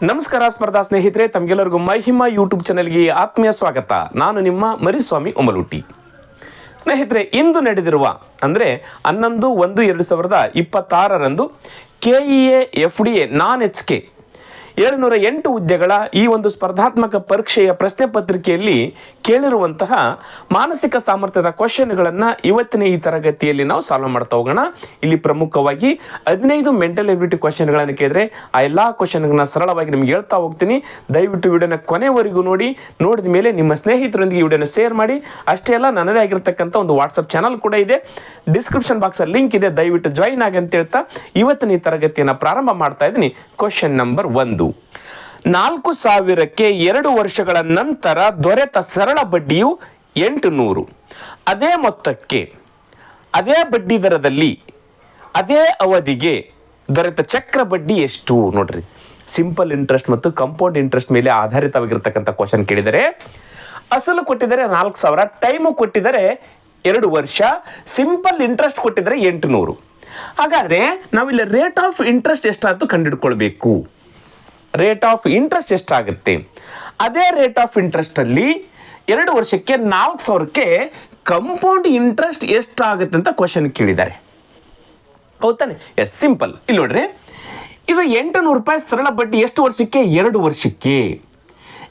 ನಮಸ್ಕಾರ ಸ್ಪರ್ಧಾ ಸ್ನೇಹಿತರೆ, ತಮಗೆಲ್ಲರಿಗೂ ಮಹಿಮಾ ಯೂಟ್ಯೂಬ್ ಚಾನೆಲ್ಗೆ ಆತ್ಮೀಯ ಸ್ವಾಗತ. ನಾನು ನಿಮ್ಮ ಮರಿಸ್ವಾಮಿ ಉಮಲುಟ್ಟಿ. ಸ್ನೇಹಿತರೆ, ಇಂದು ನಡೆದಿರುವ ಅಂದರೆ 11/1/2026 KEA FDA ನಾನ್ HK 708 ಹುದ್ದೆಗಳ ಈ ಒಂದು ಸ್ಪರ್ಧಾತ್ಮಕ ಪರೀಕ್ಷೆಯ ಪ್ರಶ್ನೆ ಪತ್ರಿಕೆಯಲ್ಲಿ ಕೇಳಿರುವಂತಹ ಮಾನಸಿಕ ಸಾಮರ್ಥ್ಯದ ಕ್ವಶನ್ಗಳನ್ನು ಇವತ್ತಿನ ಈ ತರಗತಿಯಲ್ಲಿ ನಾವು ಸಾಲ್ವ್ ಮಾಡ್ತಾ ಹೋಗೋಣ. ಇಲ್ಲಿ ಪ್ರಮುಖವಾಗಿ 15 ಮೆಂಟಲ್ ಎಬಿಲಿಟಿ ಕ್ವಶನ್ಗಳನ್ನು ಕೇಳಿದ್ರೆ ಆ ಎಲ್ಲ ಕ್ವಶನ್ಗಳನ್ನ ಸರಳವಾಗಿ ನಿಮ್ಗೆ ಹೇಳ್ತಾ ಹೋಗ್ತೀನಿ. ದಯವಿಟ್ಟು ವಿಡಿಯೋನ ಕೊನೆವರೆಗೂ ನೋಡಿದ ಮೇಲೆ ನಿಮ್ಮ ಸ್ನೇಹಿತರೊಂದಿಗೆ ವಿಡಿಯೋನ ಶೇರ್ ಮಾಡಿ. ಅಷ್ಟೇ ಅಲ್ಲ, ನನ್ನದೇ ಆಗಿರತಕ್ಕಂಥ ಒಂದು ವಾಟ್ಸಪ್ ಚಾನಲ್ ಕೂಡ ಇದೆ, ಡಿಸ್ಕ್ರಿಪ್ಷನ್ ಬಾಕ್ಸಲ್ಲಿ ಲಿಂಕ್ ಇದೆ, ದಯವಿಟ್ಟು ಜಾಯಿನ್ ಆಗಿ ಅಂತ ಹೇಳ್ತಾ ಇವತ್ತಿನ ಈ ತರಗತಿಯನ್ನು ಪ್ರಾರಂಭ ಮಾಡ್ತಾ ಇದ್ದೀನಿ. Question number 1. 4,000ಕ್ಕೆ 2 ವರ್ಷಗಳ ನಂತರ ದೊರೆತ ಸರಳ ಬಡ್ಡಿಯು 800. ಅದೇ ಮೊತ್ತಕ್ಕೆ ಅದೇ ಬಡ್ಡಿ ದರದಲ್ಲಿ ಅದೇ ಅವಧಿಗೆ ದೊರೆತ ಚಕ್ರ ಬಡ್ಡಿ ಎಷ್ಟು? ನೋಡ್ರಿ, ಸಿಂಪಲ್ ಇಂಟ್ರೆಸ್ಟ್ ಮತ್ತು ಕಂಪೌಂಡ್ ಇಂಟ್ರೆಸ್ಟ್ ಮೇಲೆ ಆಧಾರಿತವಾಗಿರ್ತಕ್ಕಂಥ ಕ್ವಶನ್ ಕೇಳಿದರೆ, ಅಸಲು ಕೊಟ್ಟಿದ್ದಾರೆ 4,000, ಟೈಮು ಕೊಟ್ಟಿದ್ದಾರೆ 2 ವರ್ಷ, ಸಿಂಪಲ್ ಇಂಟ್ರೆಸ್ಟ್ ಕೊಟ್ಟಿದ್ದಾರೆ 800. ಹಾಗಾದ್ರೆ ನಾವಿಲ್ಲಿ ರೇಟ್ ಆಫ್ ಇಂಟ್ರೆಸ್ಟ್ ಎಷ್ಟಾಯ್ತು ಕಂಡುಹಿಡ್ಕೊಳ್ಬೇಕು. ರೇಟ್ ಆಫ್ ಇಂಟ್ರೆಸ್ಟ್ ಎಷ್ಟಾಗುತ್ತೆ? ಅದೇ ರೇಟ್ ಆಫ್ ಇಂಟ್ರೆಸ್ಟ್ ಅಲ್ಲಿ 2 ವರ್ಷಕ್ಕೆ 4,000ಕ್ಕೆ ಕಂಪೌಂಡ್ ಇಂಟ್ರೆಸ್ಟ್ ಎಷ್ಟಾಗುತ್ತೆ ಅಂತ ಕ್ವಶನ್ ಕೇಳಿದ್ದಾರೆ. ಹೌದಾನೆ? Yes, simple. ಇಲ್ಲಿ ನೋಡ್ರಿ, ಇದು 800 ರೂಪಾಯಿ ಸರಳ ಬಡ್ಡಿ ಎಷ್ಟು ವರ್ಷಕ್ಕೆ? 2 ವರ್ಷಕ್ಕೆ.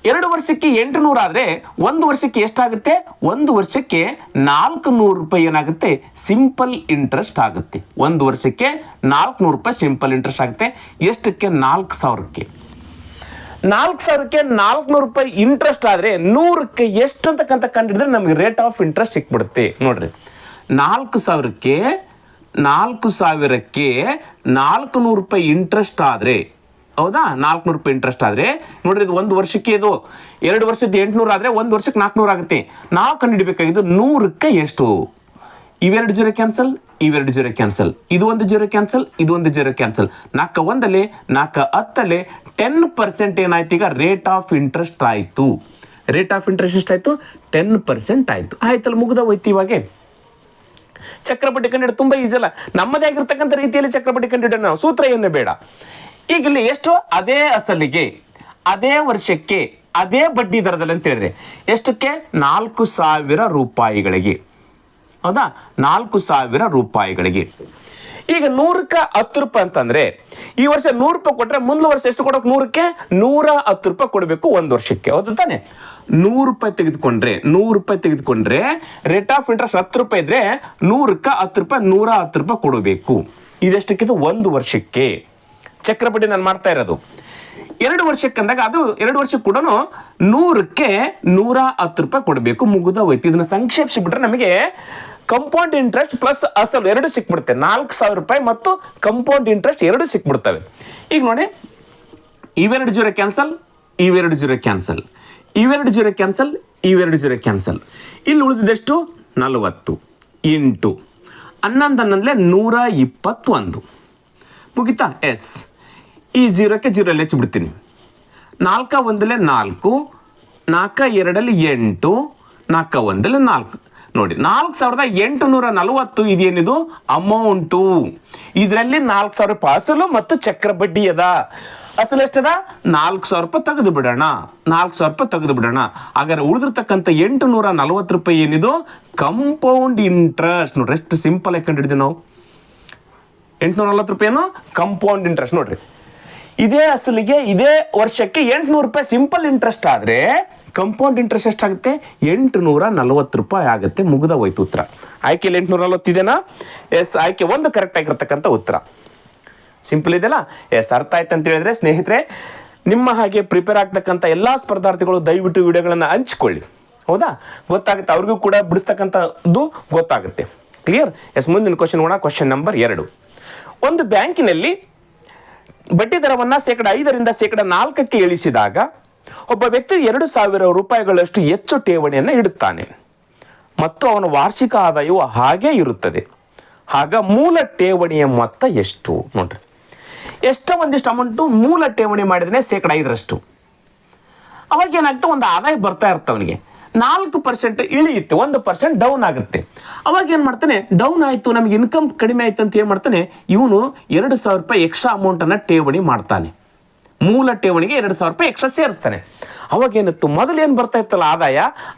2 ವರ್ಷಕ್ಕೆ 800 ಆದರೆ 1 ವರ್ಷಕ್ಕೆ ಎಷ್ಟಾಗುತ್ತೆ? 1 ವರ್ಷಕ್ಕೆ 400 ರೂಪಾಯಿ ಏನಾಗುತ್ತೆ? ಸಿಂಪಲ್ ಇಂಟ್ರೆಸ್ಟ್ ಆಗುತ್ತೆ. 1 ವರ್ಷಕ್ಕೆ 400 ರೂಪಾಯಿ ಸಿಂಪಲ್ ಇಂಟ್ರೆಸ್ಟ್ ಆಗುತ್ತೆ. ಎಷ್ಟಕ್ಕೆ? 4,000ಕ್ಕೆ. 4,000ಕ್ಕೆ 400 ರೂಪಾಯಿ ಇಂಟ್ರೆಸ್ಟ್ ಆದರೆ 100ಕ್ಕೆ ಎಷ್ಟು ಅಂತಕ್ಕಂಥ ಕಂಡಿಡಿದ್ರೆ ನಮಗೆ ರೇಟ್ ಆಫ್ ಇಂಟ್ರೆಸ್ಟ್ ಸಿಕ್ಬಿಡುತ್ತೆ. ನೋಡ್ರಿ, 4,000ಕ್ಕೆ 400 ರೂಪಾಯಿ ಇಂಟ್ರೆಸ್ಟ್ ಆದರೆ, ಹೌದಾ, 400 ರೂಪಾಯಿ ಇಂಟ್ರೆಸ್ಟ್ ಆದರೆ ನೋಡ್ರಿ, ಇದು 1 ವರ್ಷಕ್ಕೆ, ಇದು 2 ವರ್ಷದ 800 ಆದರೆ 1 ವರ್ಷಕ್ಕೆ 400 ಆಗುತ್ತೆ. ನಾವು ಕಂಡುಹಿಡಬೇಕಾಗಿದ್ದು 100ಕ್ಕೆ ಎಷ್ಟು? ಇವೆರಡು ಜೀರೋ ಕ್ಯಾನ್ಸಲ್, ಇವೆರಡು ಜೀರೋ ಕ್ಯಾನ್ಸಲ್, ಇದು ಒಂದು ಜೀರೋ ಕ್ಯಾನ್ಸಲ್, ಇದು ಒಂದು ಜೀರೋ ಕ್ಯಾನ್ಸಲ್. 4 1 4 10 10% ಏನಾಯ್ತು? ಈಗ ರೇಟ್ ಆಫ್ ಇಂಟ್ರೆಸ್ಟ್ ಆಯಿತು. ರೇಟ್ ಆಫ್ ಇಂಟ್ರೆಸ್ಟ್ ಎಷ್ಟಾಯಿತು? 10% ಆಯಿತು. ಆಯ್ತಲ್ಲ, ಮುಗಿದ ಹೋಯ್ತು. ಇವಾಗೆ ಚಕ್ರಬಡ್ಡಿ ಕಂಡಿಡ ತುಂಬ ಈಸಿ ಅಲ್ಲ. ನಮ್ಮದೇ ಆಗಿರ್ತಕ್ಕಂಥ ರೀತಿಯಲ್ಲಿ ಚಕ್ರಬಡ್ಡಿ ಕಂಡಿಡ, ನಾವು ಸೂತ್ರ ಏನು ಬೇಡ. ಈಗ ಇಲ್ಲಿ ಎಷ್ಟು? ಅದೇ ಅಸಲಿಗೆ ಅದೇ ವರ್ಷಕ್ಕೆ ಅದೇ ಬಡ್ಡಿ ದರದಲ್ಲಿ ಅಂತ ಹೇಳಿದ್ರೆ ಎಷ್ಟಕ್ಕೆ? 4,000 ರೂಪಾಯಿಗಳಿಗೆ. ಹೌದಾ? 4,000 ರೂಪಾಯಿಗಳಿಗೆ. ಈಗ 100ಕ್ಕೆ 10 ರೂಪಾಯಿ ಅಂತಂದ್ರೆ ಈ ವರ್ಷ 100 ರೂಪಾಯಿ ಕೊಟ್ಟರೆ ಮುಂದಿನ ವರ್ಷ ಎಷ್ಟು ಕೊಡಬೇಕು? 100ಕ್ಕೆ 110 ರೂಪಾಯಿ ಕೊಡಬೇಕು 1 ವರ್ಷಕ್ಕೆ. ಹೌದು ತಾನೆ? 100 ರೂಪಾಯಿ ತೆಗೆದುಕೊಂಡ್ರೆ ರೇಟ್ ಆಫ್ ಇಂಟ್ರೆಸ್ಟ್ 10 ರೂಪಾಯಿ ಇದ್ರೆ 100ಕ್ಕೆ 10 ರೂಪಾಯಿ 110 ರೂಪಾಯಿ ಕೊಡಬೇಕು. ಇದೆಷ್ಟಕ್ಕಿದು? 1 ವರ್ಷಕ್ಕೆ. ಚಕ್ರಬಡ್ಡಿ ನಾನು ಮಾಡ್ತಾ ಇರೋದು 2 ವರ್ಷಕ್ಕೆ ಅಂದಾಗ ಅದು 2 ವರ್ಷಕ್ಕೆ ಕೂಡ 100ಕ್ಕೆ 110 ರೂಪಾಯಿ ಕೊಡಬೇಕು. ಮುಗಿದ ಹೋಯ್ತು. ಇದನ್ನ ಸಂಕ್ಷೇಪಿಸಿಬಿಟ್ರೆ ನಮಗೆ ಕಂಪೌಂಡ್ ಇಂಟ್ರೆಸ್ಟ್ ಪ್ಲಸ್ ಅಸಲು 2 ಸಿಕ್ಬಿಡುತ್ತೆ. 4,000 ರೂಪಾಯಿ ಮತ್ತು ಕಂಪೌಂಡ್ ಇಂಟ್ರೆಸ್ಟ್ 2 ಸಿಕ್ಬಿಡ್ತವೆ. ಈಗ ನೋಡಿ, ಇವೆರಡು ಜೀರೋ ಕ್ಯಾನ್ಸಲ್, ಇವೆರಡು ಜೀರೋ ಕ್ಯಾನ್ಸಲ್, ಇವೆರಡು ಜೀರೋ ಕ್ಯಾನ್ಸಲ್, ಇವೆರಡು ಜೀರೋ ಕ್ಯಾನ್ಸಲ್. ಇಲ್ಲಿ ಉಳಿದಿದ್ದೆಷ್ಟು? 40 ಇಂಟು 11 121. ಮುಗಿತಾ? ಎಸ್. ಈ ಜೀರೋಕ್ಕೆ ಜೀರೋಲ್ಲಿ ಹೆಚ್ಚಿಬಿಡ್ತೀನಿ. 4 1 4, 4 2 8, 4 1 4. ನೋಡಿ, 4,840 ಇದೇನಿದು ಅಮೌಂಟು. ಇದರಲ್ಲಿ 4,000 ರೂಪಾಯಿ ಅಸಲು ಮತ್ತು ಚಕ್ರ ಬಡ್ಡಿ ಅದ. ಅಸಲು ಎಷ್ಟದ? 4,000 ರೂಪಾಯಿ ತೆಗೆದು ಬಿಡೋಣ. 4,000 ರೂಪಾಯಿ ತೆಗೆದು ಬಿಡೋಣ. ಹಾಗಾದ್ರೆ ಉಳಿದಿರ್ತಕ್ಕಂಥ 840 ರೂಪಾಯಿ ಏನಿದು ಕಂಪೌಂಡ್ ಇಂಟ್ರೆಸ್ಟ್. ನೋಡ್ರಿ, ಎಷ್ಟು ಸಿಂಪಲ್ ಆಗಿ ಕಂಡಿಡಿದ್ವಿ ನಾವು. 840 ರೂಪಾಯಿನು ಕಂಪೌಂಡ್ ಇಂಟ್ರೆಸ್ಟ್. ನೋಡ್ರಿ, ಇದೇ ಅಸಲಿಗೆ ಇದೇ ವರ್ಷಕ್ಕೆ 800 ರೂಪಾಯಿ ಸಿಂಪಲ್ ಇಂಟ್ರೆಸ್ಟ್ ಆದರೆ ಕಂಪೌಂಡ್ ಇಂಟ್ರೆಸ್ಟ್ ಎಷ್ಟಾಗುತ್ತೆ? 840 ರೂಪಾಯಿ ಆಗುತ್ತೆ. ಮುಗಿದ ಹೋಯ್ತು ಉತ್ತರ. ಆಯ್ಕೆಯಲ್ಲಿ 840 ಇದೆನಾ? ಎಸ್, ಆಯ್ಕೆ 1 ಕರೆಕ್ಟ್ ಆಗಿರ್ತಕ್ಕಂಥ ಉತ್ತರ. ಸಿಂಪಲ್ ಇದೆಯಲ್ಲ? ಎಸ್, ಅರ್ಥ ಆಯ್ತು ಅಂತ ಹೇಳಿದ್ರೆ ಸ್ನೇಹಿತರೆ, ನಿಮ್ಮ ಹಾಗೆ ಪ್ರಿಪೇರ್ ಆಗ್ತಕ್ಕಂಥ ಎಲ್ಲ ಸ್ಪರ್ಧಾರ್ಥಿಗಳು ದಯವಿಟ್ಟು ವಿಡಿಯೋಗಳನ್ನು ಹಂಚ್ಕೊಳ್ಳಿ. ಹೌದಾ? ಗೊತ್ತಾಗುತ್ತೆ, ಅವ್ರಿಗೂ ಕೂಡ ಬಿಡಿಸ್ತಕ್ಕಂಥದ್ದು ಗೊತ್ತಾಗುತ್ತೆ. ಕ್ಲಿಯರ್? ಎಸ್, ಮುಂದಿನ ಕ್ವಶನ್ ನೋಡೋಣ. Question number 2. ಒಂದು ಬ್ಯಾಂಕಿನಲ್ಲಿ ಬಡ್ಡಿ ದರವನ್ನು -5ರಿಂದ -4ಕ್ಕೆ ಇಳಿಸಿದಾಗ ಒಬ್ಬ ವ್ಯಕ್ತಿ 2,000 ರೂಪಾಯಿಗಳಷ್ಟು ಹೆಚ್ಚು ಠೇವಣಿಯನ್ನು ಇಡುತ್ತಾನೆ ಮತ್ತು ಅವನ ವಾರ್ಷಿಕ ಆದಾಯವು ಹಾಗೇ ಇರುತ್ತದೆ. ಆಗ ಮೂಲ ಠೇವಣಿಯ ಮೊತ್ತ ಎಷ್ಟು? ನೋಡ್ರಿ, ಎಷ್ಟೋ ಒಂದಿಷ್ಟು ಅಮೌಂಟು ಮೂಲ ಠೇವಣಿ ಮಾಡಿದ್ರೆ -5%. ಅವಾಗ ಏನಾಗ್ತದೆ? ಒಂದು ಆದಾಯ ಬರ್ತಾ ಇರುತ್ತೆ ಅವನಿಗೆ. 4% ಇಳಿಯುತ್ತೆ, 1% ಡೌನ್ ಆಗುತ್ತೆ. ಅವಾಗ ಏನು ಮಾಡ್ತಾನೆ? ಡೌನ್ ಆಯಿತು, ನಮಗೆ ಇನ್ಕಮ್ ಕಡಿಮೆ ಆಯಿತು ಅಂತ ಏನು ಮಾಡ್ತಾನೆ? ಇವನು 2,000 ರೂಪಾಯಿ ಎಕ್ಸ್ಟ್ರಾ ಅಮೌಂಟನ್ನು ಠೇವಣಿ ಮಾಡ್ತಾನೆ. ಮೂಲ ಠೇವಣಿಗೆ 2,000 ರೂಪಾಯಿ ಎಕ್ಸ್ಟ್ರಾ ಸೇರಿಸ್ತಾನೆ. ಅವಾಗೇನಿತ್ತು, ಮೊದಲು ಏನು ಬರ್ತಾ ಇತ್ತಲ್ಲ ಆದಾಯ,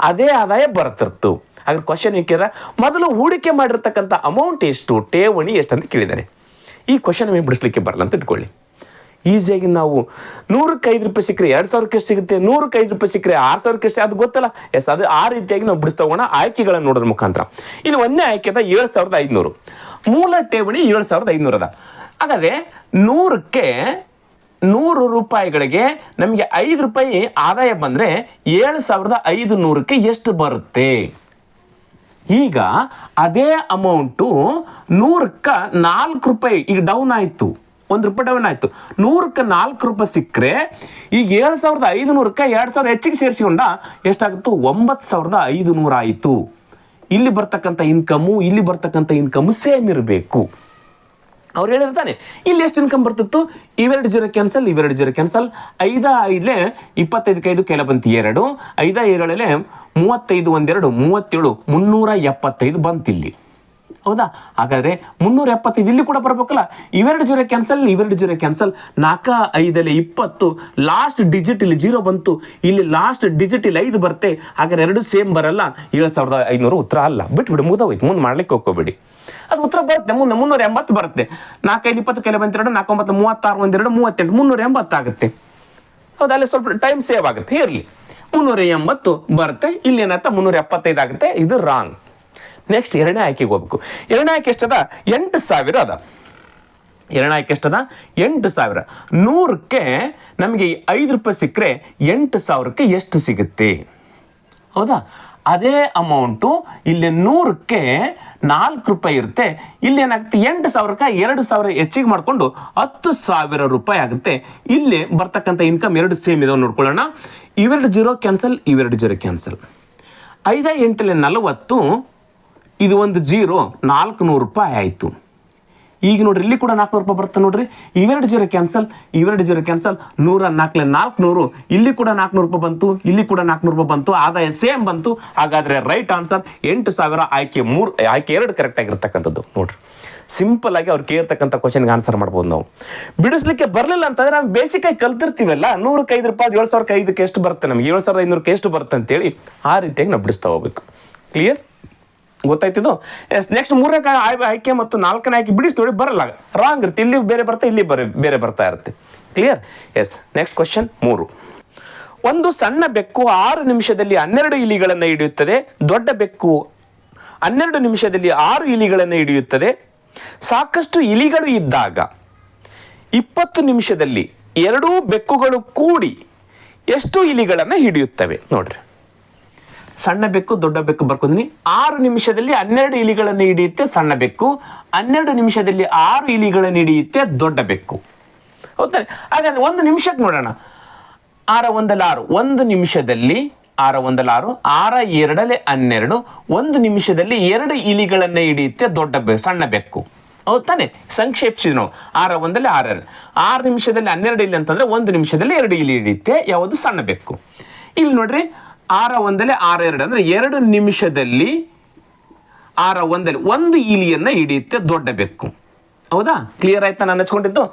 ಅದೇ ಆದಾಯ ಬರ್ತಿತ್ತು. ಹಾಗಾದ್ರೆ ಕ್ವಶನ್ ಏನಿಲ್ಲ, ಮೊದಲು ಹೂಡಿಕೆ ಮಾಡಿರ್ತಕ್ಕಂಥ ಅಮೌಂಟ್ ಎಷ್ಟು, ಠೇವಣಿ ಎಷ್ಟು ಅಂತ ಕೇಳಿದ್ದಾರೆ. ಈ ಕ್ವಶನ್ ನಮಗೆ ಬಿಡಿಸ್ಲಿಕ್ಕೆ ಬರಲ್ಲ ಅಂತ ಇಟ್ಕೊಳ್ಳಿ. ಈಸಿಯಾಗಿ ನಾವು 100ಕ್ಕೆ 5 ರೂಪಾಯಿ ಸಿಕ್ಕರೆ 2,000ಕ್ಕೆ ಎಷ್ಟು ಸಿಗುತ್ತೆ, 100ಕ್ಕೆ 5 ರೂಪಾಯಿ ಸಿಕ್ಕರೆ 6,000ಕ್ಕೆ ಎಷ್ಟು, ಅದು ಗೊತ್ತಲ್ಲ. ಎಸ್, ಅದು ಆ ರೀತಿಯಾಗಿ ನಾವು ಬಿಡಿಸ್ತಾ ಹೋಗೋಣ ಆಯ್ಕೆಗಳನ್ನು ನೋಡೋದ್ರ ಮುಖಾಂತರ. ಇಲ್ಲಿ ಒಂದೇ ಆಯ್ಕೆ ಅದ 7,500, ಮೂಲ ಠೇವಣಿ 7,500 ಅದ. ಹಾಗಾದರೆ 100ಕ್ಕೆ 100 ರೂಪಾಯಿಗಳಿಗೆ ನಮಗೆ 5 ರೂಪಾಯಿ ಆದಾಯ ಬಂದರೆ 7,500ಕ್ಕೆ ಎಷ್ಟು ಬರುತ್ತೆ? ಈಗ ಅದೇ ಅಮೌಂಟು 100ಕ್ಕೆ 4 ರೂಪಾಯಿ ಈಗ ಡೌನ್ ಆಯಿತು, 1 ರೂಪಾಯಿ ಡೌನ್ ಆಯಿತು. 100ಕ್ಕೆ 4 ರೂಪಾಯಿ ಸಿಕ್ಕರೆ ಈಗ 7,500ಕ್ಕೆ 2,000 ಹೆಚ್ಚಿಗೆ ಸೇರಿಸಿಕೊಂಡ ಎಷ್ಟಾಗುತ್ತೋ 9,500 ಆಯಿತು. ಇಲ್ಲಿ ಬರ್ತಕ್ಕಂಥ ಇನ್ಕಮು ಇಲ್ಲಿ ಬರ್ತಕ್ಕಂಥ ಇನ್ಕಮು ಸೇಮ್ ಇರಬೇಕು. ಅವ್ರು ಹೇಳಿರ್ತಾನೆ ಇಲ್ಲಿ ಎಷ್ಟು ಇನ್ಕಮ್ ಬರ್ತಿತ್ತು, ಇವೆರಡು ಜೀರೋ ಕ್ಯಾನ್ಸಲ್, ಇವೆರಡು ಜೀರೋ ಕ್ಯಾನ್ಸಲ್. 5 5 25ಕ್ಕೆ 5 ಕೆಲ ಬಂತು 2, 5 7 35 1 2 37, 375 ಬಂತಿಲ್ಲಿ. ಹೌದಾ? ಹಾಗಾದರೆ 375 ಇಲ್ಲಿ ಕೂಡ ಬರಬೇಕಲ್ಲ. ಇವೆರಡು ಜೀರೋ ಕ್ಯಾನ್ಸಲ್, ಇವೆರಡು ಜೀರೋ ಕ್ಯಾನ್ಸಲ್. 4 5 20, ಲಾಸ್ಟ್ ಡಿಜಿಟ್ ಇಲ್ಲಿ 0 ಬಂತು, ಇಲ್ಲಿ ಲಾಸ್ಟ್ ಡಿಜಿಟ್ ಇಲ್ಲಿ 5 ಬರುತ್ತೆ. ಹಾಗಾದ್ರೆ ಎರಡು ಸೇಮ್ ಬರಲ್ಲ. 7,500 ಉತ್ತರ ಅಲ್ಲ. ಬಿಟ್ಬಿಡು, ಮುಗಿದೋಯ್ತು, ಮುಂದೆ ಮಾಡ್ಲಿಕ್ಕೆ ಹೋಗ್ಕೋಬೇಡಿ. ಅದು ಉತ್ತರ ಬರುತ್ತೆ, ಮುಂದೆ 380 ಬರುತ್ತೆ. 4 5 20 ಕೆಲ ಬಂತು 2, 4 9 36 1 2 38, 380 ಆಗುತ್ತೆ. ಹೌದಾ? ಅಲ್ಲಿ ಸ್ವಲ್ಪ ಟೈಮ್ ಸೇವ್ ಆಗುತ್ತೆ, ಇರಲಿ. 380 ಬರುತ್ತೆ. ಇಲ್ಲಿ ಏನಾಯ್ತಾ 375 ಆಗುತ್ತೆ. ಇದು ರಾಂಗ್. ನೆಕ್ಸ್ಟ್ ಎರಡನೇ ಆಯ್ಕೆಗೆ ಹೋಗ್ಬೇಕು. ಎರಡನೇ ಆಯ್ಕೆ ಎಷ್ಟದ? 8,000 ಅದ. ಎರಡನೇ ಆಯ್ಕೆ ಎಷ್ಟದ? 8,000. 100ಕ್ಕೆ ನಮಗೆ 5 ರೂಪಾಯಿ ಸಿಕ್ಕರೆ 8,000ಕ್ಕೆ ಎಷ್ಟು ಸಿಗುತ್ತೆ? ಹೌದಾ? ಅದೇ ಅಮೌಂಟು ಇಲ್ಲಿ 100ಕ್ಕೆ 4 ರೂಪಾಯಿ ಇರುತ್ತೆ. ಇಲ್ಲಿ ಏನಾಗುತ್ತೆ 8,000ಕ್ಕೆ 2,000 ಹೆಚ್ಚಿಗೆ ಮಾಡಿಕೊಂಡು 10,000 ರೂಪಾಯಿ ಆಗುತ್ತೆ. ಇಲ್ಲಿ ಬರ್ತಕ್ಕಂಥ ಇನ್ಕಮ್ ಎರಡು ಸೇಮ್ ಇದಾವೆ ನೋಡ್ಕೊಳ್ಳೋಣ. ಇವೆರಡು ಜೀರೋ ಕ್ಯಾನ್ಸಲ್, ಇವೆರಡು ಜೀರೋ ಕ್ಯಾನ್ಸಲ್. 5 8 40, ಇದು ಒಂದು ಜೀರೋ, 400 ರೂಪಾಯಿ ಆಯಿತು. ಈಗ ನೋಡ್ರಿ ಇಲ್ಲಿ ಕೂಡ 400 ರೂಪಾಯಿ ಬರುತ್ತೆ ನೋಡ್ರಿ. ಇವೆರಡು ಜೀರೋ ಕ್ಯಾನ್ಸಲ್, ಇವೆರಡು ಜೀರೋ ಕ್ಯಾನ್ಸಲ್. 100 4 400, ಇಲ್ಲಿ ಕೂಡ 400 ರೂಪಾಯಿ ಬಂತು, ಇಲ್ಲಿ ಕೂಡ 400 ರೂಪಾಯಿ ಬಂತು, ಆದಾಯ ಸೇಮ್ ಬಂತು. ಹಾಗಾದ್ರೆ ರೈಟ್ ಆನ್ಸರ್ 8,000. ಆಯ್ಕೆ 3, ಆಯ್ಕೆ 2 ಕರೆಕ್ಟ್ ಆಗಿರ್ತಕ್ಕಂಥದ್ದು ನೋಡ್ರಿ. ಸಿಂಪಲ್ ಆಗಿ ಅವ್ರು ಕೇಳ್ತಕ್ಕಂಥ ಕ್ವಶನ್ಗೆ ಆನ್ಸರ್ ಮಾಡ್ಬೋದು ನಾವು. ಬಿಡಿಸ್ಲಿಕ್ಕೆ ಬರಲಿಲ್ಲ ಅಂತಂದ್ರೆ ನಾವು ಬೇಸಿಕ್ ಆಗಿ ಕಲ್ತಿರ್ತೀವಲ್ಲ, 100ಕ್ಕೆ 5 ರೂಪಾಯಿ 7,500ಕ್ಕೆ ಎಷ್ಟು ಬರುತ್ತೆ, ನಮಗೆ 7,500ಕ್ಕೆ ಎಷ್ಟು ಬರುತ್ತೆ ಅಂತೇಳಿ ಆ ರೀತಿಯಾಗಿ ನಾವು ಬಿಡಿಸ್ತಾ ಹೋಗ್ಬೇಕು. ಕ್ಲಿಯರ್? ಗೊತ್ತಾಯ್ತಿದ್ದು? ಎಸ್. ನೆಕ್ಸ್ಟ್ 3ನೇ ಆಯ್ಕೆ ಮತ್ತು 4ನೇ ಆಯ್ಕೆ ಬಿಡಿಸಿ ನೋಡಿ, ಬರಲ್ಲ, ರಾಂಗ್ ಇರುತ್ತೆ. ಇಲ್ಲಿ ಬೇರೆ ಬರ್ತಾ, ಇಲ್ಲಿ ಬೇರೆ ಬರ್ತಾ ಇರುತ್ತೆ. ಕ್ಲಿಯರ್? ಎಸ್. Next question 3. ಒಂದು ಸಣ್ಣ ಬೆಕ್ಕು 6 ನಿಮಿಷದಲ್ಲಿ 12 ಇಲಿಗಳನ್ನು ಹಿಡಿಯುತ್ತದೆ. ದೊಡ್ಡ ಬೆಕ್ಕು 12 ನಿಮಿಷದಲ್ಲಿ 6 ಇಲಿಗಳನ್ನು ಹಿಡಿಯುತ್ತದೆ. ಸಾಕಷ್ಟು ಇಲಿಗಳು ಇದ್ದಾಗ 20 ನಿಮಿಷದಲ್ಲಿ 2 ಬೆಕ್ಕುಗಳು ಕೂಡಿ ಎಷ್ಟು ಇಲಿಗಳನ್ನು ಹಿಡಿಯುತ್ತವೆ? ನೋಡ್ರಿ, ಸಣ್ಣ ಬೆಕ್ಕು ದೊಡ್ಡ ಬೆಕ್ಕು ಬರ್ಕೊಂಡ್ನಿ. 6 ನಿಮಿಷದಲ್ಲಿ 12 ಇಲಿಗಳನ್ನು ಹಿಡಿಯುತ್ತೆ ಸಣ್ಣ ಬೆಕ್ಕು, 12 ನಿಮಿಷದಲ್ಲಿ 6 ಇಲಿಗಳನ್ನು ಹಿಡಿಯುತ್ತೆ ದೊಡ್ಡ ಬೆಕ್ಕು. ಹೌದಾ? ಹಾಗಾದ್ರೆ 1 ನಿಮಿಷಕ್ಕೆ ನೋಡೋಣ. 6 1 6, 1 ನಿಮಿಷದಲ್ಲಿ 6 1 6, 6 2 12, 1 ನಿಮಿಷದಲ್ಲಿ 2 ಇಲಿಗಳನ್ನು ಹಿಡಿಯುತ್ತೆ ಸಣ್ಣ ಬೆಕ್ಕು. ಹೌದು ತಾನೆ? ಸಂಕ್ಷೇಪಿಸಿದ್ವಿ ನಾವು. 6 1 6, 6 ನಿಮಿಷದಲ್ಲಿ 12 ಇಲಿ ಅಂತಂದ್ರೆ 1 ನಿಮಿಷದಲ್ಲಿ 2 ಇಲಿ ಹಿಡಿಯುತ್ತೆ ಯಾವುದು? ಸಣ್ಣ ಬೆಕ್ಕು. ಇಲ್ಲಿ ನೋಡ್ರಿ, 6 1 6 2 ಅಂದ್ರೆ 2 ನಿಮಿಷದಲ್ಲಿ 6 1 1 ಇಲಿಯನ್ನ ಹಿಡಿಯುತ್ತೆ ದೊಡ್ಡ ಬೆಕ್ಕು. ಹೌದಾ? ಕ್ಲಿಯರ್ ಆಯ್ತಾ ನಾನು ಹಚ್ಕೊಂಡಿದ್ದು?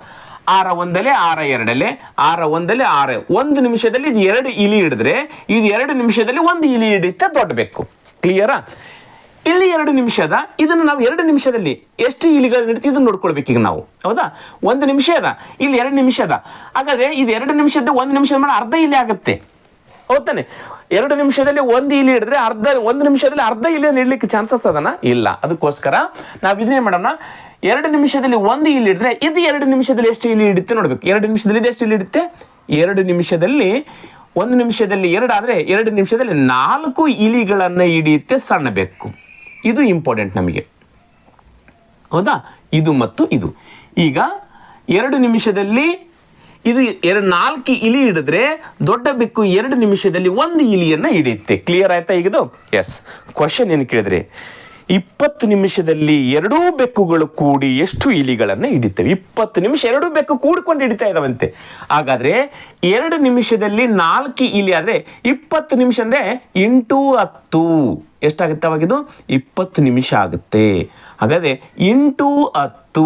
6 1 6 2, 6 1 6, 1 ನಿಮಿಷದಲ್ಲಿ ಇದು 2 ಇಲಿ ಹಿಡಿದ್ರೆ ಇದು 2 ನಿಮಿಷದಲ್ಲಿ 1 ಇಲಿ ಹಿಡಿಯುತ್ತೆ ದೊಡ್ಡ ಬೆಕ್ಕು. ಕ್ಲಿಯರಾ? ಇಲ್ಲಿ 2 ನಿಮಿಷದ, ಇದನ್ನು ನಾವು 2 ನಿಮಿಷದಲ್ಲಿ ಎಷ್ಟು ಇಲಿಗಳು ಹಿಡಿತೀವಿ ಇದನ್ನು ನೋಡ್ಕೊಳ್ಬೇಕು ಈಗ ನಾವು. ಹೌದಾ? 1 ನಿಮಿಷ ಅದ, ಇಲ್ಲಿ 2 ನಿಮಿಷ ಅದ. ಹಾಗಾದ್ರೆ ಇದು 2 ನಿಮಿಷದ 1 ನಿಮಿಷದ ಮೇಲೆ ಅರ್ಧ ಇಲಿ ಆಗುತ್ತೆ. ಹೌದಾನೆ? 2 ನಿಮಿಷದಲ್ಲಿ 1 ಇಲಿ ಹಿಡಿದ್ರೆ 1 ನಿಮಿಷದಲ್ಲಿ ಅರ್ಧ ಇಲಿಯನ್ನು ಇಡ್ಲಿಕ್ಕೆ ಚಾನ್ಸಸ್ ಅದನ? ಇಲ್ಲ. ಅದಕ್ಕೋಸ್ಕರ ನಾವು ಇದನ್ನೇ ಮಾಡೋಣ, 2 ನಿಮಿಷದಲ್ಲಿ 1 ಇಲಿ ಹಿಡಿದ್ರೆ ಇದು 2 ನಿಮಿಷದಲ್ಲಿ ಎಷ್ಟು ಇಲಿ ಹಿಡಿಯುತ್ತೆ ನೋಡ್ಬೇಕು. 2 ನಿಮಿಷದಲ್ಲಿ ಎಷ್ಟು ಇಲಿ ಹಿಡಿಯುತ್ತೆ? 2 ನಿಮಿಷದಲ್ಲಿ 1 ನಿಮಿಷದಲ್ಲಿ 2 ಆದರೆ 2 ನಿಮಿಷದಲ್ಲಿ 4 ಇಲಿಗಳನ್ನು ಹಿಡಿಯುತ್ತೆ ಸಣ್ಣ ಬೆಕ್ಕು. ಇದು ಇಂಪಾರ್ಟೆಂಟ್ ನಮಗೆ. ಹೌದಾ? ಇದು ಮತ್ತು ಇದು. ಈಗ 2 ನಿಮಿಷದಲ್ಲಿ ಇದು 4 ಇಲಿ ಹಿಡಿದ್ರೆ ದೊಡ್ಡ ಬೆಕ್ಕು 2 ನಿಮಿಷದಲ್ಲಿ 1 ಇಲಿಯನ್ನು ಹಿಡಿಯುತ್ತೆ. ಕ್ಲಿಯರ್ ಆಯ್ತಾ ಈಗಿದು? ಎಸ್. ಕ್ವಶನ್ ಏನು ಕೇಳಿದ್ರೆ 20 ನಿಮಿಷದಲ್ಲಿ 2 ಬೆಕ್ಕುಗಳು ಕೂಡಿ ಎಷ್ಟು ಇಲಿಗಳನ್ನು ಹಿಡಿತವೆ? 20 ನಿಮಿಷ 2 ಬೆಕ್ಕು ಕೂಡಿಕೊಂಡು ಹಿಡಿತಾ ಇದಾವಂತೆ. ಹಾಗಾದ್ರೆ 2 ನಿಮಿಷದಲ್ಲಿ 4 ಇಲಿ ಆದ್ರೆ 20 ನಿಮಿಷ ಅಂದ್ರೆ 8 10 ಎಷ್ಟಾಗುತ್ತೆ ಅವಾಗಿದು 20 ನಿಮಿಷ ಆಗುತ್ತೆ. ಹಾಗಾದರೆ ಇಂಟು 10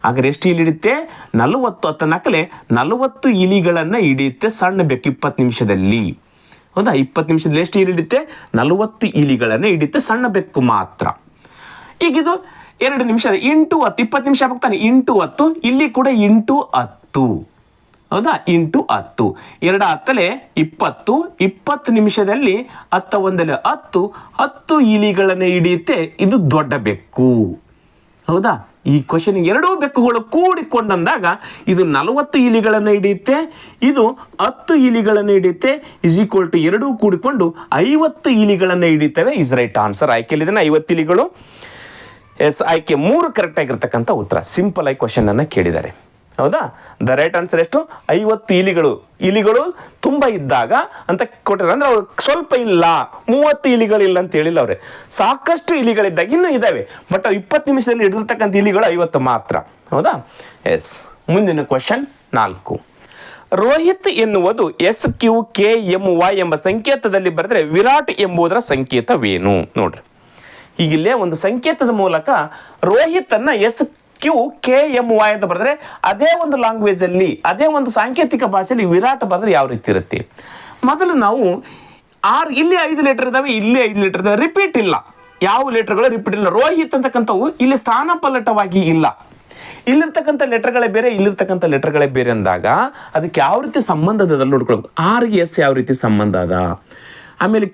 ಹಾಗಾದ್ರೆ ಎಷ್ಟು ಇಲಿ ಹಿಡಿಯುತ್ತೆ? 40. 10 ನಾಲ್ಕಲೆ 40 ಇಲಿಗಳನ್ನು ಹಿಡಿಯುತ್ತೆ ಸಣ್ಣ ಬೆಕ್ಕು 20 ನಿಮಿಷದಲ್ಲಿ. ಹೌದಾ? 20 ನಿಮಿಷದಲ್ಲಿ ಎಷ್ಟು ಇಲಿ ಹಿಡಿಯುತ್ತೆ? 40 ಇಲಿಗಳನ್ನು ಹಿಡಿಯುತ್ತೆ ಸಣ್ಣ ಬೆಕ್ಕು ಮಾತ್ರ. ಈಗಿದು 2 ನಿಮಿಷ ಇಂಟು 10 20 ನಿಮಿಷ ಆಗ್ತಾನೆ ಇಂಟು 10 ಇಲ್ಲಿ ಕೂಡ ಇಂಟು 10. ಹೌದಾ? ಇಂಟು 10 2 10 20 20 ನಿಮಿಷದಲ್ಲಿ 10 1 10 10 ಇಲಿಗಳನ್ನು ಹಿಡಿಯುತ್ತೆ ಇದು ದೊಡ್ಡ ಬೆಕ್ಕು. ಹೌದಾ? ಈ ಕ್ವಶನ್ ಎರಡೂ ಬೆಕ್ಕುಗಳು ಕೂಡಿಕೊಂಡಂದಾಗ ಇದು 40 ಇಲಿಗಳನ್ನು ಹಿಡಿಯುತ್ತೆ, ಇದು 10 ಇಲಿಗಳನ್ನು ಹಿಡಿಯುತ್ತೆ. ಇಸ್ ಈಕ್ವಲ್ ಟು ಎರಡೂ ಕೂಡಿಕೊಂಡು 50 ಇಲಿಗಳನ್ನು ಹಿಡಿಯುತ್ತವೆ. Is right answer. ಆಯ್ಕೆಯಲ್ಲಿದೆ 50 ಇಲಿಗಳು. ಎಸ್, ಆಯ್ಕೆ 3 ಕರೆಕ್ಟ್ ಆಗಿರ್ತಕ್ಕಂಥ ಉತ್ತರ. ಸಿಂಪಲ್ ಆಗಿ ಕ್ವಶನ್ ಅನ್ನು ಕೇಳಿದ್ದಾರೆ. ಹೌದಾ? ದ ರೈಟ್ ಆನ್ಸರ್ ಎಷ್ಟು? 50 ಇಲಿಗಳು ತುಂಬ ಇದ್ದಾಗ ಅಂತ ಕೊಟ್ಟಿದ್ದಾರೆ. ಅಂದ್ರೆ ಅವ್ರು ಸ್ವಲ್ಪ ಇಲ್ಲ, 30 ಇಲಿಗಳಿಲ್ಲ ಅಂತ ಹೇಳಿಲ್ಲ ಅವ್ರೆ. ಸಾಕಷ್ಟು ಇಲಿಗಳಿದ್ದಾಗ ಇನ್ನೂ ಇದ್ದಾವೆ, ಬಟ್ 20 ನಿಮಿಷದಲ್ಲಿ ಹಿಡಿದಿರ್ತಕ್ಕಂಥ ಇಲಿಗಳು 50 ಮಾತ್ರ. ಹೌದಾ? ಎಸ್. ಮುಂದಿನ ಕ್ವಶನ್ 4. ರೋಹಿತ್ ಎನ್ನುವುದು SQKMY ಎಂಬ ಸಂಕೇತದಲ್ಲಿ ಬರೆದರೆ ವಿರಾಟ್ ಎಂಬುದರ ಸಂಕೇತವೇನು? ನೋಡ್ರಿ, ಈಗಿಲ್ಲೇ ಒಂದು ಸಂಕೇತದ ಮೂಲಕ ರೋಹಿತನ್ನ SQKMY ಅಂತ ಬರೆದ್ರೆ ಅದೇ ಒಂದು ಲ್ಯಾಂಗ್ವೇಜ್ ಅಲ್ಲಿ, ಅದೇ ಒಂದು ಸಾಂಕೇತಿಕ ಭಾಷೆಯಲ್ಲಿ ವಿರಾಟ್ ಬರೆದ್ರೆ ಯಾವ ರೀತಿ ಇರುತ್ತೆ? ಮೊದಲು ನಾವು ಇಲ್ಲಿ 5 ಲೆಟರ್ ಇದಾವೆ, ಇಲ್ಲಿ 5 ಲೆಟರ್ ಇದಾವೆ, ರಿಪೀಟ್ ಇಲ್ಲ, ಯಾವ ಲೆಟರ್ಗಳು ರಿಪೀಟ್ ಇಲ್ಲ. ರೋಹಿತ್ ಅಂತಕ್ಕಂಥವು ಇಲ್ಲಿ ಸ್ಥಾನಪಲ್ಲಟವಾಗಿ ಇಲ್ಲ. ಇಲ್ಲಿರ್ತಕ್ಕಂಥ ಲೆಟರ್ಗಳೇ ಬೇರೆ, ಇಲ್ಲಿರ್ತಕ್ಕಂಥ ಲೆಟರ್ಗಳೇ ಬೇರೆ ಅಂದಾಗ ಅದಕ್ಕೆ ಯಾವ ರೀತಿ ಸಂಬಂಧದಲ್ಲಿ ನೋಡ್ಕೊಳ್ಬೇಕು. ಆರ್ಗೆ S ಯಾವ ರೀತಿ ಸಂಬಂಧ ಅದ, ಆಮೇಲೆ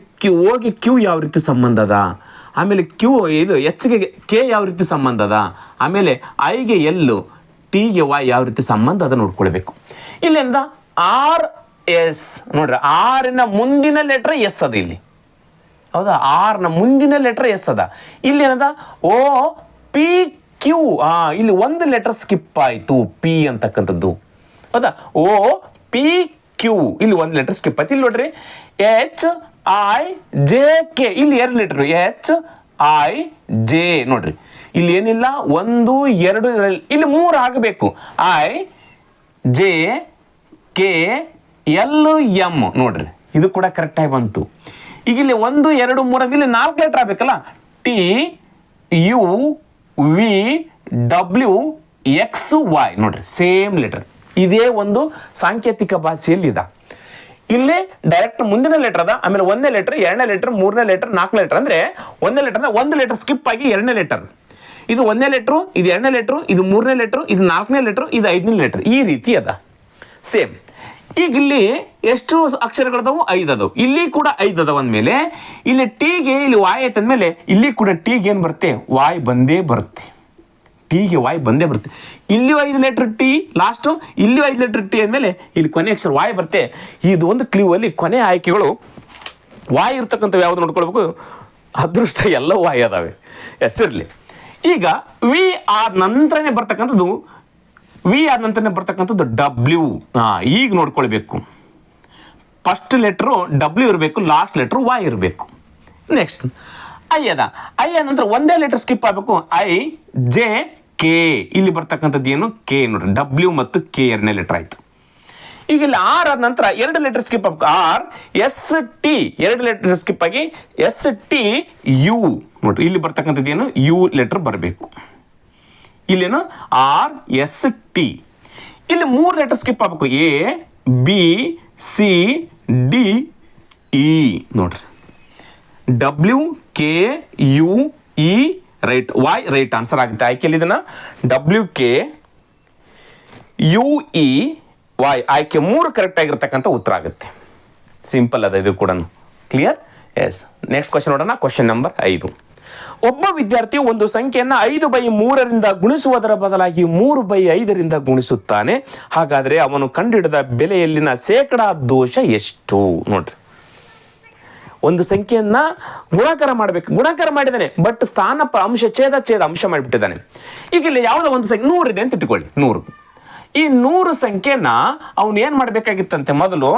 ಓಗೆ Q ಯಾವ ರೀತಿ ಸಂಬಂಧ ಅದ, ಆಮೇಲೆ Hಗೆ K ಯಾವ ರೀತಿ ಸಂಬಂಧ ಅದ, ಆಮೇಲೆ Iಗೆ L, Tಗೆ Y ಯಾವ ರೀತಿ ಸಂಬಂಧ ಅದ ನೋಡ್ಕೊಳ್ಬೇಕು. ಇಲ್ಲಿಂದ RS ನೋಡ್ರಿ, ಆರ್ನ ಮುಂದಿನ ಲೆಟರ್ ಎಸ್ ಅದ ಇಲ್ಲಿ. ಹೌದಾ? ಆರ್ನ ಮುಂದಿನ ಲೆಟರ್ ಎಸ್ ಅದ. ಇಲ್ಲಿ ಏನದ OPQ. ಇಲ್ಲಿ ಒಂದು ಲೆಟರ್ ಸ್ಕಿಪ್ ಆಯಿತು, P ಅಂತಕ್ಕಂಥದ್ದು. ಹೌದಾ? OPQ ಇಲ್ಲಿ ಒಂದು ಲೆಟರ್ ಸ್ಕಿಪ್ ಆಯ್ತು. ಇಲ್ಲಿ ನೋಡ್ರಿ HIJK ಇಲ್ಲಿ 2 ಲೆಟರ್, HIJ ನೋಡ್ರಿ, ಇಲ್ಲಿ ಏನಿಲ್ಲ 1 2 ಇಲ್ಲಿ 3 ಆಗಬೇಕು. IJKLM ನೋಡ್ರಿ, ಇದು ಕೂಡ ಕರೆಕ್ಟ್ ಆಗಿ ಬಂತು. ಈಗ ಇಲ್ಲಿ 1 2 3 ಇಲ್ಲಿ 4 ಲೆಟರ್ ಆಗಬೇಕಲ್ಲ. TUVWXY ನೋಡ್ರಿ, ಸೇಮ್ ಲೆಟರ್. ಇದೇ ಒಂದು ಸಾಂಕೇತಿಕ ಭಾಷೆಯಲ್ಲಿ ಇದೆ. ಇಲ್ಲಿ ಡೈರೆಕ್ಟ್ ಮುಂದಿನ ಲೆಟರ್ ಅದ, ಆಮೇಲೆ 1ನೇ ಲೆಟರ್ 2ನೇ ಲೆಟರ್ 3ನೇ ಲೆಟರ್ 4ನೇ ಲೆಟರ್. ಅಂದ್ರೆ 1ನೇ ಲೆಟರ್ 1 ಲೆಟರ್ ಸ್ಕಿಪ್ ಆಗಿ 2ನೇ ಲೆಟರ್, ಇದು 1ನೇ ಲೆಟರ್, ಇದು 2ನೇ ಲೆಟರ್, ಇದು 3ನೇ ಲೆಟರ್, ಇದು 4ನೇ ಲೆಟರ್, ಇದು 5ನೇ ಲೆಟರ್. ಈ ರೀತಿ ಅದ ಸೇಮ್. ಈಗ ಇಲ್ಲಿ ಎಷ್ಟು ಅಕ್ಷರಗಳದಾವು? 5 ಅದಾವು. ಇಲ್ಲಿ ಕೂಡ 5 ಅದಾವ ಅಂದಮೇಲೆ ಇಲ್ಲಿ Tಗೆ ಇಲ್ಲಿ Y ಐತೆ ಅಂದಮೇಲೆ ಇಲ್ಲಿ ಕೂಡ Tಗೆ ಏನು ಬರುತ್ತೆ? Y ಬಂದೇ ಬರುತ್ತೆ. Tಗೆ Y ಬಂದೇ ಬರುತ್ತೆ. ಇಲ್ಲಿ 5 ಲೆಟರ್ T ಲಾಸ್ಟು, ಇಲ್ಲಿ 5 ಲೆಟರ್ T ಅಂದಮೇಲೆ ಇಲ್ಲಿ ಕೊನೆ ಅಕ್ಷರ Y ಬರುತ್ತೆ. ಇದು ಒಂದು ಕ್ಲೂ ಅಲ್ಲಿ ಕೊನೆ ಆಯ್ಕೆಗಳು Y ಇರ್ತಕ್ಕಂಥವು ಯಾವ್ದು ನೋಡ್ಕೊಳ್ಬೇಕು? ಅದೃಷ್ಟ ಎಲ್ಲ Y ಅದಾವೆ. ಹೆಸರಿರಲಿ. ಈಗ ವಿ ಆದ ನಂತರನೇ ಬರ್ತಕ್ಕಂಥದ್ದು W. ಈಗ ನೋಡ್ಕೊಳ್ಬೇಕು, ಫಸ್ಟ್ ಲೆಟ್ರು W ಇರಬೇಕು, ಲಾಸ್ಟ್ ಲೆಟ್ರು Y ಇರಬೇಕು. ನೆಕ್ಸ್ಟ್ ಐ ಅದ, ಐ ನಂತರ 1ನೇ ಲೆಟರ್ ಸ್ಕಿಪ್ ಆಗಬೇಕು, IJK ಇಲ್ಲಿ ಬರ್ತಕ್ಕಂಥದ್ದು ಏನು? K ನೋಡ್ರಿ, W ಮತ್ತು K 2ನೇ ಲೆಟರ್ ಆಯ್ತು. ಈಗ ಇಲ್ಲಿ R ಆದ ನಂತರ 2 ಲೆಟರ್ ಸ್ಕಿಪ್ ಆಗಬೇಕು, RST 2 ಲೆಟರ್ ಸ್ಕಿಪ್ ಆಗಿ STU ನೋಡ್ರಿ, ಇಲ್ಲಿ ಬರ್ತಕ್ಕಂಥದ್ದು ಏನು? U ಲೆಟರ್ ಬರಬೇಕು. ಇಲ್ಲೇನು? RST. ಇಲ್ಲಿ 3 ಲೆಟರ್ ಸ್ಕಿಪ್ ಆಗಬೇಕು, ABCDE ನೋಡ್ರಿ, WKUE right, Y right answer ಆಗುತ್ತೆ. ಆಯ್ಕೆಯಲ್ಲಿ ಇದನ್ನ WKUEY ಆಯ್ಕೆ 3 ಕರೆಕ್ಟ್ ಆಗಿರ್ತಕ್ಕಂಥ ಉತ್ತರ ಆಗುತ್ತೆ. ಸಿಂಪಲ್ ಅದ ಇದು ಕೂಡ. ಕ್ಲಿಯರ್? ಎಸ್. ನೆಕ್ಸ್ಟ್ ಕ್ವಶನ್ ನೋಡೋಣ. Question number 5. ಒಬ್ಬ ವಿದ್ಯಾರ್ಥಿ ಒಂದು ಸಂಖ್ಯೆಯನ್ನು 5/3 ಗುಣಿಸುವುದರ ಬದಲಾಗಿ 3/5 ಗುಣಿಸುತ್ತಾನೆ. ಹಾಗಾದ್ರೆ ಅವನು ಕಂಡುಹಿಡಿದ ಬೆಲೆಯಲ್ಲಿನ ಶೇಕಡಾ ದೋಷ ಎಷ್ಟು? ನೋಡ್ರಿ, ಒಂದು ಸಂಖ್ಯೆಯನ್ನ ಗುಣಾಕಾರ ಮಾಡಬೇಕು, ಗುಣಾಕಾರ ಮಾಡಿದ್ದಾನೆ, ಬಟ್ ಸ್ಥಾನ ಅಂಶ ಛೇದ ಅಂಶ ಮಾಡಿಬಿಟ್ಟಿದ್ದಾನೆ. ಈಗ ಇಲ್ಲಿ ಯಾವುದೋ ಒಂದು ಸಂಖ್ಯೆ 100 ಇದೆ ಅಂತ ಇಟ್ಕೊಳ್ಳಿ, 100. ಈ 100 ಸಂಖ್ಯೆನ ಅವನು ಏನ್ ಮಾಡ್ಬೇಕಾಗಿತ್ತಂತೆ? ಮೊದಲು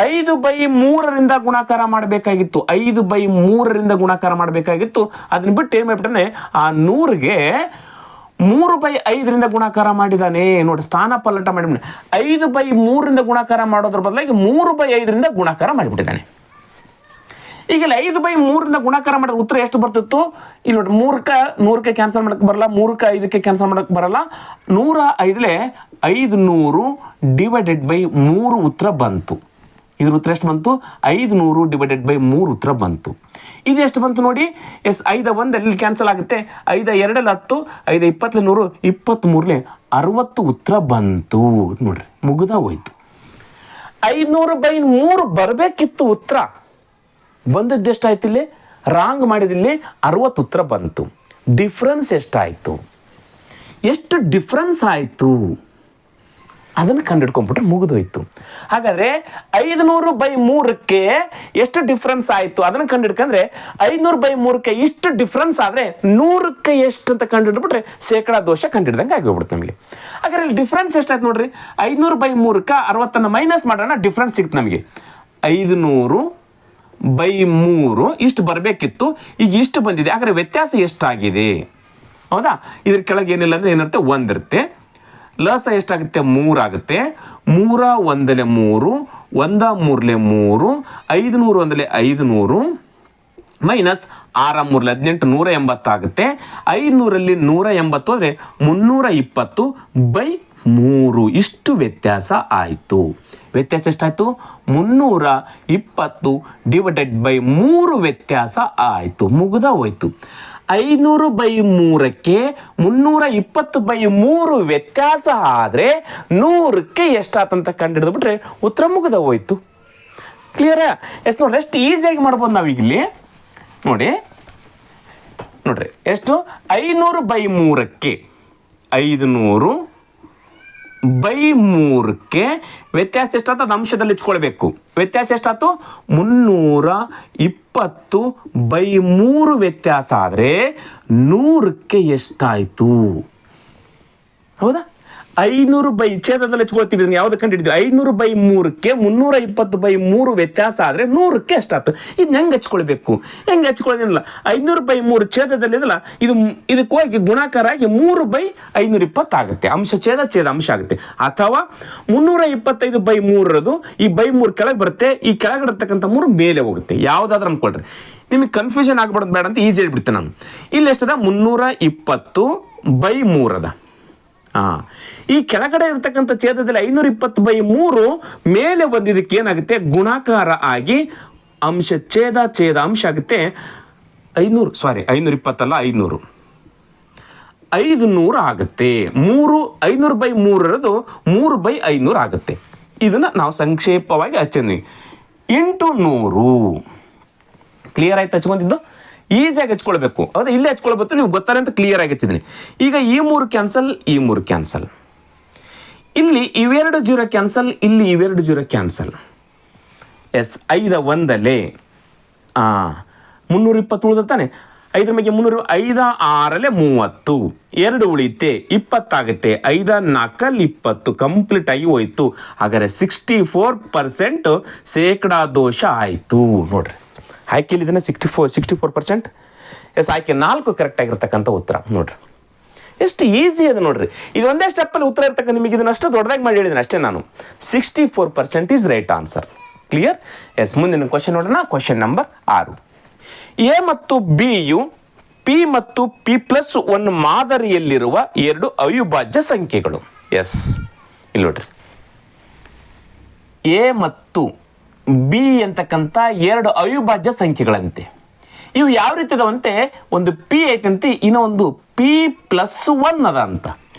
5/3 ಗುಣಾಕಾರ ಮಾಡಬೇಕಾಗಿತ್ತು. 5/3 ಗುಣಾಕಾರ ಮಾಡಬೇಕಾಗಿತ್ತು. ಅದನ್ನ ಬಿಟ್ಟು ಏನ್ ಮಾಡ್ಬಿಟ್ಟಾನೆ? ಆ 100ಗೆ 3/5 ಗುಣಾಕಾರ ಮಾಡಿದಾನೆ. ನೋಡಿ, ಸ್ಥಾನ ಪಲ್ಲಟ ಮಾಡಿಬಿಡ. 5/3 ಗುಣಾಕಾರ ಮಾಡೋದ್ರ ಬದಲಾಗಿ 3/5 ಗುಣಾಕಾರ ಮಾಡಿಬಿಟ್ಟಿದ್ದಾನೆ. ಈಗಲ್ಲ 5/3 ಗುಣಾಕಾರ ಮಾಡಿದ್ರೆ ಉತ್ತರ ಎಷ್ಟು ಬರ್ತಿತ್ತು? ಇಲ್ಲಿ ನೋಡಿ, 100ಕ್ಕೆ ಕ್ಯಾನ್ಸಲ್ ಮಾಡಕ್ಕೆ ಬರಲ್ಲ, 5ಕ್ಕೆ ಕ್ಯಾನ್ಸಲ್ ಮಾಡಕ್ಕೆ ಬರಲ್ಲ. 105 500 ಡಿವೈಡೆಡ್ ಬೈ 3 ಉತ್ತರ ಬಂತು. ಇದ್ರ ಉತ್ತರ ಎಷ್ಟು ಬಂತು? 500 ಡಿವೈಡೆಡ್ ಬೈ 3 ಉತ್ತರ ಬಂತು. ಇದು ಎಷ್ಟು ಬಂತು ನೋಡಿ? ಎಸ್, 5 ಅಲ್ಲಿ ಕ್ಯಾನ್ಸಲ್ ಆಗುತ್ತೆ, 5 2 10, 5 20 100, 23 60 ಉತ್ತರ ಬಂತು. ನೋಡ್ರಿ, ಮುಗಿದ ಹೋಯ್ತು. 500/3 ಬರಬೇಕಿತ್ತು ಉತ್ತರ, ಬಂದದ್ದು ಎಷ್ಟಾಯ್ತು? ಇಲ್ಲಿ ರಾಂಗ್ ಮಾಡಿದಿಲ್ಲಿ 60 ಉತ್ತರ ಬಂತು. ಡಿಫ್ರೆನ್ಸ್ ಎಷ್ಟಾಯಿತು? ಎಷ್ಟು ಡಿಫ್ರೆನ್ಸ್ ಆಯಿತು ಅದನ್ನು ಕಂಡುಹಿಡ್ಕೊಂಡ್ಬಿಟ್ರೆ ಮುಗಿದೋಯ್ತು. ಹಾಗಾದರೆ 500/3ಕ್ಕೆ ಎಷ್ಟು ಡಿಫ್ರೆನ್ಸ್ ಆಯಿತು ಅದನ್ನು ಕಂಡುಹಿಡ್ಕೊಂಡ್ರೆ 500/3ಕ್ಕೆ ಇಷ್ಟು ಡಿಫ್ರೆನ್ಸ್ ಆದರೆ 100ಕ್ಕೆ ಎಷ್ಟು ಅಂತ ಕಂಡುಹಿಡ್ಬಿಟ್ರೆ ಶೇಕಡಾ ದೋಷ ಕಂಡುಹಿಡ್ದಂಗೆ ಆಗೋಗ್ಬಿಡುತ್ತೆ ನಮಗೆ. ಹಾಗಾದ್ರೆ ಇಲ್ಲಿ ಡಿಫ್ರೆನ್ಸ್ ಎಷ್ಟಾಯ್ತು ನೋಡ್ರಿ? 500/3ಕ್ಕೆ 60 ಮೈನಸ್ ಮಾಡೋಣ, ಡಿಫ್ರೆನ್ಸ್ ಸಿಗುತ್ತೆ ನಮಗೆ. 500/3 ಇಷ್ಟು ಬರಬೇಕಿತ್ತು, ಈಗ ಇಷ್ಟು ಬಂದಿದೆ. ಹಾಗಾದ್ರೆ ವ್ಯತ್ಯಾಸ ಎಷ್ಟಾಗಿದೆ? ಹೌದಾ? ಇದ್ರ ಕೆಳಗೆ ಏನಿಲ್ಲ ಅಂದರೆ ಏನಿರುತ್ತೆ? 1 ಇರುತ್ತೆ. ಲಸ ಎಷ್ಟಾಗುತ್ತೆ? 3 ಆಗುತ್ತೆ. 3 1 3, 1 3 3, 500 1 500 ಮೈನಸ್ 6 3 18, 180 ಆಗುತ್ತೆ. 500ರಲ್ಲಿ 180 ಹೋದರೆ 320/3 ಇಷ್ಟು ವ್ಯತ್ಯಾಸ ಆಯಿತು. ವ್ಯತ್ಯಾಸ ಎಷ್ಟಾಯಿತು? 320 ಡಿವೈಡೆಡ್ ಬೈ 3 ವ್ಯತ್ಯಾಸ ಆಯಿತು. ಮುಗಿದ ಹೋಯ್ತು. 500/3ಕ್ಕೆ 320/3 ವ್ಯತ್ಯಾಸ ಆದರೆ 100ಕ್ಕೆ ಎಷ್ಟಾತಂತ ಕಂಡುಹಿಡಿದ್ಬಿಟ್ರೆ ಉತ್ತರ ಮುಗಿದ ಹೋಯ್ತು. ಕ್ಲಿಯರಾ? ಎಸ್, ನೋಡ್ರಿ ಎಷ್ಟು ಈಸಿಯಾಗಿ ಮಾಡ್ಬೋದು ನಾವೀಗಿಲ್ಲಿ. ನೋಡ್ರಿ ಎಷ್ಟು? 500/3ಕ್ಕೆ 500/3ಕ್ಕೆ ವ್ಯತ್ಯಾಸ ಎಷ್ಟಾಯ್ತು? ಅದು ಅಂಶದಲ್ಲಿ ಇಟ್ಕೊಳ್ಬೇಕು. ವ್ಯತ್ಯಾಸ ಎಷ್ಟಾಯ್ತು? 320/3 ವ್ಯತ್ಯಾಸ ಆದರೆ 100ಕ್ಕೆ ಎಷ್ಟಾಯಿತು? ಹೌದಾ? 500 ಛೇದದಲ್ಲಿ ಹಚ್ಕೊಳ್ತೀವಿ, ಇದನ್ನು ಯಾವ್ದು ಕಂಡಿದ್ದೀವಿ? 500/3ಕ್ಕೆ 320/3 ವ್ಯತ್ಯಾಸ ಆದರೆ 100ಕ್ಕೆ ಎಷ್ಟಾಯ್ತು? ಇದನ್ನ ಹೆಂಗೆ ಹಚ್ಕೊಳ್ಬೇಕು? ಹೆಂಗೆ ಹಚ್ಕೊಳ್ಳೋದಿಲ್ಲ? 500/3 ಛೇದದಲ್ಲಿ ಇದಲ್ಲ, ಇದಕ್ಕೆ ಹೋಗಿ ಗುಣಾಕಾರ ಆಗಿ 3/520 ಆಗುತ್ತೆ. ಅಂಶ ಛೇದ ಅಂಶ ಆಗುತ್ತೆ. ಅಥವಾ 325/3 ಈ 3 ಕೆಳಗೆ ಬರುತ್ತೆ, ಈ ಕೆಳಗಿರತಕ್ಕಂಥ 3 ಮೇಲೆ ಹೋಗುತ್ತೆ. ಯಾವುದಾದ್ರೂ ಅನ್ಕೊಳ್ರಿ, ನಿಮಗೆ ಕನ್ಫ್ಯೂಷನ್ ಆಗ್ಬಾರ್ದು ಬೇಡ ಅಂತ ಈಜಿ ಹೇಳ್ಬಿಡ್ತೇನೆ ನಾನು. ಇಲ್ಲಿ ಎಷ್ಟದ? 320/3 ಅದ. ಈ ಕೆಳಗಡೆ ಇರತಕ್ಕಂಥ ಛೇದದಲ್ಲಿ 520/3 ಮೇಲೆ ಬಂದಿದ್ದಕ್ಕೆ ಏನಾಗುತ್ತೆ? ಗುಣಾಕಾರ ಆಗಿ ಅಂಶ ಛೇದ ಅಂಶ ಆಗುತ್ತೆ. 520 ಅಲ್ಲ, 500 ಆಗುತ್ತೆ. 500/3 ಇರೋದು 3/500 ಆಗುತ್ತೆ. ಇದನ್ನ ನಾವು ಸಂಕ್ಷೇಪವಾಗಿ ಹಚ್ಚಿದ್ವಿ. 100 ಕ್ಲಿಯರ್ ಆಯ್ತು? ಹಚ್ಕೊಂಡಿದ್ದು ಈಸಿಯಾಗಿ ಹಚ್ಕೊಳ್ಬೇಕು. ಹೌದಾ? ಇಲ್ಲೇ ಹಚ್ಕೊಳ್ಬೇಕು, ನೀವು ಗೊತ್ತಾರೆ ಅಂತ ಕ್ಲಿಯರ್ ಆಗಿ ಹಚ್ಚಿದ್ದೀನಿ. ಈಗ ಈ 3 ಕ್ಯಾನ್ಸಲ್, ಈ 3 ಕ್ಯಾನ್ಸಲ್, ಇಲ್ಲಿ ಇವೆರಡು 0 ಕ್ಯಾನ್ಸಲ್, ಇಲ್ಲಿ ಇವೆರಡು 0 ಕ್ಯಾನ್ಸಲ್. ಎಸ್, 5 1 320 ಉಳಿದಾನೆ. 5 ಮೇಲೆ 300, 5 6 30, 2 ಉಳಿಯುತ್ತೆ, 20 ಆಗುತ್ತೆ. 5 4 20 ಕಂಪ್ಲೀಟ್ ಆಗಿ ಹೋಯ್ತು. ಹಾಗಾದರೆ 64% ಶೇಕಡಾ ದೋಷ ಆಯಿತು. ನೋಡ್ರಿ, ಆಯ್ಕೆಯಲ್ಲಿ ಇದನ್ನು 64%. ಎಸ್, ಆಯ್ಕೆ 4 ಕರೆಕ್ಟ್ ಆಗಿರ್ತಕ್ಕಂಥ ಉತ್ತರ. ನೋಡ್ರಿ ಎಷ್ಟು ಈಸಿ ಅದು. ನೋಡ್ರಿ, ಇದು ಒಂದೇ ಸ್ಟೆಪ್ಪಲ್ಲಿ ಉತ್ತರ ಇರ್ತಕ್ಕಂಥ. ನಿಮಗೆ ಇದನ್ನ ಅಷ್ಟು ದೊಡ್ಡದಾಗಿ ಮಾಡಿ ಹೇಳಿದ್ದೀನಿ ಅಷ್ಟೇ ನಾನು. 64% is right answer. Clear? Yes, ಮುಂದಿನ ಕ್ವಶನ್ ನೋಡೋಣ. Question number 6. ಎ ಮತ್ತು ಬಿಯು ಪಿ ಮತ್ತು P+1 ಮಾದರಿಯಲ್ಲಿರುವ 2 ಅವಿಭಾಜ್ಯ ಸಂಖ್ಯೆಗಳು. ಎಸ್, ಇಲ್ಲಿ ನೋಡ್ರಿ, ಎ ಮತ್ತು ಬಿ ಅಂತಕ್ಕಂಥ 2 ಅವಿಭಾಜ್ಯ ಸಂಖ್ಯೆಗಳಂತೆ. ಇವು ಯಾವ ರೀತಿ ಅದಾವಂತೆ? ಒಂದು ಪಿ ಐತಂತೆ, ಇನ್ನೊಂದು P+1 ಅದ ಅಂತ.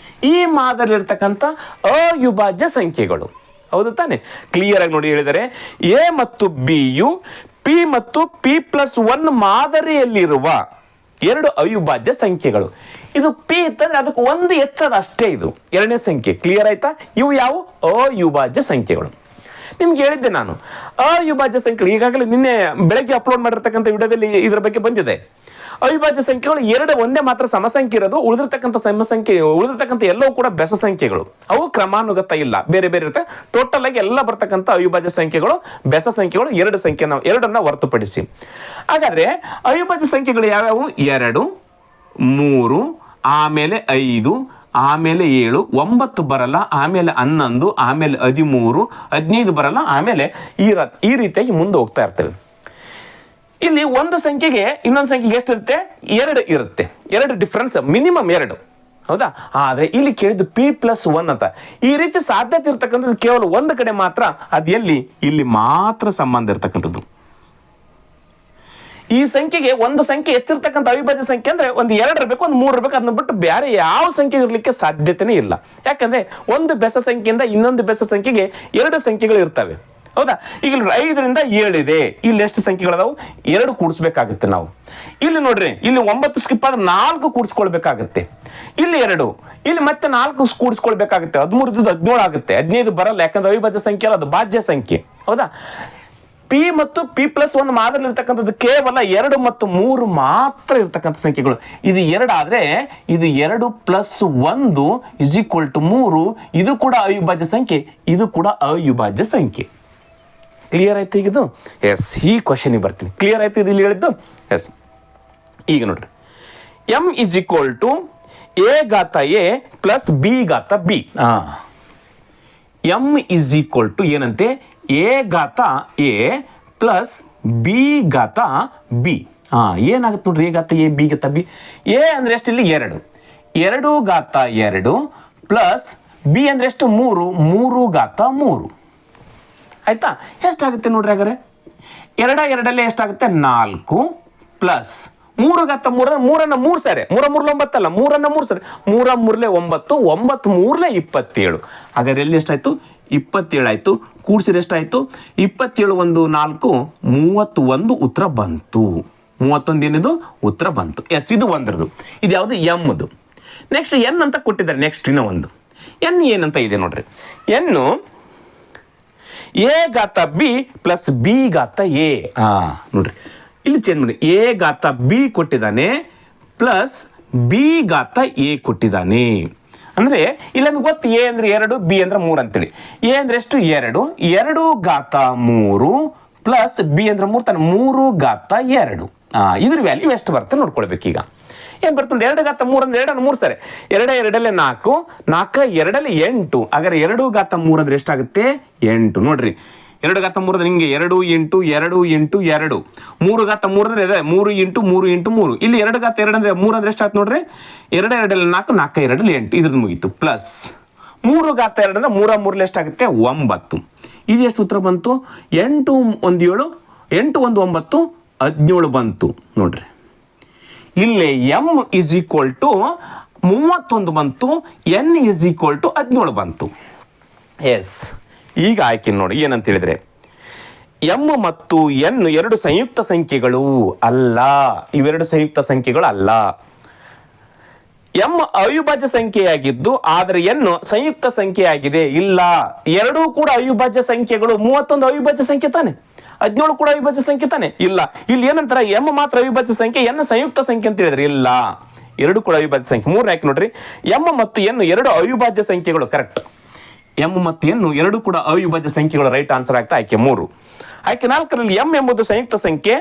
ಈ ಮಾದರಿ ಇರ್ತಕ್ಕಂಥ ಅವಿಭಾಜ್ಯ ಸಂಖ್ಯೆಗಳು. ಹೌದು ತಾನೆ? ಕ್ಲಿಯರ್ ಆಗಿ ನೋಡಿ ಹೇಳಿದರೆ, ಎ ಮತ್ತು ಬಿಯು ಪಿ ಮತ್ತು P+1 ಮಾದರಿಯಲ್ಲಿರುವ 2 ಅವಿಭಾಜ್ಯ ಸಂಖ್ಯೆಗಳು. ಇದು ಪಿ ಇತ್ತಂದ್ರೆ ಅದಕ್ಕೆ ಒಂದು ಹೆಚ್ಚದ ಅಷ್ಟೇ. ಇದು ಎರಡನೇ ಸಂಖ್ಯೆ. ಕ್ಲಿಯರ್ ಆಯ್ತಾ? ಇವು ಯಾವ ಅವಿಭಾಜ್ಯ ಸಂಖ್ಯೆಗಳು? ನಿಮ್ಗೆ ಹೇಳಿದ್ದೆ ನಾನು, ಅವಿಭಾಜ್ಯ ಸಂಖ್ಯೆಗಳು ಈಗಾಗಲೇ ನಿನ್ನೆ ಬೆಳಗ್ಗೆ ಅಪ್ಲೋಡ್ ಮಾಡಿರ್ತಕ್ಕಂಥ ವಿಡಿಯೋದಲ್ಲಿ ಇದರ ಬಗ್ಗೆ ಬಂದಿದೆ. ಅವಿಭಾಜ್ಯ ಸಂಖ್ಯೆಗಳು 2 ಒಂದೇ ಮಾತ್ರ ಸಮಸಂಖ್ಯೆ ಇರೋದು. ಉಳಿದಿರ್ತಕ್ಕಂಥ ಎಲ್ಲವೂ ಕೂಡ ಬೆಸ ಸಂಖ್ಯೆಗಳು. ಅವು ಕ್ರಮಾನುಗತ ಇಲ್ಲ, ಬೇರೆ ಬೇರೆ ಇರುತ್ತೆ. ಟೋಟಲ್ ಆಗಿ ಎಲ್ಲ ಬರ್ತಕ್ಕಂಥ ಅವಿಭಾಜ್ಯ ಸಂಖ್ಯೆಗಳು ಬೆಸ ಸಂಖ್ಯೆಗಳು 2 ಸಂಖ್ಯೆ, ನಾವು 2ಅನ್ನ ಹೊರತುಪಡಿಸಿ. ಹಾಗಾದ್ರೆ ಅವಿಭಾಜ್ಯ ಸಂಖ್ಯೆಗಳು ಯಾವ್ಯಾವು? 2, 3, ಆಮೇಲೆ 5, ಆಮೇಲೆ 7, 9 ಬರಲ್ಲ, ಆಮೇಲೆ 11, ಆಮೇಲೆ 13, 15 ಬರಲ್ಲ, ಆಮೇಲೆ ಈ ರೀತಿಯಾಗಿ ಮುಂದೆ ಹೋಗ್ತಾ ಇರ್ತೇವೆ. ಇಲ್ಲಿ ಒಂದು ಸಂಖ್ಯೆಗೆ ಇನ್ನೊಂದು ಸಂಖ್ಯೆಗೆ ಎಷ್ಟಿರುತ್ತೆ? 2 ಇರುತ್ತೆ. 2 ಡಿಫ್ರೆನ್ಸ್, ಮಿನಿಮಮ್ 2. ಹೌದಾ? ಆದರೆ ಇಲ್ಲಿ ಕೇಳಿದ್ದು P+1 ಅಂತ. ಈ ರೀತಿ ಸಾಧ್ಯತೆ ಇರ್ತಕ್ಕಂಥದ್ದು ಕೇವಲ ಒಂದು ಕಡೆ ಮಾತ್ರ. ಅದು ಎಲ್ಲಿ? ಇಲ್ಲಿ ಮಾತ್ರ ಸಂಬಂಧ ಇರ್ತಕ್ಕಂಥದ್ದು. ಈ ಸಂಖ್ಯೆಗೆ ಒಂದು ಸಂಖ್ಯೆ ಹೆಚ್ಚಿರ್ತಕ್ಕಂಥ ಅವಿಭಾಜ್ಯ ಸಂಖ್ಯೆ ಅಂದ್ರೆ ಒಂದು 2 ಇರಬೇಕು, ಒಂದು 3 ಇರಬೇಕು. ಅದನ್ನ ಬಿಟ್ಟು ಬೇರೆ ಯಾವ ಸಂಖ್ಯೆ ಇರಲಿಕ್ಕೆ ಸಾಧ್ಯತೆನೇ ಇಲ್ಲ. ಯಾಕಂದ್ರೆ ಒಂದು ಬೆಸ ಸಂಖ್ಯೆಯಿಂದ ಇನ್ನೊಂದು ಬೆಸ ಸಂಖ್ಯೆಗೆ 2 ಸಂಖ್ಯೆಗಳು ಇರ್ತವೆ. ಹೌದಾ? ಈಗ 5ರಿಂದ 7 ಇದೆ. ಇಲ್ಲಿ ಎಷ್ಟು ಸಂಖ್ಯೆಗಳದಾವು? 2 ಕೂಡಿಸ್ಬೇಕಾಗುತ್ತೆ ನಾವು. ಇಲ್ಲಿ ನೋಡ್ರಿ, ಇಲ್ಲಿ 9 ಸ್ಕಿಪ್ ಆದ್ರೆ 4 ಕೂಡಿಸ್ಕೊಳ್ಬೇಕಾಗುತ್ತೆ. ಇಲ್ಲಿ 2, ಇಲ್ಲಿ ಮತ್ತೆ 4 ಕೂಡಿಸ್ಕೊಳ್ಬೇಕಾಗುತ್ತೆ. 13 ಇದ್ದು 17 ಆಗುತ್ತೆ. 15 ಬರಲ್ಲ, ಯಾಕಂದ್ರೆ ಅವಿಭಾಜ್ಯ ಸಂಖ್ಯೆ ಅಲ್ಲ, ಅದು ಭಾಜ್ಯ ಸಂಖ್ಯೆ. ಹೌದಾ? P ಮತ್ತು P+1 ಮಾದರಿ ಇರ್ತಕ್ಕಂಥದ್ದು ಕೇವಲ 2 ಮತ್ತು 3 ಮಾತ್ರ ಇರ್ತಕ್ಕಂಥ ಸಂಖ್ಯೆಗಳು. ಇದು 2 ಆದ್ರೆ ಇದು 2 + 1 = 3. ಇದು ಕೂಡ ಅವಿಭಾಜ್ಯ ಸಂಖ್ಯೆ, ಇದು ಕೂಡ ಅವಿಭಾಜ್ಯ ಸಂಖ್ಯೆ. ಕ್ಲಿಯರ್ ಆಯ್ತು ಈಗಿದು? ಎಸ್, ಈ ಕ್ವಶನಿಗೆ ಬರ್ತೀನಿ. ಕ್ಲಿಯರ್ ಆಯ್ತು ಇದು ಇಲ್ಲಿ ಹೇಳಿದ್ದು? ಎಸ್. ಈಗ ನೋಡ್ರಿ, m = a⁻a + b⁻b. m = ಏನಂತೆ? a⁻a + b⁻b. ಏನಾಗುತ್ತೆ ನೋಡ್ರಿ, a⁻a b⁻b. a ಅಂದ್ರೆ ಎಷ್ಟು? ಇಲ್ಲಿ 2, 2⁻2 ಪ್ಲಸ್ b ಅಂದ್ರೆ ಎಷ್ಟು? 3, 3⁻3. ಆಯ್ತಾ? ಎಷ್ಟಾಗುತ್ತೆ ನೋಡ್ರಿ ಹಾಗಾದ್ರೆ? 2 ಎಷ್ಟಾಗುತ್ತೆ? 4 ಪ್ಲಸ್ 3⁻3, 3 3 ಸರಿ, 3 3 9 ಅಲ್ಲ, 3 3 ಸರಿ, 3 3 9, 9 3 27. ಹಾಗಾದ್ರೆ ಎಲ್ಲಿ ಎಷ್ಟಾಯ್ತು? 27 ಆಯ್ತು. ಕೂಡಿಸಿದ್ರೆ ಎಷ್ಟಾಯ್ತು? 27 1 4, 31 ಉತ್ತರ ಬಂತು. 31 ಏನಿದು? ಉತ್ತರ ಬಂತು. ಎಸ್, ಇದು ಒಂದ್ರದ್ದು. ಇದು ಯಾವುದು? ಎಮ್ದು. ನೆಕ್ಸ್ಟ್ ಎನ್ ಅಂತ ಕೊಟ್ಟಿದ್ದಾರೆ. ನೆಕ್ಸ್ಟ್ ಇನ್ನೂ ಒಂದು ಎನ್ ಏನಂತ ಇದೆ ನೋಡ್ರಿ. ಎನ್ನು a⁻b + b⁻a. ನೋಡ್ರಿ, ಇಲ್ಲಿ ಚೇಂಜ್ ಮಾಡಿ. a⁻b ಕೊಟ್ಟಿದ್ದಾನೆ ಪ್ಲಸ್ b⁻a ಕೊಟ್ಟಿದ್ದಾನೆ. ಅಂದ್ರೆ ಇಲ್ಲಿ ನಮಗೆ ಗೊತ್ತು, a ಅಂದ್ರೆ 2, b ಅಂದ್ರೆ 3 ಅಂತೇಳಿ. a ಅಂದ್ರೆ ಎಷ್ಟು? 2, 2⁻3 ಪ್ಲಸ್ b ಅಂದ್ರೆ 3 ತಾನೆ, 3⁻2. ಇದ್ರ ವ್ಯಾಲ್ಯೂ ಎಷ್ಟು ಬರುತ್ತೆ ನೋಡ್ಕೊಳ್ಬೇಕು. ಈಗ ಏನ್ ಬರ್ತದೆ? 2⁻3 ಅಂದ್ರೆ 2 3 ಸರಿ, 2 2 4, 4 2 8. ಹಾಗಾದ್ರೆ 2⁻3 ಅಂದ್ರೆ ಎಷ್ಟಾಗುತ್ತೆ? 8. ನೋಡ್ರಿ, 2⁻3 ಅಂದ್ರೆ ಹಿಂಗೆ 2 × 2 × 2. 3⁻3 ಅಂದ್ರೆ 3 × 3 × 3. ಇಲ್ಲಿ 2⁻2 ಅಂದ್ರೆ 3 ಅಂದ್ರೆ ಎಷ್ಟಾಗ್ತದೆ ನೋಡ್ರಿ? 2 2 4, 4 2 8. ಇದ್ರದ್ದು ಮುಗೀತು. ಪ್ಲಸ್ 3⁻2 ಅಂದ್ರೆ 3 3 ಎಷ್ಟಾಗುತ್ತೆ? 9. ಇದು ಎಷ್ಟು ಉತ್ತರ ಬಂತು? 8 1 7, 8 1 9, 17 ಬಂತು. ನೋಡ್ರಿ, ಇಲ್ಲಿ m = 31 ಬಂತು, n = 17 ಬಂತು. ಎಸ್, ಈಗ ಆಯ್ಕೆ ನೋಡಿ ಏನಂತ ಹೇಳಿದ್ರೆ, m ಮತ್ತು n 2 ಸಂಯುಕ್ತ ಸಂಖ್ಯೆಗಳು ಅಲ್ಲ. ಇವೆರಡು ಸಂಯುಕ್ತ ಸಂಖ್ಯೆಗಳು ಅಲ್ಲ. m ಅವಿಭಾಜ್ಯ ಸಂಖ್ಯೆಯಾಗಿದ್ದು ಆದರೆ n ಸಂಯುಕ್ತ ಸಂಖ್ಯೆಯಾಗಿದೆ. ಇಲ್ಲ, ಎರಡೂ ಕೂಡ ಅವಿಭಾಜ್ಯ ಸಂಖ್ಯೆಗಳು. 31 ಅವಿಭಾಜ್ಯ ಸಂಖ್ಯೆ ತಾನೆ, 17 ಕೂಡ ಅವಿಭಾಜ್ಯ ಸಂಖ್ಯೆ ತಾನೆ. ಇಲ್ಲ, ಇಲ್ಲಿ ಏನಂತಾರೆ? m ಮಾತ್ರ ಅವಿಭಾಜ್ಯ ಸಂಖ್ಯೆ, n ಸಂಯುಕ್ತ ಸಂಖ್ಯೆ ಅಂತ ಹೇಳಿದ್ರೆ. ಇಲ್ಲ, ಎರಡು ಕೂಡ ಅವಿಭಾಜ್ಯ ಸಂಖ್ಯೆ. 3 ಆಯ್ಕೆ ನೋಡ್ರಿ, m ಮತ್ತು n 2 ಅವಿಭಾಜ್ಯ ಸಂಖ್ಯೆಗಳು. ಕರೆಕ್ಟ್. m ಮತ್ತು n 2 ಕೂಡ ಅವಿಭಾಜ್ಯ ಸಂಖ್ಯೆಗಳು. ರೈಟ್ ಆನ್ಸರ್ ಆಗ್ತಾ ಆಯ್ಕೆ 3. ಆಯ್ಕೆ 4ರಲ್ಲಿ m ಎಂಬುದು ಸಂಯುಕ್ತ ಸಂಖ್ಯೆ,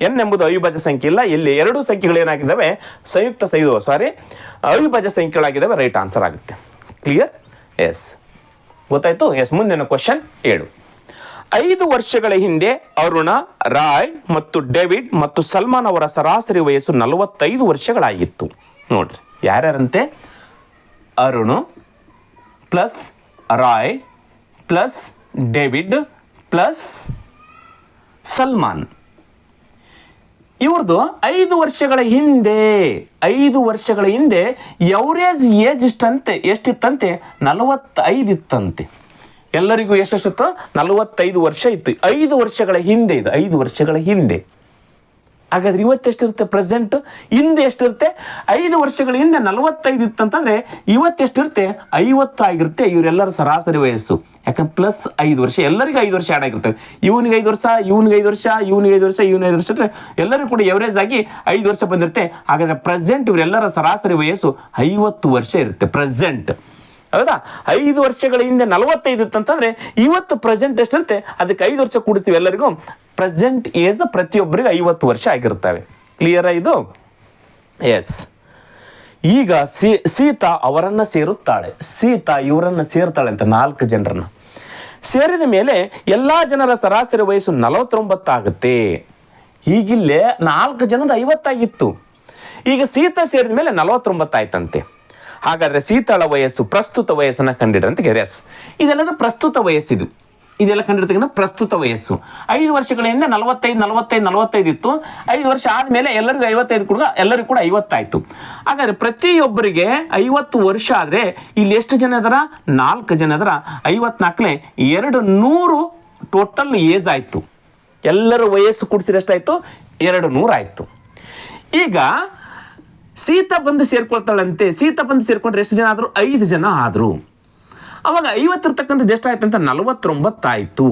n ಎಂಬುದು ಅವಿಭಾಜ್ಯ ಸಂಖ್ಯೆ. ಇಲ್ಲ, ಇಲ್ಲಿ 2 ಸಂಖ್ಯೆಗಳು ಏನಾಗಿದ್ದಾವೆ? ಅವಿಭಾಜ್ಯ ಸಂಖ್ಯೆಗಳಾಗಿದ್ದಾವೆ. ರೈಟ್ ಆನ್ಸರ್ ಆಗುತ್ತೆ. ಕ್ಲಿಯರ್? ಎಸ್, ಗೊತ್ತಾಯ್ತು? ಎಸ್, ಮುಂದಿನ ಕ್ವಶನ್ 7. 5 ವರ್ಷಗಳ ಹಿಂದೆ ಅರುಣ, ರಾಯ್ ಮತ್ತು ಡೇವಿಡ್ ಮತ್ತು ಸಲ್ಮಾನ್ ಅವರ ಸರಾಸರಿ ವಯಸ್ಸು 45 ವರ್ಷಗಳಾಗಿತ್ತು. ನೋಡ್ರಿ, ಯಾರ್ಯಾರಂತೆ? Arun plus Roy plus David plus Salman. ಇವ್ರದ್ದು 5 ವರ್ಷಗಳ ಹಿಂದೆ ಎವರೇಜ್ ಏಜ್ ಎಷ್ಟಿತ್ತಂತೆ? 45 ಇತ್ತಂತೆ. ಎಲ್ಲರಿಗೂ ಎಷ್ಟಿತ್ತು? 45 ವರ್ಷ ಇತ್ತು. 5 ವರ್ಷಗಳ ಹಿಂದೆ ಇದು, 5 ವರ್ಷಗಳ ಹಿಂದೆ. ಹಾಗಾದ್ರೆ ಇವತ್ತೆಷ್ಟಿರುತ್ತೆ? ಪ್ರೆಸೆಂಟ್. ಹಿಂದೆ ಎಷ್ಟಿರುತ್ತೆ? 5 ವರ್ಷಗಳ ಹಿಂದೆ 45 ಇತ್ತಂತಂದ್ರೆ ಇವತ್ತೆಷ್ಟಿರುತ್ತೆ? 50 ಆಗಿರುತ್ತೆ ಇವರೆಲ್ಲರ ಸರಾಸರಿ ವಯಸ್ಸು. ಯಾಕಂದ್ರೆ ಪ್ಲಸ್ 5 ವರ್ಷ, ಎಲ್ಲರಿಗೂ 5 ವರ್ಷ ಆಡ್ ಆಗಿರ್ತವೆ. ಇವನಿಗೆ 5 ವರ್ಷ, ಇವನಿಗೆ 5 ವರ್ಷ, ಇವನಿಗೆ 5 ವರ್ಷ, ಇವನಿಗೆ 5 ವರ್ಷ ಅಂದ್ರೆ ಎಲ್ಲರಿಗೂ ಕೂಡ ಎವರೇಜ್ ಆಗಿ 5 ವರ್ಷ ಬಂದಿರುತ್ತೆ. ಹಾಗಾದ್ರೆ ಪ್ರೆಸೆಂಟ್ ಇವರೆಲ್ಲರ ಸರಾಸರಿ ವಯಸ್ಸು 50 ವರ್ಷ ಇರುತ್ತೆ ಪ್ರೆಸೆಂಟ್. ಹೌದಾ? 5 ವರ್ಷಗಳ ಹಿಂದೆ 45 ಇತ್ತಂತಂದ್ರೆ ಇವತ್ತು ಪ್ರೆಸೆಂಟ್ ಎಷ್ಟಿರುತ್ತೆ? ಅದಕ್ಕೆ 5 ವರ್ಷ ಕೂಡಿಸ್ತೀವಿ. ಎಲ್ಲರಿಗೂ ಪ್ರೆಸೆಂಟ್ ಏಜ್ ಪ್ರತಿಯೊಬ್ಬರಿಗೂ 50 ವರ್ಷ ಆಗಿರ್ತವೆ. ಕ್ಲಿಯರ್ ಇದು? ಎಸ್. ಈಗ ಸೀತಾ ಅವರನ್ನ ಸೇರುತ್ತಾಳೆ. ಸೀತಾ ಇವರನ್ನ ಸೇರ್ತಾಳೆ ಅಂತ 4 ಜನರನ್ನ ಸೇರಿದ ಮೇಲೆ ಎಲ್ಲಾ ಜನರ ಸರಾಸರಿ ವಯಸ್ಸು 49 ಆಗುತ್ತೆ. ಈಗಿಲ್ಲೇ 4 ಜನದ 50 ಆಗಿತ್ತು. ಈಗ ಸೀತಾ ಸೇರಿದ ಮೇಲೆ 49 ಆಯ್ತಂತೆ. ಹಾಗಾದರೆ ಸೀತಾಳ ವಯಸ್ಸು ಪ್ರಸ್ತುತ ವಯಸ್ಸನ್ನು ಕಂಡಿಡ್ರಂತ ಎಸ್. ಇದೆಲ್ಲದ ಪ್ರಸ್ತುತ ವಯಸ್ಸಿದು. ಇದೆಲ್ಲ ಕಂಡಿರ್ತಕ್ಕಂಥ ಪ್ರಸ್ತುತ ವಯಸ್ಸು. 5 ವರ್ಷಗಳಿಂದ 45 ಇತ್ತು. 5 ವರ್ಷ ಆದಮೇಲೆ ಎಲ್ಲರಿಗೂ 55 ಕೂಡ ಎಲ್ಲರಿಗೂ ಕೂಡ 50 ಆಯಿತು. ಹಾಗಾದರೆ ಪ್ರತಿಯೊಬ್ಬರಿಗೆ 50 ವರ್ಷ ಆದರೆ ಇಲ್ಲಿ ಎಷ್ಟು ಜನ ಅದರ? 4 ಜನ ಅದರ. 54ನೇ 200 ಟೋಟಲ್ ಏಜ್ ಆಯಿತು. ಎಲ್ಲರ ವಯಸ್ಸು ಕೂಡಿಸಿದ್ರೆ ಎಷ್ಟಾಯಿತು? 200 ಆಯಿತು. ಈಗ ಸೀತಾ ಬಂದು ಸೇರ್ಕೊಳ್ತಾಳಂತೆ. ಸೀತಾ ಬಂದು ಸೇರ್ಕೊಂಡ್ರೆ ಎಷ್ಟು ಜನ ಆದರು? 5 ಜನ ಆದರು. ಅವಾಗ 50 ಇರ್ತಕ್ಕಂಥದ್ದು ಎಷ್ಟಾಯ್ತು ಅಂತ? 49 ಆಯಿತು.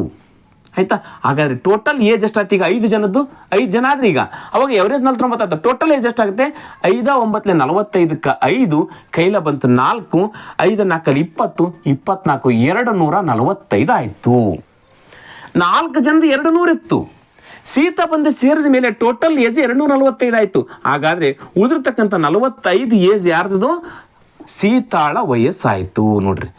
ಆಯ್ತಾ? ಹಾಗಾದ್ರೆ ಟೋಟಲ್ ಏಜ್ ಎಷ್ಟಾಯ್ತು ಈಗ? 5 ಜನದ್ದು 5 ಜನ ಆದ್ರೆ ಈಗ ಅವಾಗ ಎವರೇಜ್ 49 ಆಯ್ತು. ಟೋಟಲ್ ಏಜ್ ಎಷ್ಟಾಗುತ್ತೆ? 5 9 45ಕ್ಕೆ 5 ಕೈಲ ಬಂತು 4 5 4 20 24 245 ಆಯಿತು. 4 ಜನದ 200 ಇತ್ತು. ಸೀತಾ ಬಂದು ಸೇರಿದ ಮೇಲೆ ಟೋಟಲ್ ಏಜ್ 245 ಆಯಿತು. ಹಾಗಾದರೆ ಉಳಿದಿರ್ತಕ್ಕಂಥ 45 ಏಜ್ ಯಾರ್ದು? ಸೀತಾಳ ವಯಸ್ಸಾಯಿತು. ನೋಡ್ರಿ,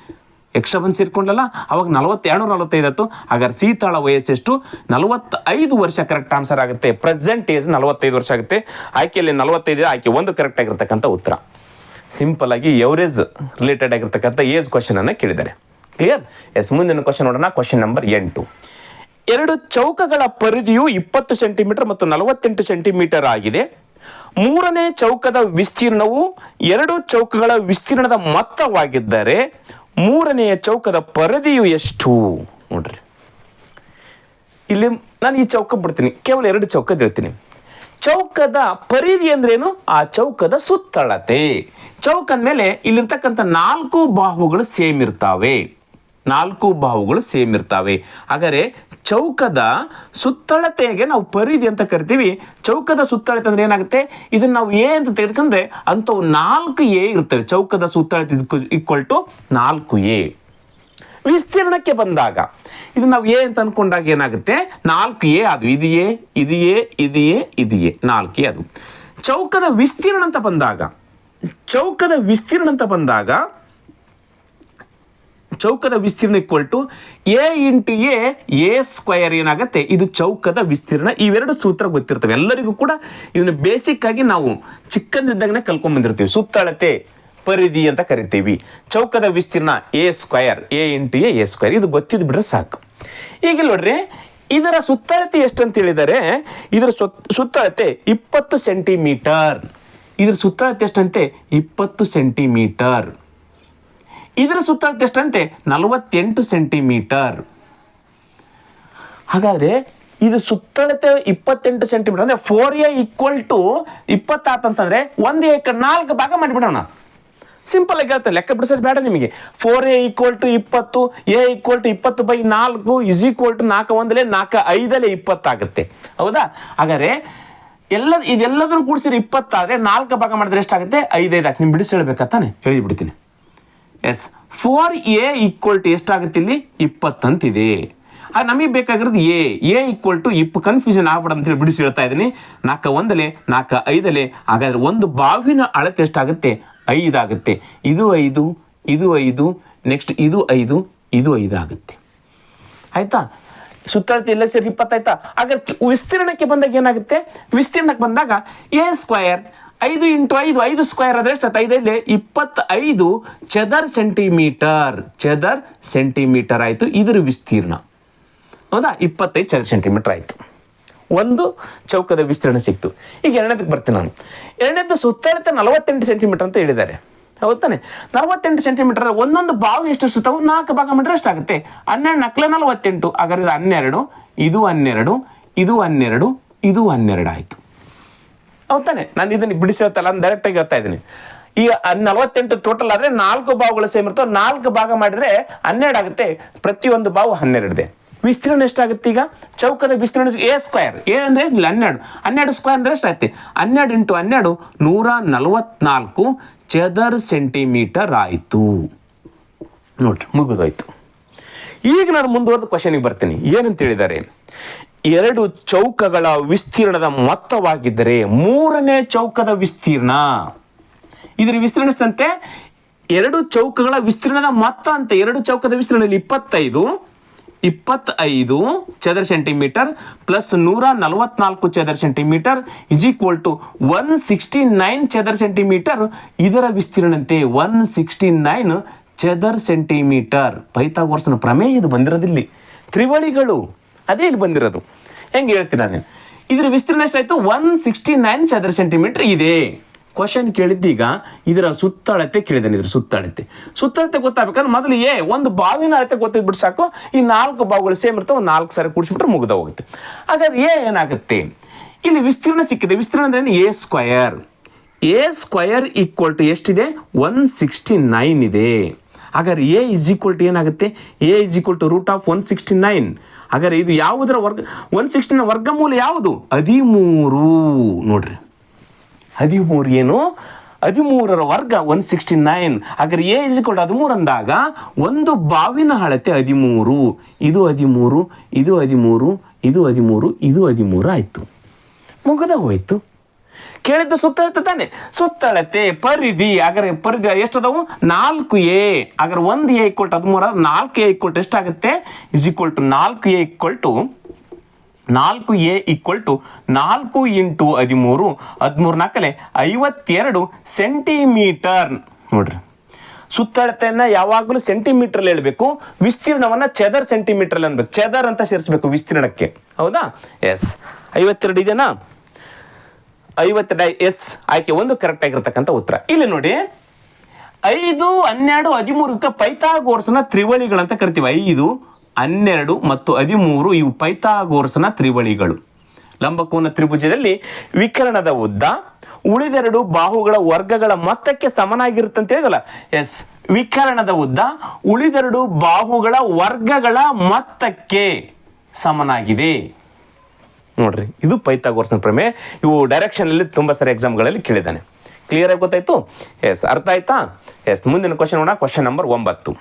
ಎಕ್ಸ್ಟ್ರಾ ಬಂದು ಸೇರ್ಕೊಂಡಲ್ಲ, ಅವಾಗ 245 ಆಯಿತು. ಹಾಗಾದ್ರೆ ಸೀತಾಳ ವಯಸ್ಸೆಷ್ಟು? 45 ವರ್ಷ ಕರೆಕ್ಟ್ ಆನ್ಸರ್ ಆಗುತ್ತೆ. ಪ್ರೆಸೆಂಟ್ ಏಜ್ 45 ವರ್ಷ ಆಗುತ್ತೆ. ಆಯ್ಕೆಯಲ್ಲಿ 45 ಆಯ್ಕೆ 1 ಕರೆಕ್ಟ್ ಆಗಿರ್ತಕ್ಕಂಥ ಉತ್ತರ. ಸಿಂಪಲ್ ಆಗಿ ಎವರೇಜ್ ರಿಲೇಟೆಡ್ ಆಗಿರ್ತಕ್ಕಂಥ ಏಜ್ ಕ್ವಶನ್ ಅನ್ನು ಕೇಳಿದ್ದಾರೆ. ಕ್ಲಿಯರ್? ಎಸ್, ಮುಂದಿನ ಕ್ವಶನ್ ನೋಡೋಣ. Question number 8. 2 ಚೌಕಗಳ ಪರಿಧಿಯು 20 ಸೆಂಟಿಮೀಟರ್ ಮತ್ತು 48 ಸೆಂಟಿಮೀಟರ್ ಆಗಿದೆ. 3ನೇ ಚೌಕದ ವಿಸ್ತೀರ್ಣವು 2 ಚೌಕಗಳ ವಿಸ್ತೀರ್ಣದ ಮೊತ್ತವಾಗಿದ್ದರೆ 3ನೆಯ ಚೌಕದ ಪರಿಧಿಯು ಎಷ್ಟು? ನೋಡ್ರಿ, ಇಲ್ಲಿ ನಾನು ಈ ಚೌಕ ಬಿಡ್ತೀನಿ, ಕೇವಲ 2 ಚೌಕದ ಹೇಳ್ತೀನಿ. ಚೌಕದ ಪರಿಧಿ ಅಂದ್ರೇನು? ಆ ಚೌಕದ ಸುತ್ತಳತೆ. ಚೌಕ ಅಂದಮೇಲೆ ಇಲ್ಲಿರ್ತಕ್ಕಂಥ 4 ಬಾಹುಗಳು ಸೇಮ್ ಇರ್ತಾವೆ. 4 ಬಾಹುಗಳು ಸೇಮ್ ಇರ್ತಾವೆ. ಹಾಗಾದರೆ ಚೌಕದ ಸುತ್ತಳತೆಗೆ ನಾವು ಪರಿಧಿ ಅಂತ ಕರಿತೀವಿ. ಚೌಕದ ಸುತ್ತಳತೆ ಅಂದ್ರೆ ಏನಾಗುತ್ತೆ? ಇದನ್ನ ನಾವು ಎ ಅಂತ ತೆಗೆದುಕೊಂಡ್ರೆ ಅಂಥವು 4A ಇರ್ತವೆ. ಚೌಕದ ಸುತ್ತಳತೆ ಈಕ್ವಲ್ ಟು 4A. ವಿಸ್ತೀರ್ಣಕ್ಕೆ ಬಂದಾಗ ಇದು ನಾವು ಎ ಅಂತ ಅನ್ಕೊಂಡಾಗ ಏನಾಗುತ್ತೆ? 4A ಅದು. ಇದು ಎ, ಇದು ಎ, ಇದು ಎ, ಇದು ಎ, 4A ಅದು. ಚೌಕದ ವಿಸ್ತೀರ್ಣ ಅಂತ ಬಂದಾಗ ಚೌಕದ ವಿಸ್ತೀರ್ಣ equal to A into A square ಏನಾಗುತ್ತೆ? ಇದು ಚೌಕದ ವಿಸ್ತೀರ್ಣ. ಇವೆರಡು ಸೂತ್ರ ಗೊತ್ತಿರ್ತವೆ ಎಲ್ಲರಿಗೂ ಕೂಡ. ಇದನ್ನು ಬೇಸಿಕ್ ಆಗಿ ನಾವು ಚಿಕ್ಕಂದಿದ್ದಾಗನೇ ಕಲ್ಕೊಂಡ್ ಬಂದಿರ್ತೀವಿ. ಸುತ್ತಳತೆ ಪರಿಧಿ ಅಂತ ಕರಿತೀವಿ. ಚೌಕದ ವಿಸ್ತೀರ್ಣ A square, A into A square. ಇದು ಗೊತ್ತಿದ್ದು ಬಿಟ್ರೆ ಸಾಕು. ಈಗ ನೋಡ್ರಿ, ಇದರ ಸುತ್ತಳತೆ ಎಷ್ಟು ಅಂತ ಹೇಳಿದರೆ, ಇದರ ಸುತ್ತಳತೆ 20 ಸೆಂಟಿಮೀಟರ್. ಇದರ ಸುತ್ತಳತೆ ಎಷ್ಟಂತೆ? 20 ಸೆಂಟಿಮೀಟರ್. ಇದರ ಸುತ್ತಳತೆ ಎಷ್ಟಂತೆ? 48 ಸೆಂಟಿಮೀಟರ್. ಹಾಗಾದ್ರೆ ಇದು ಸುತ್ತಳತೆ 28 ಸೆಂಟಿಮೀಟರ್ ಅಂದ್ರೆ 4A ಈಕ್ವಲ್ ಟು 20 ಆತಂತಂದ್ರೆ 1A 4 ಭಾಗ ಮಾಡಿಬಿಡೋಣ. ಸಿಂಪಲ್ ಆಗಿ ಹೇಳ್ತಾರೆ, ಲೆಕ್ಕ ಬಿಡಿಸೋದು ಬೇಡ ನಿಮಗೆ. 4A equal to 20, A equal to 20/4 is equal to 4 1 4 5 20 ಆಗುತ್ತೆ. ಹೌದಾ? ಹಾಗಾದ್ರೆ ಇದೆಲ್ಲದನ್ನು ಕೂಡಿಸಿದ್ರೆ 20 ಆದರೆ 4 ಭಾಗ ಮಾಡಿದ್ರೆ ಎಷ್ಟಾಗುತ್ತೆ? 5 5 ನಿಮ್ಗೆ ಬಿಡಿಸಿ ಹೇಳ್ಬೇಕಾತಾನೆ? ಹೇಳಿಬಿಡ್ತೀನಿ. ಎಸ್, 4A ಈಕ್ವಲ್ ಟು ಎಷ್ಟಾಗುತ್ತೆ? ಇಲ್ಲಿ 20 ಅಂತಿದೆ. ಆಗ ನಮಗೆ ಬೇಕಾಗಿರೋದು ಎ ಈಕ್ವಲ್ ಟು ಕನ್ಫ್ಯೂಷನ್ ಆಗ್ಬೇಡ ಅಂತ ಹೇಳಿ ಬಿಡಿಸಿ ಹೇಳ್ತಾ ಇದ್ದೀನಿ. 4 1 4 5. ಹಾಗಾದ್ರೆ ಒಂದು ಬಾವಿನ ಅಳತೆ ಎಷ್ಟಾಗುತ್ತೆ? 5 ಆಗುತ್ತೆ. ಇದು 5, ಇದು 5, ನೆಕ್ಸ್ಟ್ ಇದು 5, ಇದು 5 ಆಗುತ್ತೆ. ಆಯ್ತಾ? ಸುತ್ತಳತೆ ಎಲ್ಲ ಸೇರಿ 20 ಆಯ್ತಾ? ಹಾಗಾದ್ರೆ ವಿಸ್ತೀರ್ಣಕ್ಕೆ ಬಂದಾಗ ಏನಾಗುತ್ತೆ? ವಿಸ್ತೀರ್ಣಕ್ಕೆ ಬಂದಾಗ ಎ ಸ್ಕ್ವಯರ್ 5 ಇಂಟು 5, 5 ಸ್ಕ್ವಯರ್ ಆದರೆ ಎಷ್ಟು? 5 25 ಚದರ್ ಸೆಂಟಿಮೀಟರ್ ಆಯಿತು. ಇದರ ವಿಸ್ತೀರ್ಣ ಹೌದಾ? 25 ಚದರ್ ಸೆಂಟಿಮೀಟರ್ ಆಯಿತು. ಒಂದು ಚೌಕದ ವಿಸ್ತೀರ್ಣ ಸಿಕ್ತು. ಈಗ ಎರಡನೇದಕ್ಕೆ ಬರ್ತೀನಿ ನಾನು. ಎರಡನೇದು ಸುತ್ತಳತೆ 48 ಸೆಂಟಿಮೀಟರ್ ಅಂತ ಹೇಳಿದ್ದಾರೆ. ಹೌದಾನೆ? 48 ಸೆಂಟಿಮೀಟರ್. ಒಂದೊಂದು ಬಾವು ಎಷ್ಟು ಸುತ್ತವು? 4 ಭಾಗ ಮಾಡಿದ್ರೆ ಎಷ್ಟಾಗುತ್ತೆ? 12 4 48. ಹಾಗಾದ್ರೆ ಇದು 12, ಇದು 12, ಇದು 12, ಇದು 12 ಆಯಿತು. ಹೌದಾನೆ? ನಾನು ಇದನ್ನು ಬಿಡಿಸಿರ್ತಲ್ಲ, ನಾನು ಡೈರೆಕ್ಟಾಗಿ ಹೇಳ್ತಾ ಇದ್ದೀನಿ. ಈಗ 48 ಟೋಟಲ್ ಆದರೆ 4 ಬಾವುಗಳು ಸೇಮ್ ಇರ್ತವೆ. 4 ಭಾಗ ಮಾಡಿದ್ರೆ 12 ಆಗುತ್ತೆ. ಪ್ರತಿಯೊಂದು ಬಾವು 12 ಇದೆ. ವಿಸ್ತೀರ್ಣ ಎಷ್ಟಾಗುತ್ತೆ? ಈಗ ಚೌಕದ ವಿಸ್ತೀರ್ಣ ಎ ಸ್ಕ್ವಯರ್. ಎ ಅಂದರೆ 12 ಸ್ಕ್ವಯರ್ ಅಂದರೆ ಎಷ್ಟಾಯ್ತು? 12 ಇಂಟು 12 144 ಚದರ್ ಸೆಂಟಿಮೀಟರ್ ಆಯಿತು. ನೋಡ್ರಿ, ಮುಗಿದೋಯ್ತು. ಈಗ ನಾನು ಮುಂದುವರೆದ ಕ್ವಶನಿಗೆ ಬರ್ತೀನಿ. ಏನಂತ ಹೇಳಿದ್ದಾರೆ? 2 ಚೌಕಗಳ ವಿಸ್ತೀರ್ಣದ ಮೊತ್ತವಾಗಿದ್ದರೆ 3ನೇ ಚೌಕದ ವಿಸ್ತೀರ್ಣ. ಇದರ ವಿಸ್ತೀರ್ಣ ಎಷ್ಟಂತೆ? 2 ಚೌಕಗಳ ವಿಸ್ತೀರ್ಣದ ಮೊತ್ತ ಅಂತ. 2 ಚೌಕದ ವಿಸ್ತೀರ್ಣದಲ್ಲಿ 25, 25 ಚದರ ಸೆಂಟಿಮೀಟರ್ ಪ್ಲಸ್ 144 ಚದರ ಸೆಂಟಿಮೀಟರ್ ಇಸ್ ಈಕ್ವಲ್ ಟು 169 ಚದರ ಸೆಂಟಿಮೀಟರ್. ಇದರ ವಿಸ್ತೀರ್ಣಂತೆ 169 ಚದರ ಸೆಂಟಿಮೀಟರ್. ಪೈಥಾಗೋರಸ್ನ ಪ್ರಮೇಯ ಇದು ಬಂದಿರೋದಿಲ್ಲಿ, ತ್ರಿವಳಿಗಳು ಅದೇ ಇಲ್ಲಿ ಬಂದಿರೋದು. ಹೆಂಗೆ ಹೇಳ್ತೀನಿ ನಾನು, ಇದರ ವಿಸ್ತೀರ್ಣ ಎಷ್ಟಾಯಿತು? 169 ಚದರ ಸೆಂಟಿಮೀಟರ್ ಇದೆ. ಕ್ವಶನ್ ಕೇಳಿದ್ದೀಗ ಇದರ ಸುತ್ತಳತೆ ಕೇಳಿದ್ದಾನೆ. ಇದರ ಸುತ್ತಳತೆ ಗೊತ್ತಾಗಬೇಕಂದ್ರೆ ಮೊದಲು ಒಂದು ಬಾವಿನ ಅಳತೆ ಗೊತ್ತಿದ್ಬಿಟ್ಟು ಸಾಕು. ಈ 4 ಬಾವುಗಳು ಸೇಮ್ ಇರ್ತವೆ, 4 ಸಾರಿ ಕೂಡಿಸ್ಬಿಟ್ರೆ ಮುಗ್ದ ಹೋಗುತ್ತೆ. ಹಾಗಾದ್ರೆ ಏನಾಗುತ್ತೆ? ಇಲ್ಲಿ ವಿಸ್ತೀರ್ಣ ಸಿಕ್ಕಿದೆ. ವಿಸ್ತೀರ್ಣ ಅಂದ್ರೆ ಎ ಸ್ಕ್ವಯರ್ ಈಕ್ವಲ್ ಟು ಎಷ್ಟಿದೆ? 169 ಇದೆ. ಹಾಗಾದ್ರೆ ಎ ಇಸ್ ಈಕ್ವಲ್ ಟು ಏನಾಗುತ್ತೆ? A is equal to root of 169. ಹಾಗಾದ್ರೆ ಇದು ಯಾವುದರ ವರ್ಗ? 169 ವರ್ಗಮೂಲ ಯಾವುದು? 13. ನೋಡ್ರಿ, 13 ಏನು? 13ರ ವರ್ಗ 169. ಹಾಗಾದ್ರೆ ಎ ಇಸ್ ಈಕ್ವಲ್ ಟು 13 ಅಂದಾಗ ಒಂದು ಬಾವಿನ ಅಳತೆ 13. ಇದು 13, ಇದು 13, ಇದು 13, ಇದು 13 ಆಯಿತು. ಮುಗಿದ ಹೋಯ್ತು. ಕೇಳಿದ್ದು ಸುತ್ತಳತೆ ತಾನೆ. ಸುತ್ತಳತೆ ಪರಿಧಿ. ಹಾಗಾದ್ರೆ ಪರಿಧಿ ಎಷ್ಟದವು? 4a. ಹಾಗಾದ್ರೆ 1a equal to 13, 4a equal to ಎಷ್ಟಾಗುತ್ತೆ? Is equal to 4a equal to 4a equal to 4 into 13, 13 52 centimetre. ನೋಡ್ರಿ, ಸುತ್ತಳತೆಯನ್ನು ಯಾವಾಗಲೂ ಸೆಂಟಿಮೀಟರ್ ಹೇಳಬೇಕು, ವಿಸ್ತೀರ್ಣವನ್ನು ಚದರ್ ಸೆಂಟಿಮೀಟರ್ ಅನ್ಬೇಕು. ಚದರ್ ಅಂತ ಸೇರಿಸಬೇಕು ವಿಸ್ತೀರ್ಣಕ್ಕೆ. ಹೌದಾ? ಎಸ್. 52 ಇದೆನಾ? 52 ಎಸ್. ಆಯ್ಕೆ ಒಂದು ಕರೆಕ್ಟ್ ಆಗಿರ್ತಕ್ಕಂಥ ಉತ್ತರ. ಇಲ್ಲಿ ನೋಡಿ, 5, 12, 13 ಪೈಥಾಗೋರಸ್ನ ತ್ರಿವಳಿಗಳಂತ ಕರಿತೀವಿ. 5, 12 ಮತ್ತು 13 ಇವು ಪೈಥಾಗೋರಸ್ನ ತ್ರಿವಳಿಗಳು. ಲಂಬಕೋನ ತ್ರಿಭುಜದಲ್ಲಿ ವಿಕರಣದ ಉದ್ದ ಉಳಿದೆರಡು ಬಾಹುಗಳ ವರ್ಗಗಳ ಮೊತ್ತಕ್ಕೆ ಸಮನಾಗಿರುತ್ತೆ ಅಂತ ಹೇಳಿದಲ್ಲ. ಎಸ್, ವಿಕರಣದ ಉದ್ದ ಉಳಿದೆರಡು ಬಾಹುಗಳ ವರ್ಗಗಳ ಮೊತ್ತಕ್ಕೆ ಸಮನಾಗಿದೆ. ನೋಡ್ರಿ, ಇದು ಪೈಥಾಗೋರಸ್ನ ಪ್ರಮೇಯ. ಇವು ಡೈರೆಕ್ಷನಲ್ಲಿ ತುಂಬ ಸಾರಿ ಎಕ್ಸಾಮ್ಗಳಲ್ಲಿ ಕೇಳಿದ್ದಾನೆ. ಕ್ಲಿಯರ್ ಆಗಿ ಗೊತ್ತಾಯ್ತು? ಎಸ್, ಅರ್ಥ ಆಯ್ತಾ? ಎಸ್, ಮುಂದಿನ ಕ್ವಶನ್ ನೋಡೋಣ. Question number 9.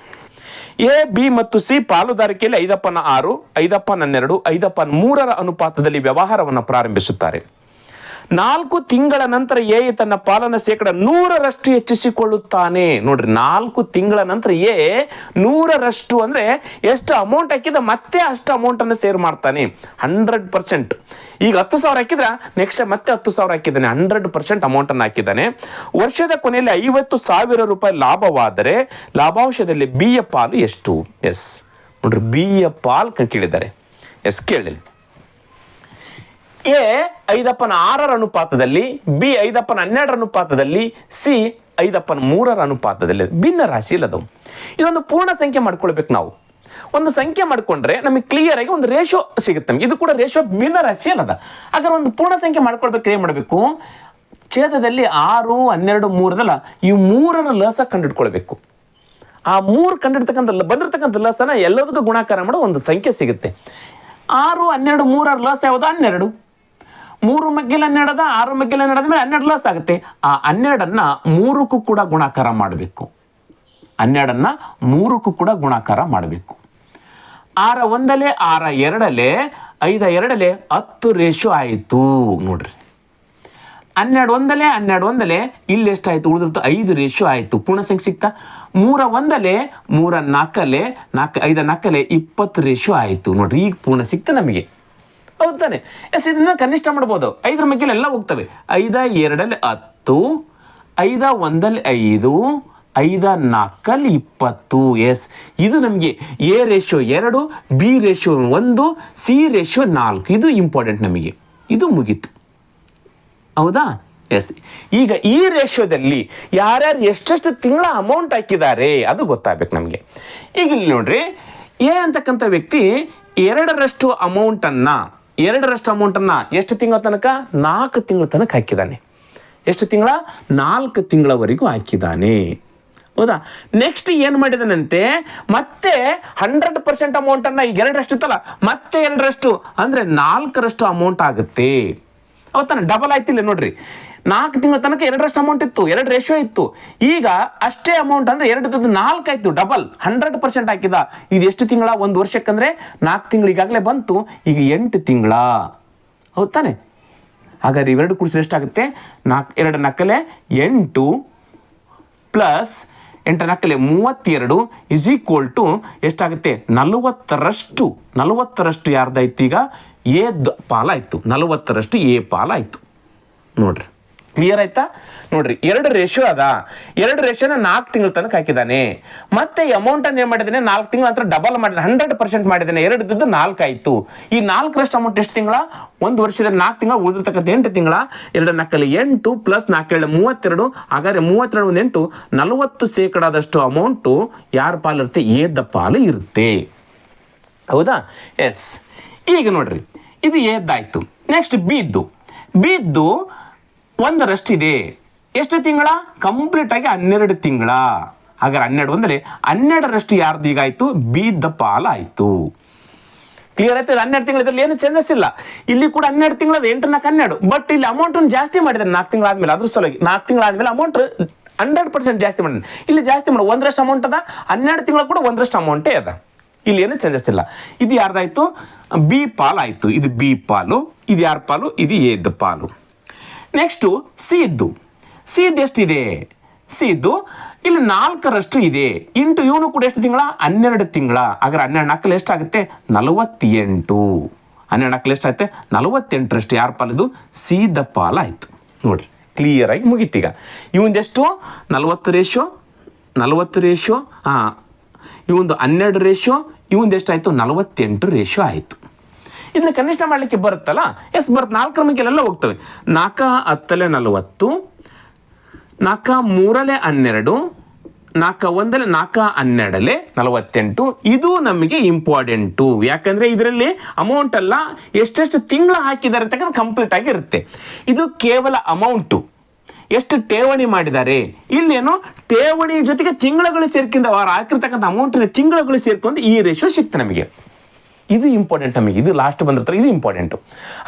ಎ, ಬಿ ಮತ್ತು ಸಿ ಪಾಲುದಾರಿಕೆಯಲ್ಲಿ 5/6, 5/12, 5/3 ಅನುಪಾತದಲ್ಲಿ ವ್ಯವಹಾರವನ್ನು ಪ್ರಾರಂಭಿಸುತ್ತಾರೆ. 4 ತಿಂಗಳ ನಂತರ ಎ ತನ್ನ ಪಾಲನ ಶೇಕಡ 100ರಷ್ಟು ಹೆಚ್ಚಿಸಿಕೊಳ್ಳುತ್ತಾನೆ. ನೋಡ್ರಿ, 4 ತಿಂಗಳ ನಂತರ ಎ 100ರಷ್ಟು ಅಂದ್ರೆ ಎಷ್ಟು ಅಮೌಂಟ್ ಹಾಕಿದ ಮತ್ತೆ ಅಷ್ಟು ಅಮೌಂಟ್ ಅನ್ನು ಸೇರ್ ಮಾಡ್ತಾನೆ. 100%. ಈಗ 10,000 ಹಾಕಿದ್ರ ನೆಕ್ಸ್ಟ್ ಮತ್ತೆ 10,000 ಹಾಕಿದ್ದಾನೆ. 100% ಅಮೌಂಟ್ ಅನ್ನು ಹಾಕಿದ್ದಾನೆ. ವರ್ಷದ ಕೊನೆಯಲ್ಲಿ 50,000 ರೂಪಾಯಿ ಲಾಭವಾದರೆ ಲಾಭಾಂಶದಲ್ಲಿ ಬಿ ಯ ಪಾಲು ಎಷ್ಟು? ಎಸ್, ನೋಡ್ರಿ, ಬಿ ಯ ಪಾಲು ಕೇಳಿದ್ದಾರೆ. ಎಸ್, ಕೇಳಿ. ಎ 5/6 ಅನುಪಾತದಲ್ಲಿ, ಬಿ 5/12 ಅನುಪಾತದಲ್ಲಿ, ಸಿ 5/3 ಅನುಪಾತದಲ್ಲಿ ಭಿನ್ನ ರಾಶಿ ಇಲ್ಲದವು. ಇದೊಂದು ಪೂರ್ಣ ಸಂಖ್ಯೆ ಮಾಡ್ಕೊಳ್ಬೇಕು. ನಾವು ಒಂದು ಸಂಖ್ಯೆ ಮಾಡ್ಕೊಂಡ್ರೆ ನಮಗೆ ಕ್ಲಿಯರ್ ಆಗಿ ಒಂದು ರೇಷೋ ಸಿಗುತ್ತೆ ನಮಗೆ. ಇದು ಕೂಡ ರೇಷೋ ಭಿನ್ನ ರಾಶಿ ಅಲ್ಲದ. ಹಾಗಾದ್ರೆ ಒಂದು ಪೂರ್ಣ ಸಂಖ್ಯೆ ಮಾಡ್ಕೊಳ್ಬೇಕು ಏನ್ ಮಾಡಬೇಕು? ಛೇದದಲ್ಲಿ 6, 12, 3 ಈ 3ರ ಲಸ ಕಂಡಿಡ್ಕೊಳ್ಬೇಕು. ಆ 3 ಕಂಡಿಡ್ತಕ್ಕಂಥ ಬಂದಿರತಕ್ಕಂಥ ಲಸನ ಎಲ್ಲದಕ್ಕೂ ಗುಣಾಕಾರ ಮಾಡೋ ಒಂದು ಸಂಖ್ಯೆ ಸಿಗುತ್ತೆ. 6, 12, 3ರ ಲಸ ಯಾವುದು? 12. 3 ಮಗ್ಗೆಲ್ 12, 6 ಮಗ್ಗೆಲ್ 12 ಮೇಲೆ 12 ಲಸ್ ಆಗುತ್ತೆ. ಆ 12ಅನ್ನ 3ಕ್ಕೂ ಕೂಡ ಗುಣಾಕಾರ ಮಾಡಬೇಕು. 12ಅನ್ನ 3ಕ್ಕೂ ಕೂಡ ಗುಣಾಕಾರ ಮಾಡಬೇಕು. 6 1 6 2 5 2 10 ರೇಷೋ ಆಯಿತು. ನೋಡ್ರಿ, 12 1 12 ಇಲ್ಲಿ ಎಷ್ಟಾಯ್ತು? ಉಳಿದಿರ್ತು 5 ರೇಷೋ ಆಯಿತು. ಪೂರ್ಣ ಸಂಖ್ಯೆ ಸಿಕ್ತಾ? 3 1 3 4 5 4 20 ರೇಷೋ ಆಯಿತು. ನೋಡ್ರಿ, ಈಗ ಪೂರ್ಣ ಸಿಕ್ತ ನಮಗೆ. ಹೌದು ತಾನೆ? ಎಸ್, ಇದನ್ನ ಕನಿಷ್ಠ ಮಾಡ್ಬೋದು. 5ರ ಮಗ್ಗೆಲ್ಲ ಎಲ್ಲ ಹೋಗ್ತವೆ. 5 2 10, 5 1 5, 5 4 20. ಎಸ್, ಇದು ನಮಗೆ A ratio 2, B ratio 1, C ratio 4. ಇದು ಇಂಪಾರ್ಟೆಂಟ್ ನಮಗೆ. ಇದು ಮುಗೀತು. ಹೌದಾ? ಎಸ್, ಈಗ ಈ ರೇಷೋದಲ್ಲಿ ಯಾರ್ಯಾರು ಎಷ್ಟೆಷ್ಟು ತಿಂಗಳ ಅಮೌಂಟ್ ಹಾಕಿದ್ದಾರೆ ಅದು ಗೊತ್ತಾಗಬೇಕು ನಮಗೆ. ಈಗ ಇಲ್ಲಿ ನೋಡ್ರಿ, ಎ ಅಂತಕ್ಕಂಥ ವ್ಯಕ್ತಿ 2ರಷ್ಟು ಅಮೌಂಟನ್ನು ಎಷ್ಟು ತಿಂಗಳ ತನಕ? 4 ತಿಂಗಳ ತನಕ ಹಾಕಿದ್ದಾನೆ. ಎಷ್ಟು ತಿಂಗಳ? 4 ತಿಂಗಳವರೆಗೂ ಹಾಕಿದ್ದಾನೆ. ಹೌದಾ? ನೆಕ್ಸ್ಟ್ ಏನು ಮಾಡಿದಾನಂತೆ? ಮತ್ತೆ 100% ಅಮೌಂಟನ್ನು, ಈಗ 2ರಷ್ಟು ಇತ್ತಲ್ಲ, ಮತ್ತೆ 2ರಷ್ಟು ಅಂದರೆ 4ರಷ್ಟು ಅಮೌಂಟ್ ಆಗುತ್ತೆ. ಹೌದಾನೆ? ಡಬಲ್ ಆಯ್ತಿಲ್ಲ. ನೋಡ್ರಿ, 4 ತಿಂಗಳ ತನಕ 2ರಷ್ಟು ಅಮೌಂಟ್ ಇತ್ತು, 2 ರೇಷೋ ಇತ್ತು. ಈಗ ಅಷ್ಟೇ ಅಮೌಂಟ್ ಅಂದ್ರೆ 2 4 ಆಯ್ತು, ಡಬಲ್ 100% ಹಾಕಿದ. ಇದು ಎಷ್ಟು ತಿಂಗಳ? 1 ವರ್ಷಕ್ಕಂದ್ರೆ 4 ತಿಂಗಳು ಈಗಾಗಲೇ ಬಂತು. ಈಗ 8 ತಿಂಗಳ. ಹೌದಾನೆ? ಹಾಗಾದ್ರೆ ಇವೆರಡು ಕೂಡಿಸಿದ್ರೆ ಎಷ್ಟಾಗುತ್ತೆ? 2 4 8 ಪ್ಲಸ್ 8 ನಾಲ್ಕಲೆ 32 ಇಸ್ ಈಕ್ವಲ್ ಟು ಎಷ್ಟಾಗುತ್ತೆ 40ರಷ್ಟು ಯಾರ್ದಾಯ್ತು ಈಗ ಎದ್ ಪಾಲಾಯ್ತು 40ರಷ್ಟು ಎ ಪಾಲಾಯ್ತು ನೋಡ್ರಿ ಕ್ಲಿಯರ್ ಆಯ್ತಾ ನೋಡ್ರಿ 2 ರೇಷಿಯೋ ಅದ 2 ರೇಷಿಯೋನ 4 ತಿಂಗಳ ತನಕ ಹಾಕಿದ್ದಾನೆ ಮತ್ತೆ ಅಮೌಂಟ್ ಅನ್ನು ಏನ್ ಮಾಡಿದಾನೆ 4 ತಿಂಗಳ ನಂತರ ಡಬಲ್ ಮಾಡಿದಾನೆ 100% ಮಾಡಿದಾನೆ 2 ಇದ್ದದ್ದು 4 ಆಯ್ತು ಈ 4ರಷ್ಟು ಅಮೌಂಟ್ ಎಷ್ಟು ತಿಂಗಳ ಒಂದು ವರ್ಷದಲ್ಲಿ 4 ತಿಂಗಳ ಉಳಿದಿರ್ತಕ್ಕಂಥ 8 ತಿಂಗಳ 2 ನಾಲ್ಕಲ್ಲಿ 8 ಪ್ಲಸ್ 4 32 ಹಾಗಾದ್ರೆ 32 1 8 40% ಅಮೌಂಟು ಯಾರ ಪಾಲಿರುತ್ತೆ ಎದ್ದ ಪಾಲು ಇರುತ್ತೆ ಹೌದಾ ಎಸ್ ಈಗ ನೋಡ್ರಿ ಇದು ಎದ್ದಾಯ್ತು ನೆಕ್ಸ್ಟ್ ಬಿದ್ದು 1ರಷ್ಟು ಇದೆ ಎಷ್ಟು ತಿಂಗಳ ಕಂಪ್ಲೀಟ್ ಆಗಿ 12 ತಿಂಗಳ ಹಾಗಾದ್ರೆ 12 ಅಂದರೆ 12ರಷ್ಟು ಯಾರ್ದು ಈಗ ಆಯ್ತು ಬಿದ್ದ ಪಾಲ ಆಯ್ತು ಕ್ಲಿಯರ್ ಆಯ್ತು 12 ತಿಂಗಳ ಇದ್ರಲ್ಲಿ ಏನು ಚೇಂಜಸ್ ಇಲ್ಲ ಇಲ್ಲಿ ಕೂಡ 12 ತಿಂಗಳದ 8 ನಾಲ್ಕು 12 ಬಟ್ ಇಲ್ಲಿ ಅಮೌಂಟ್ ಜಾಸ್ತಿ ಮಾಡಿದ್ದಾರೆ 4 ತಿಂಗಳಾದ್ಮೇಲೆ ಅದ್ರ ಸಲುವಾಗಿ 4 ತಿಂಗಳಾದ್ಮೇಲೆ ಅಮೌಂಟ್ 100% ಜಾಸ್ತಿ ಮಾಡಿದ್ರೆ ಇಲ್ಲಿ ಜಾಸ್ತಿ ಮಾಡಿ 1ರಷ್ಟು ಅಮೌಂಟ್ ಅದ 12 ತಿಂಗಳ ಕೂಡ 1ರಷ್ಟು ಅಮೌಂಟೇ ಅದ ಇಲ್ಲಿ ಏನು ಚೇಂಜಸ್ ಇಲ್ಲ ಇದು ಯಾರ್ದಾಯ್ತು ಬಿ ಪಾಲ್ ಆಯ್ತು ಇದು ಬಿ ಪಾಲು ಇದು ಯಾರ ಪಾಲು ಇದು ಎದ್ ಪಾಲು ನೆಕ್ಸ್ಟು ಸಿ ಇದ್ದು ಎಷ್ಟಿದೆ ಸಿ ಇದ್ದು ಇಲ್ಲಿ 4ರಷ್ಟು ಇದೆ ಇಂಟು ಇವನು ಕೂಡ ಎಷ್ಟು ತಿಂಗಳ 12 ತಿಂಗಳ ಹಾಗಾದ್ರೆ 12 ನಾಲ್ಕಲ್ಲಿ ಎಷ್ಟಾಗುತ್ತೆ 48 12 ನಾಲ್ಕಲ್ಲಿ ಎಷ್ಟಾಗುತ್ತೆ 48ರಷ್ಟು ಯಾರ ಪಾಲಿದು ಸಿ ದ ಪಾಲ ಆಯ್ತು ನೋಡ್ರಿ ಕ್ಲಿಯರ್ ಆಗಿ ಮುಗೀತೀಗ ಇವಂದೆಷ್ಟು 40 ರೇಷಿಯೋ ಇವಂದು 12 ರೇಷಿಯೋ ಇವಂದೆಷ್ಟಾಯ್ತು 48 ರೇಷಿಯೋ ಆಯಿತು ಇದನ್ನ ಕನಿಷ್ಠ ಮಾಡಲಿಕ್ಕೆ ಬರುತ್ತಲ್ಲ ಎಸ್ ಬರುತ್ತೆ 4 ಕ್ರಮಕ್ಕೆಲ್ಲ ಹೋಗ್ತವೆ 4 10 40 4 3 12 4 1 4 12 48 ಇದು ನಮಗೆ ಇಂಪಾರ್ಟೆಂಟು ಯಾಕಂದ್ರೆ ಇದರಲ್ಲಿ ಅಮೌಂಟ್ ಅಲ್ಲ ಎಷ್ಟೆಷ್ಟು ತಿಂಗಳು ಹಾಕಿದ್ದಾರೆ ಅಂತಕ್ಕಂಥ ಕಂಪ್ಲೀಟ್ ಆಗಿ ಇರುತ್ತೆ ಇದು ಕೇವಲ ಅಮೌಂಟು ಎಷ್ಟು ಠೇವಣಿ ಮಾಡಿದ್ದಾರೆ ಇಲ್ಲೇನು ಠೇವಣಿ ಜೊತೆಗೆ ತಿಂಗಳುಗಳು ಸೇರ್ಕೊಂಡು ಅವ್ರು ಹಾಕಿರ್ತಕ್ಕಂಥ ಅಮೌಂಟಿನ ತಿಂಗಳುಗಳು ಸೇರ್ಕೊಂಡು ಈ ರೇಷಿಯೋ ಸಿಕ್ತು ನಮಗೆ ಇದು ಇಂಪಾರ್ಟೆಂಟ್ ನಮಗೆ ಇದು ಲಾಸ್ಟ್ ಬಂದಿರ್ತಾರೆ ಇದು ಇಂಪಾರ್ಟೆಂಟು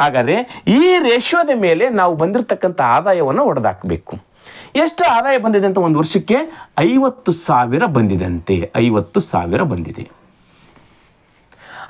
ಹಾಗಾದರೆ ಈ ರೇಷಿಯೋದ ಮೇಲೆ ನಾವು ಬಂದಿರತಕ್ಕಂಥ ಆದಾಯವನ್ನು ಹೊಡೆದಾಕಬೇಕು ಎಷ್ಟು ಆದಾಯ ಬಂದಿದೆ ಅಂತ ಒಂದು ವರ್ಷಕ್ಕೆ 50,000 ಬಂದಿದಂತೆ 50,000 ಬಂದಿದೆ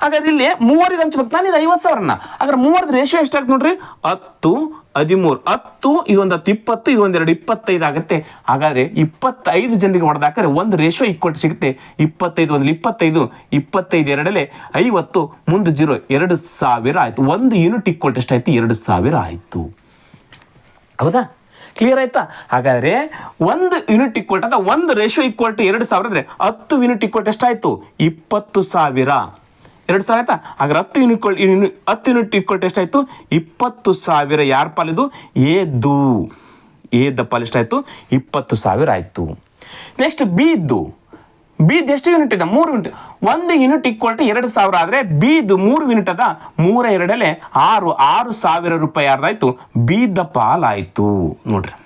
ಹಾಗಾದ್ರೆ ಇಲ್ಲಿ 3ರಿಗೆ ಹಂಚ್ಬೇಕು ನಾನು ಇದು 50,000ನ ಹಾಗಾದ್ರೆ 3ರ ರೇಷಿಯೋ ಎಷ್ಟಾಗ್ತದೆ ನೋಡ್ರಿ 10 13 10 ಇದೊಂದು 10 20 ಇದೊಂದು 2 25 ಆಗುತ್ತೆ ಹಾಗಾದ್ರೆ 25 ಜನರಿಗೆ ಹೊಡೆದಾಕರೆ ಒಂದು ರೇಷಿಯೋ ಈಕ್ವಲ್ ಸಿಗುತ್ತೆ 25 ಒಂದು 25 25 ಎರಡಲೆ 50 ಮುಂದೆ 0 2,000 ಆಯ್ತು ಒಂದು ಯೂನಿಟ್ ಈಕ್ವಲ್ ಎಷ್ಟಾಯ್ತು 2,000 ಆಯ್ತು ಹೌದಾ ಕ್ಲಿಯರ್ ಆಯ್ತಾ ಹಾಗಾದ್ರೆ ಒಂದು ಯೂನಿಟ್ ಈಕ್ವಲ್ ಅದ ಒಂದು ರೇಷಿಯೋ ಈಕ್ವಲ್ ಟು 2,000 ಅಂದ್ರೆ 10 ಯೂನಿಟ್ ಈಕ್ವಲ್ ಎಷ್ಟಾಯ್ತು 20,000 2,000 ಆಯ್ತಾ ಹಾಗಾದ್ರೆ 10 ಯೂನಿಟ್ ಈಕ್ವಲ್ ಎಷ್ಟಾಯ್ತು 20,000 ಯಾರ ಪಾಲಿದು ಎದ್ದ ಪಾಲು ಎಷ್ಟಾಯ್ತು 20,000 ಆಯ್ತು ನೆಕ್ಸ್ಟ್ ಬಿದ್ದು ಎಷ್ಟು ಯೂನಿಟ್ ಇದೆ 3 ಯೂನಿಟ್ ಒಂದು ಯೂನಿಟ್ ಈಕ್ವಲ್ ಟು 2,000 ಆದ್ರೆ ಬಿದ್ದು 3 ಯೂನಿಟ್ ಅದ 3 2 6,000 ರೂಪಾಯಿ ಯಾರ್ದಾಯ್ತು ಬಿದ್ದ ಪಾಲಾಯ್ತು ನೋಡ್ರಿ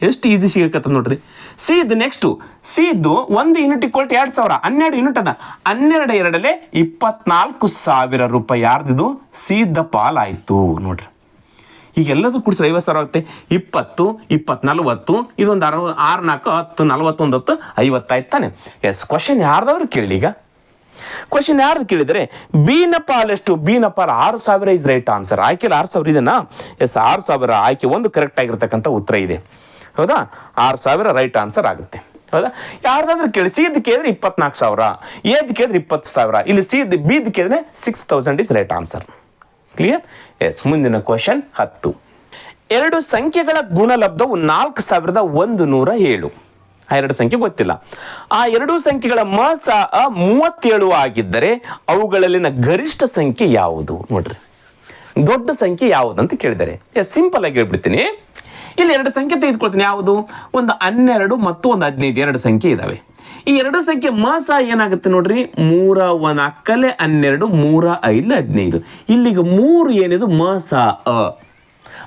ಎಷ್ಟು ಈಸಿ ಸಿಗಕತ್ತ ನೋಡ್ರಿ ಸಿ ಇದು ನೆಕ್ಸ್ಟು ಸಿ ಇದ್ದು ಒಂದು ಯೂನಿಟ್ ಈಕ್ವಲ್ ಟು 2,000 12 ಯೂನಿಟ್ ಅದ 12 2 24,000 ರೂಪಾಯಿ ಯಾರ್ದಿದು ಸಿದ್ದ ಪಾಲಾಯ್ತು ನೋಡ್ರಿ ಈಗೆಲ್ಲದೂ ಕೂಡಿಸಿ 50,000 ಆಗುತ್ತೆ 20 20 40 ಇದೊಂದು 6 4 10 41 10 50 ಆಯ್ತು ತಾನೆ ಎಸ್ ಕ್ವಶನ್ ಯಾರ್ದಾದ್ರು ಕೇಳಿ ಈಗ ಕ್ವಶನ್ ಯಾರ್ದು ಕೇಳಿದರೆ ಬಿನ ಪಾಲ್ ಎಷ್ಟು ಬಿನ ಪಾಲ್ 6,000 ಇಸ್ ರೈಟ್ ಆನ್ಸರ್ ಆಯ್ಕೆಲ್ಲ 6,000 ಇದೆನಾ ಎಸ್ 6,000 ಆಯ್ಕೆ ಒಂದು ಕರೆಕ್ಟ್ ಆಗಿರ್ತಕ್ಕಂಥ ಉತ್ತರ ಇದೆ ಹೌದಾ 6,000 ರೈಟ್ ಆನ್ಸರ್ ಆಗುತ್ತೆ ಹೌದಾ ಯಾರ್ದಾದ್ರೂ ಕೇಳಿ ಸಿ ಇದ್ದು ಕೇಳಿದ್ರೆ 24,000 ಎದ್ದು ಕೇಳಿದ್ರೆ 20,000 ಇಲ್ಲಿ ಸಿ ಇದ್ದು ಬಿ ಇದ್ದು ಕೇಳಿದ್ರೆ 6,000 is right answer clear yes ಮುಂದಿನ ಕ್ವಶನ್ 10 2 ಸಂಖ್ಯೆಗಳ ಗುಣಲಬ್ಧವು 4,107 ಆ 2 ಸಂಖ್ಯೆ ಗೊತ್ತಿಲ್ಲ ಆ 2 ಸಂಖ್ಯೆಗಳ ಮ ಸ 37 ಆಗಿದ್ದರೆ ಅವುಗಳಲ್ಲಿನ ಗರಿಷ್ಠ ಸಂಖ್ಯೆ ಯಾವುದು ನೋಡ್ರಿ ದೊಡ್ಡ ಸಂಖ್ಯೆ ಯಾವುದು ಅಂತ ಕೇಳಿದ್ದಾರೆ ಎಸ್ ಸಿಂಪಲ್ ಆಗಿ ಹೇಳ್ಬಿಡ್ತೀನಿ ಇಲ್ಲಿ 2 ಸಂಖ್ಯೆ ತೆಗೆದುಕೊಳ್ತೀನಿ ಯಾವುದು ಒಂದು 12 ಮತ್ತು ಒಂದು 15 2 ಸಂಖ್ಯೆ ಇದಾವೆ ಈ 2 ಸಂಖ್ಯೆ ಮ ಸ ಏನಾಗುತ್ತೆ ನೋಡ್ರಿ 3 4 12 3 5 15 ಇಲ್ಲಿಗೆ 3 ಏನಿದು ಮ ಸ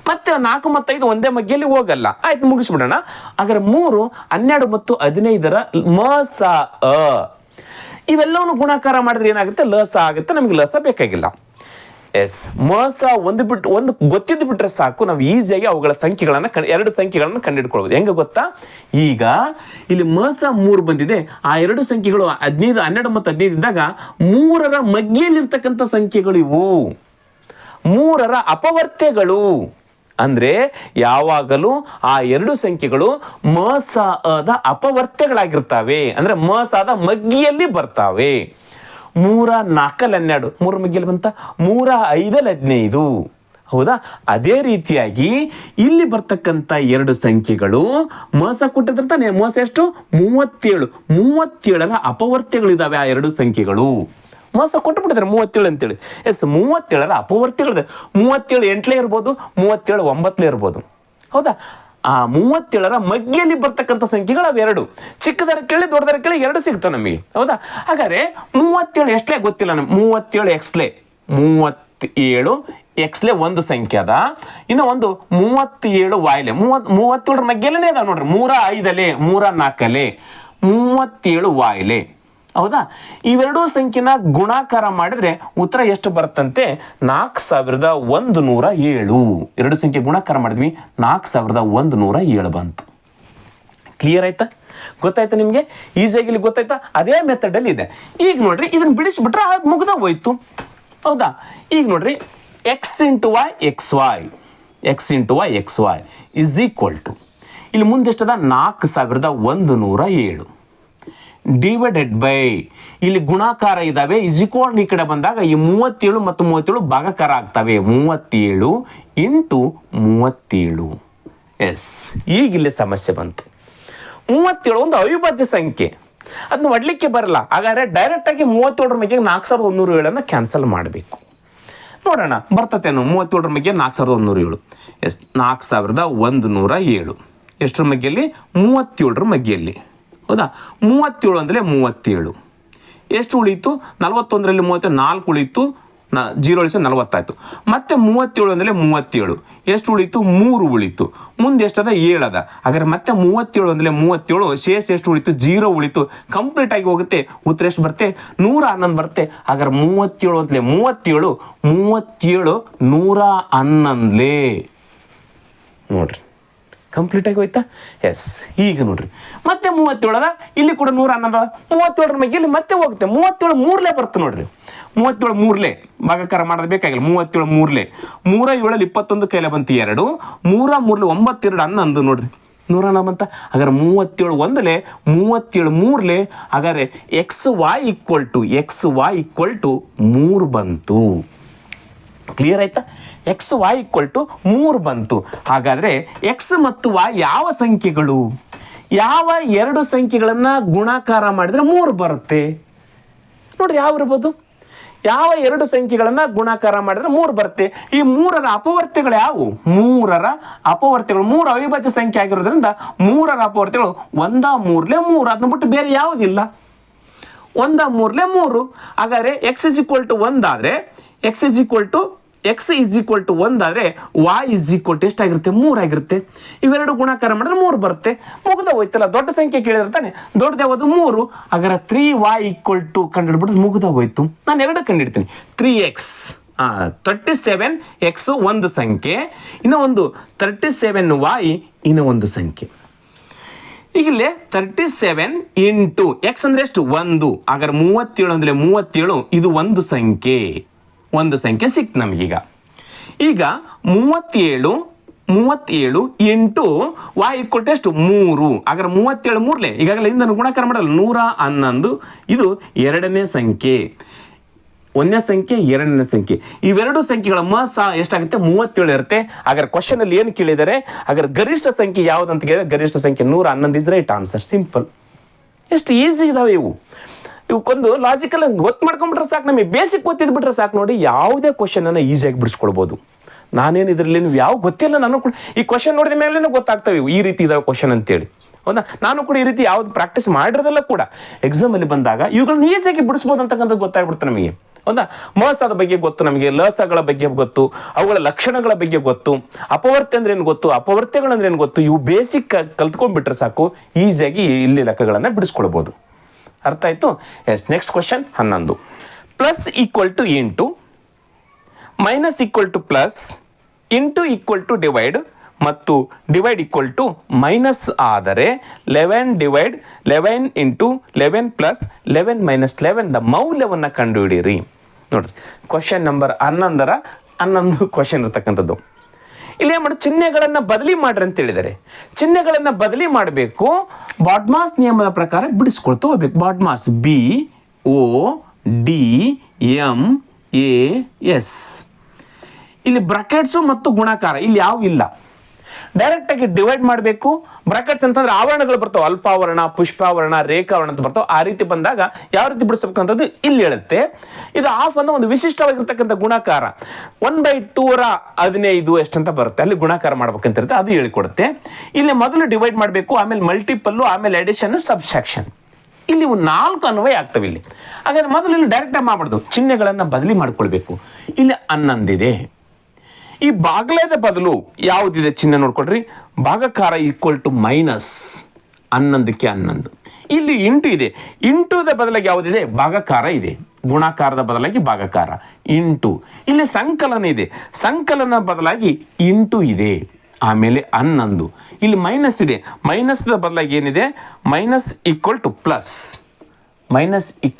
ಮತ್ತೆ 4 ಮತ್ತು 5 ಒಂದೇ ಮಗ್ಗಿಯಲ್ಲಿ ಹೋಗಲ್ಲ ಆಯ್ತು ಮುಗಿಸ್ಬಿಡೋಣ ಹಾಗಾದ್ರೆ 3 12 ಮತ್ತು 15ರ ಮ ಸ ಇವೆಲ್ಲವನ್ನು ಗುಣಾಕಾರ ಮಾಡಿದ್ರೆ ಏನಾಗುತ್ತೆ ಲ ಸ ಆಗುತ್ತೆ ನಮಗೆ ಲ ಸ ಬೇಕಾಗಿಲ್ಲ ಎಸ್ ಮ ಸ ಒಂದು ಗೊತ್ತಿದ್ದು ಬಿಟ್ರೆ ಸಾಕು ನಾವು ಈಸಿಯಾಗಿ ಅವುಗಳ ಸಂಖ್ಯೆಗಳನ್ನು 2 ಸಂಖ್ಯೆಗಳನ್ನು ಕಂಡುಹಿಡ್ಕೊಳ್ಬೋದು ಹೆಂಗೆ ಗೊತ್ತಾ ಈಗ ಇಲ್ಲಿ ಮ ಸ 3 ಬಂದಿದೆ ಆ 2 ಸಂಖ್ಯೆಗಳು 15 12 ಮತ್ತು 15 ಇದ್ದಾಗ 3ರ ಮಗ್ಗಿಯಲ್ಲಿರ್ತಕ್ಕಂಥ ಸಂಖ್ಯೆಗಳು ಇವು 3ರ ಅಪವರ್ತ್ಯಗಳು ಅಂದರೆ ಯಾವಾಗಲೂ ಆ ಎರಡು ಸಂಖ್ಯೆಗಳು ಮಸಾದ ಅಪವರ್ತ್ಯಗಳಾಗಿರ್ತವೆ, ಅಂದರೆ ಮಸಾದ ಮಗ್ಗಿಯಲ್ಲಿ ಬರ್ತಾವೆ. 3 4 12 3 ಮಗ್ಗಿಯಲ್ಲಿ ಬಂತ 3 5 15. ಹೌದಾ? ಅದೇ ರೀತಿಯಾಗಿ ಇಲ್ಲಿ ಬರ್ತಕ್ಕಂಥ ಎರಡು ಸಂಖ್ಯೆಗಳು ಮೋಸ ಕೊಟ್ಟಿದ್ರೆ ತಾನೆ, ಮೋಸ ಎಷ್ಟು 37, 37ರ ಅಪವರ್ತ್ಯಗಳಿದಾವೆ ಆ ಎರಡು ಸಂಖ್ಯೆಗಳು. ಮೋಸ ಕೊಟ್ಟು ಬಿಟ್ಟಿದ್ದಾರೆ 37 ಅಂತೇಳಿ. 37ರ ಅಪವರ್ತ್ಯಗಳಿದೆ. 37 8ಲೇ ಇರ್ಬೋದು, 37 9ಲೇ ಇರ್ಬೋದು. ಹೌದಾ? ಆ 37ರ ಮಗ್ಗಿಯಲ್ಲಿ ಬರ್ತಕ್ಕಂಥ ಸಂಖ್ಯೆಗಳು ಅವೆರಡು. ಚಿಕ್ಕದರ ಕೇಳಿ ದೊಡ್ಡದರ ಕೇಳಿ ಎರಡು ಸಿಗ್ತಾವೆ ನಮಗೆ. ಹೌದಾ? ಹಾಗಾದ್ರೆ 37 ಎಷ್ಟಲೇ ಗೊತ್ತಿಲ್ಲ ನಮ್ಗೆ. 37 ಎಕ್ಸ್ಲೇ, 37 ಎಕ್ಸ್ಲೇ ಒಂದು ಸಂಖ್ಯೆ ಅದ. ಇನ್ನು ಒಂದು 37 ವಾಯ್ಲೆ, 37ರ ಮಗ್ಗೆಲೇ ಅದ ನೋಡ್ರಿ. 3 5ಲೇ, 3 4ಲೇ, 37 ವಾಯ್ಲೆ. ಹೌದಾ? ಇವೆರಡೂ ಸಂಖ್ಯೆನ ಗುಣಾಕಾರ ಮಾಡಿದ್ರೆ ಉತ್ತರ ಎಷ್ಟು ಬರುತ್ತಂತೆ? 4107. ಎರಡು ಸಂಖ್ಯೆ ಗುಣಾಕಾರ ಮಾಡಿದ್ವಿ, 4107 ಬಂತು. ಕ್ಲಿಯರ್ ಆಯ್ತಾ? ಗೊತ್ತಾಯ್ತಾ ನಿಮಗೆ? ಈಸಿಯಾಗಿ ಇಲ್ಲಿ ಗೊತ್ತಾಯ್ತಾ? ಅದೇ ಮೆಥಡಲ್ಲಿ ಇದೆ. ಈಗ ನೋಡ್ರಿ, ಇದನ್ನ ಬಿಡಿಸ್ಬಿಟ್ರೆ ಅದು ಮುಗ್ದ ಹೋಯ್ತು. ಹೌದಾ? ಈಗ ನೋಡ್ರಿ, X into Y X Y, X into Y X Y is equal to, ಇಲ್ಲಿ ಮುಂದೆ ಎಷ್ಟದ? 4107 ಡಿವೈಡೆಡ್ ಬೈ, ಇಲ್ಲಿ ಗುಣಾಕಾರ ಇದಾವೆ, ಇಸ್ ಈಕ್ವಲ್ ಈ ಕಡೆ ಬಂದಾಗ ಈ 37 ಮತ್ತು 37 ಭಾಗಾಕಾರ ಆಗ್ತವೆ. 37 ಇಂಟು 37. ಎಸ್, ಈಗ ಇಲ್ಲಿ ಸಮಸ್ಯೆ ಬಂತು. 37 ಒಂದು ಅವಿಭಾಜ್ಯ ಸಂಖ್ಯೆ, ಅದನ್ನ ಒಡ್ಲಿಕ್ಕೆ ಬರಲ್ಲ. ಹಾಗಾದ್ರೆ ಡೈರೆಕ್ಟ್ ಆಗಿ 37ರ ಮೇಲೆ 4107 ಕ್ಯಾನ್ಸಲ್ ಮಾಡಬೇಕು. ನೋಡೋಣ ಬರ್ತತೇನು. 37ರ ಮೇಲೆ 4107. ಎಸ್, 4107 ಎಷ್ಟರ ಮಗ್ಗೆಯಲ್ಲಿ? 37ರ ಮಗ್ಗೆಯಲ್ಲಿ. ಹೌದಾ? 37 ಅಂದರೆ 37. ಎಷ್ಟು ಉಳೀತು? 41ರಲ್ಲಿ 37 4 ಉಳೀತು, 0 ಉಳಿಸೋ 40 ಆಯಿತು. ಮತ್ತೆ 37 ಅಂದರೆ 37 ಎಷ್ಟು ಉಳೀತು? 3 ಉಳೀತು. ಮುಂದೆ ಎಷ್ಟದ? 7 ಅದ. ಹಾಗಾದ್ರೆ ಮತ್ತೆ 37 ಅಂದರೆ 37 ಶೇಷ ಎಷ್ಟು ಉಳೀತು? 0 ಉಳೀತು. ಕಂಪ್ಲೀಟ್ ಆಗಿ ಹೋಗುತ್ತೆ. ಉತ್ತರ ಎಷ್ಟು ಬರುತ್ತೆ? 111 ಬರುತ್ತೆ. ಹಾಗಾದ್ರೆ 37 ಅಂತಲೇ 37 111ಲೇ. ನೋಡ್ರಿ, ಕಂಪ್ಲೀಟ್ ಆಗಿ ಹೋಯ್ತಾ? ಎಸ್. ಈಗ ನೋಡ್ರಿ, ಮತ್ತೆ 37 ಅದ, ಇಲ್ಲಿ ಕೂಡ 111. 37ರ ಮೇಲೆ ಇಲ್ಲಿ ಮತ್ತೆ ಹೋಗುತ್ತೆ. 37 3ಲೇ ಬರುತ್ತೆ ನೋಡ್ರಿ. 37 3ಲೇ ಭಾಗಾಕಾರ ಮಾಡೋದು ಬೇಕಾಗಿಲ್ಲ. 37 3ಲೇ, 3 7 21 ಕೈಲ ಬಂತು 2, 3 3 9 2 11 ನೋಡ್ರಿ, 111 ಬಂತ. ಹಾಗಾದ್ರೆ 37 1ಲೇ, 37 3ಲೇ. ಹಾಗಾದ್ರೆ ಎಕ್ಸ್ ವೈ ಈಕ್ವಲ್ ಟು 3 ಬಂತು. ಕ್ಲಿಯರ್ ಆಯ್ತಾ? ಎಕ್ಸ್ ವೈ ಈಕ್ವಲ್ ಟು 3 ಬಂತು. ಹಾಗಾದ್ರೆ ಎಕ್ಸ್ ಮತ್ತು ವೈ ಯಾವ ಸಂಖ್ಯೆಗಳು? ಯಾವ ಎರಡು ಸಂಖ್ಯೆಗಳನ್ನ ಗುಣಾಕಾರ ಮಾಡಿದ್ರೆ 3 ಬರುತ್ತೆ? ನೋಡ್ರಿ, ಯಾವ ಇರ್ಬೋದು? ಯಾವ ಎರಡು ಸಂಖ್ಯೆಗಳನ್ನ ಗುಣಾಕಾರ ಮಾಡಿದ್ರೆ 3 ಬರುತ್ತೆ? ಈ 3ರ ಅಪವರ್ತ್ಯಗಳು ಯಾವುವು? 3ರ ಅಪವರ್ತ್ಯಗಳು 3 ಅವಿಭಾಜ್ಯ ಸಂಖ್ಯೆ ಆಗಿರೋದ್ರಿಂದ 3ರ ಅಪವರ್ತ್ಯಗಳು 1 3ಲೇ 3. ಅದನ್ನ ಬಿಟ್ಟು ಬೇರೆ ಯಾವುದಿಲ್ಲ. 1 3ಲೇ 3. ಹಾಗಾದ್ರೆ ಎಕ್ಸ್ ಇಸ್ ಈಕ್ವಲ್ ಟು 1 ಆದ್ರೆ ಎಕ್ಸ್ ಇಸ್ ಈಕ್ವಲ್ ಟು 1 ಆದರೆ y ಇಸ್ ಈಕ್ವಲ್ ಟು ಎಷ್ಟಾಗಿರುತ್ತೆ? 3 ಆಗಿರುತ್ತೆ. ಇವೆರಡು ಗುಣಾಕಾರ ಮಾಡಿದ್ರೆ 3 ಬರುತ್ತೆ. ಮುಗ್ದ ಹೋಯ್ತಲ್ಲ. ದೊಡ್ಡ ಸಂಖ್ಯೆ ಕೇಳಿದ್ರೆ ತಾನೆ, ದೊಡ್ಡದು ಯಾವುದು? 3. ಹಾಗಾದ್ರೆ 3y ಈಕ್ವಲ್ ಟು ಕಂಡುಹಿಡ್ಬಿಟ್ಟು ಮುಗ್ದ ಹೋಯ್ತು. ನಾನು ಎರಡು ಕಂಡುಹಿಡ್ತೀನಿ. 3x 37x ಒಂದು ಸಂಖ್ಯೆ, ಇನ್ನೂ ಒಂದು 37y ಇನ್ನೂ ಒಂದು ಸಂಖ್ಯೆ. ಈಗ ಇಲ್ಲಿ 37 ಇಂಟು ಎಕ್ಸ್ ಅಂದ್ರೆ ಎಷ್ಟು? 1. ಹಾಗಾದ್ರೆ 37 ಅಂದರೆ 37 ಇದು ಒಂದು ಸಂಖ್ಯೆ ಸಿಕ್ತು ನಮಗೀಗ. ಈಗ 37 ಇಂಟು y ಈಕ್ವಲ್ ಟು ಎಷ್ಟು? 3. ಹಾಗಾದ್ರೆ 37 3ಲೇ, ಈಗಾಗಲೇ ಇಂದ ಗುಣಾಕಾರ ಮಾಡಲ್ಲ. 111 ಇದು ಎರಡನೇ ಸಂಖ್ಯೆ. ಒಂದನೇ ಸಂಖ್ಯೆ, ಎರಡನೇ ಸಂಖ್ಯೆ. ಇವೆರಡು ಸಂಖ್ಯೆಗಳ ಮಸ ಎಷ್ಟಾಗುತ್ತೆ? 37 ಇರುತ್ತೆ. ಹಾಗಾದ್ರೆ ಕ್ವಶನ್ ಅಲ್ಲಿ ಏನು ಕೇಳಿದ್ದಾರೆ? ಹಾಗಾದ್ರೆ ಗರಿಷ್ಠ ಸಂಖ್ಯೆ ಯಾವ್ದು ಅಂತ ಕೇಳಿದ್ರೆ ಗರಿಷ್ಠ ಸಂಖ್ಯೆ 111 ಇಸ್ ರೈಟ್ ಆನ್ಸರ್. ಸಿಂಪಲ್. ಎಷ್ಟು ಈಸಿ ಇದಾವೆ ಇವು. ಇವಕ್ಕೊಂದು ಲಾಜಿಕಲ್ ಗೊತ್ತು ಮಾಡ್ಕೊಂಡ್ಬಿಟ್ರೆ ಸಾಕು. ನಮಗೆ ಬೇಸಿಕ್ ಗೊತ್ತಿದ್ಬಿಟ್ರೆ ಸಾಕು. ನೋಡಿ, ಯಾವುದೇ ಕ್ವಶನ್ ಅನ್ನ ಈಸಿಯಾಗಿ ಬಿಡಿಸ್ಕೊಳ್ಬೋದು. ನಾನೇನು ಇದರಲ್ಲಿ ನೀವು ಯಾವ ಗೊತ್ತಿಲ್ಲ, ನಾನು ಕೂಡ ಈ ಕ್ವಶನ್ ನೋಡಿದ ಮೇಲೆ ಗೊತ್ತಾಗ್ತವೆ ಈ ರೀತಿ ಇದಾವೆ ಕ್ವಶನ್ ಅಂತೇಳಿ. ಹೌದಾ? ನಾನು ಕೂಡ ಈ ರೀತಿ ಯಾವ್ದು ಪ್ರಾಕ್ಟೀಸ್ ಮಾಡಿರೋದಲ್ಲ ಕೂಡ ಎಕ್ಸಾಮಲ್ಲಿ ಬಂದಾಗ ಇವುಗಳನ್ನ ಈಸಿಯಾಗಿ ಬಿಡಿಸ್ಬೋದು ಅಂತಕ್ಕಂಥದ್ದು ಗೊತ್ತಾಗ್ಬಿಡುತ್ತೆ ನಮಗೆ. ಹೌದಾ? ಮಸದ ಬಗ್ಗೆ ಗೊತ್ತು ನಮಗೆ, ಲಸಗಳ ಬಗ್ಗೆ ಗೊತ್ತು, ಅವುಗಳ ಲಕ್ಷಣಗಳ ಬಗ್ಗೆ ಗೊತ್ತು, ಅಪವರ್ತ್ಯ ಅಂದ್ರೆ ಏನು ಗೊತ್ತು, ಅಪವರ್ತ್ಯಗಳಂದ್ರೆ ಏನು ಗೊತ್ತು. ಇವು ಬೇಸಿಕ್ ಕಲ್ತ್ಕೊಂಡ್ಬಿಟ್ರೆ ಸಾಕು, ಈಸಿಯಾಗಿ ಇಲ್ಲಿ ಲೆಕ್ಕಗಳನ್ನು ಬಿಡಿಸ್ಕೊಳ್ಬೋದು. ಅರ್ಥ ಆಯ್ತು? Yes. Next question 11. Plus equal to into, minus equal to plus, into equal to divide ಮತ್ತು ಡಿವೈಡ್ ಈಕ್ವಲ್ ಟು ಮೈನಸ್ ಆದರೆ 11 ಇಂಟು 11 ಪ್ಲಸ್ 11 ಮೈನಸ್ 11 ಮೌಲ್ಯವನ್ನು ಕಂಡುಹಿಡಿಯಿರಿ. ನೋಡ್ರಿ, ಕ್ವಶನ್ ನಂಬರ್ 11 ಕ್ವಶನ್ ಇರ್ತಕ್ಕಂಥದ್ದು. ಇಲ್ಲಿ ಏನು ಮಾಡಿ ಚಿಹ್ನೆಗಳನ್ನು ಬದಲಿ ಮಾಡ್ರಿ ಅಂತ ಹೇಳಿದ್ದಾರೆ. ಚಿಹ್ನೆಗಳನ್ನು ಬದಲಿ ಮಾಡಬೇಕು, ಬಾಡ್ಮಾಸ್ ನಿಯಮದ ಪ್ರಕಾರ ಬಿಡಿಸ್ಕೊಳ್ತಾ ಹೋಗ್ಬೇಕು. ಬಾಡ್ಮಾಸ್ BODMAS. ಇಲ್ಲಿ ಬ್ರಾಕೆಟ್ಸು ಮತ್ತು ಗುಣಾಕಾರ ಇಲ್ಲಿ ಯಾವ ಇಲ್ಲ. ಡೈರೆಕ್ಟಾಗಿ ಡಿವೈಡ್ ಮಾಡಬೇಕು. ಬ್ರಾಕೆಟ್ಸ್ ಅಂತಂದ್ರೆ ಆವರಣಗಳು ಬರ್ತಾವೆ, ಅಲ್ಪಾವರಣ, ಪುಷ್ಪಾವರಣ, ರೇಖಾವರಣ ಅಂತ ಬರ್ತಾವೆ. ಆ ರೀತಿ ಬಂದಾಗ ಯಾವ ರೀತಿ ಬಿಡಿಸ್ಬೇಕಂತದ್ದು ಇಲ್ಲಿ ಹೇಳುತ್ತೆ. ಇದು ಆಫ್ ಅಂದ್ರೆ ಒಂದು ವಿಶಿಷ್ಟವಾಗಿರ್ತಕ್ಕಂಥ ಗುಣಾಕಾರ 1/215 ಎಷ್ಟಂತ ಬರುತ್ತೆ, ಅಲ್ಲಿ ಗುಣಾಕಾರ ಮಾಡ್ಬೇಕಂತ ಇರುತ್ತೆ, ಅದು ಹೇಳಿಕೊಡುತ್ತೆ. ಇಲ್ಲಿ ಮೊದಲು ಡಿವೈಡ್ ಮಾಡಬೇಕು, ಆಮೇಲೆ ಮಲ್ಟಿಪಲ್ಲು, ಆಮೇಲೆ ಅಡಿಷನ್, ಸಬ್ಸ್ಟ್ರಾಕ್ಷನ್. ಇಲ್ಲಿ 4 ಅನ್ವಯ ಆಗ್ತವೆ ಇಲ್ಲಿ. ಹಾಗಾದ್ರೆ ಮೊದಲು ಇಲ್ಲಿ ಡೈರೆಕ್ಟಾಗಿ ಮಾಡಬಾರ್ದು, ಚಿಹ್ನೆಗಳನ್ನು ಬದಲಿ ಮಾಡ್ಕೊಳ್ಬೇಕು. ಇಲ್ಲಿ 11 ಇದೆ. ಈ ಬಾಗ್ಲೇದ ಬದಲು ಯಾವುದಿದೆ ಚಿಹ್ನೆ ನೋಡ್ಕೊಳ್ರಿ. ಭಾಗಕಾರ = -11ಕ್ಕೆ 11. ಇಲ್ಲಿ ಇಂಟು ಇದೆ. ಇಂಟುದ ಬದಲಾಗಿ ಯಾವುದಿದೆ? ಭಾಗಕಾರ ಇದೆ. ಗುಣಾಕಾರದ ಬದಲಾಗಿ ಭಾಗಕಾರ ಇಂಟು. ಇಲ್ಲಿ ಸಂಕಲನ ಇದೆ. ಸಂಕಲನ ಬದಲಾಗಿ ಇಂಟು ಇದೆ. ಆಮೇಲೆ 11. ಇಲ್ಲಿ ಮೈನಸ್ ಇದೆ. ಮೈನಸ್ದ ಬದಲಾಗಿ ಏನಿದೆ? Minus = plus. ಮೈನಸ್ +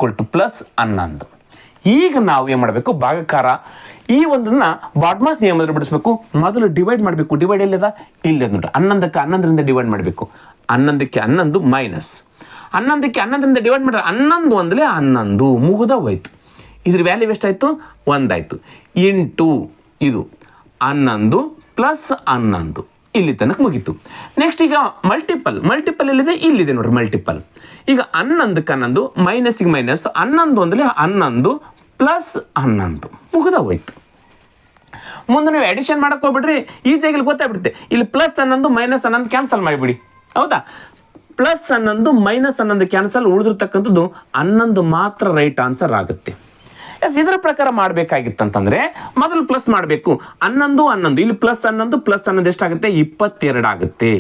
11. ಈಗ ನಾವು ಏನು ಮಾಡಬೇಕು? ಭಾಗಕಾರ ಈ ಒಂದನ್ನು ಬಾಡ್ಮಾಸ್ ನಿಯಮದಲ್ಲಿ ಬಿಡಿಸ್ಬೇಕು. ಮೊದಲು ಡಿವೈಡ್ ಮಾಡಬೇಕು. ಡಿವೈಡ್ ಎಲ್ಲಿದೆ? ಇಲ್ಲದ ನೋಡ್ರಿ. 11ಕ್ಕೆ 11ರಿಂದ ಡಿವೈಡ್ ಮಾಡಬೇಕು. 11ಕ್ಕೆ 11 ಮೈನಸ್ 11ಕ್ಕೆ 11ರಿಂದ ಡಿವೈಡ್ ಮಾಡಿದ್ರೆ 11 ಒಂದಲೇ 11 ಮುಗಿದ ಹೋಯ್ತು. ಇದ್ರ ವ್ಯಾಲ್ಯೂ ಎಷ್ಟಾಯಿತು? 1 ಆಯಿತು. ಇಂಟು ಇದು 11 + 11 ಇಲ್ಲಿ ತನಕ ಮುಗೀತು. ನೆಕ್ಸ್ಟ್ ಈಗ ಮಲ್ಟಿಪಲ್ ಎಲ್ಲಿದೆ? ಇಲ್ಲಿದೆ ನೋಡ್ರಿ ಮಲ್ಟಿಪಲ್. ಈಗ 11ಕ್ಕೆ 11 ಮೈನಸ್ಗೆ ಮೈನಸ್ 11 ಒಂದಲೇ 11 + 11 ಮುಗಿದ ಹೋಯ್ತು. ಮುಂದೆ ನೀವು ಅಡಿಷನ್ ಮಾಡಕ್ಕೆ ಹೋಗ್ಬಿಡ್ರಿ, ಈಸಿಯಾಗಿ ಇಲ್ಲಿ ಗೊತ್ತಾಗ್ಬಿಡುತ್ತೆ. ಇಲ್ಲಿ +11 -11 ಕ್ಯಾನ್ಸಲ್ ಮಾಡಿಬಿಡಿ. ಹೌದಾ? +11 -11 ಕ್ಯಾನ್ಸಲ್, ಉಳಿದಿರ್ತಕ್ಕಂಥದ್ದು 11 ಮಾತ್ರ ರೈಟ್ ಆನ್ಸರ್ ಆಗುತ್ತೆ. ಎಸ್, ಇದರ ಪ್ರಕಾರ ಮಾಡಬೇಕಾಗಿತ್ತಂತಂದ್ರೆ ಮೊದಲು ಪ್ಲಸ್ ಮಾಡಬೇಕು. 11 ಇಲ್ಲಿ +11 ಎಷ್ಟಾಗುತ್ತೆ? 22 ಆಗುತ್ತೆ.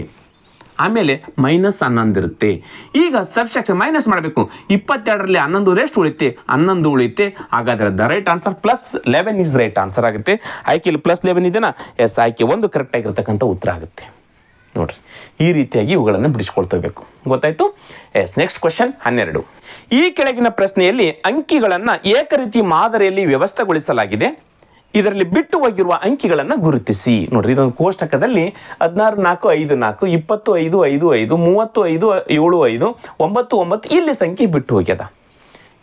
ಆಮೇಲೆ -11 ಇರುತ್ತೆ. ಈಗ ಸಬ್ಸ್ಟ್ರಾಕ್ಷನ್ ಮೈನಸ್ ಮಾಡಬೇಕು. 22ರಲ್ಲಿ 11 ರೆಸ್ಟ್ ಉಳಿತೆ, 11 ಉಳಿತೆ. ಹಾಗಾದ್ರೆ the right answer +11 is right answer ಆಗುತ್ತೆ. ಆಯ್ಕೆಯಲ್ಲಿ +11 ಇದೆನಾ? ಎಸ್, ಆಯ್ಕೆ 1 ಕರೆಕ್ಟ್ ಆಗಿರ್ತಕ್ಕಂಥ ಉತ್ತರ ಆಗುತ್ತೆ. ನೋಡ್ರಿ, ಈ ರೀತಿಯಾಗಿ ಇವುಗಳನ್ನು ಬಿಡಿಸ್ಕೊಳ್ತಬೇಕು. ಗೊತ್ತಾಯ್ತು? Yes, next question 12. ಈ ಕೆಳಗಿನ ಪ್ರಶ್ನೆಯಲ್ಲಿ ಅಂಕಿಗಳನ್ನು ಏಕರೀತಿ ಮಾದರಿಯಲ್ಲಿ ವ್ಯವಸ್ಥೆಗೊಳಿಸಲಾಗಿದೆ. ಇದರಲ್ಲಿ ಬಿಟ್ಟು ಹೋಗಿರುವ ಅಂಕಿಗಳನ್ನು ಗುರುತಿಸಿ. ನೋಡ್ರಿ, ಇದೊಂದು ಕೋಷ್ಟಕದಲ್ಲಿ 16, 4, 5, 4, 25, 5, 5, 35, 7, 5, 9, 9 ಇಲ್ಲಿ ಸಂಖ್ಯೆ ಬಿಟ್ಟು ಹೋಗ್ಯದ.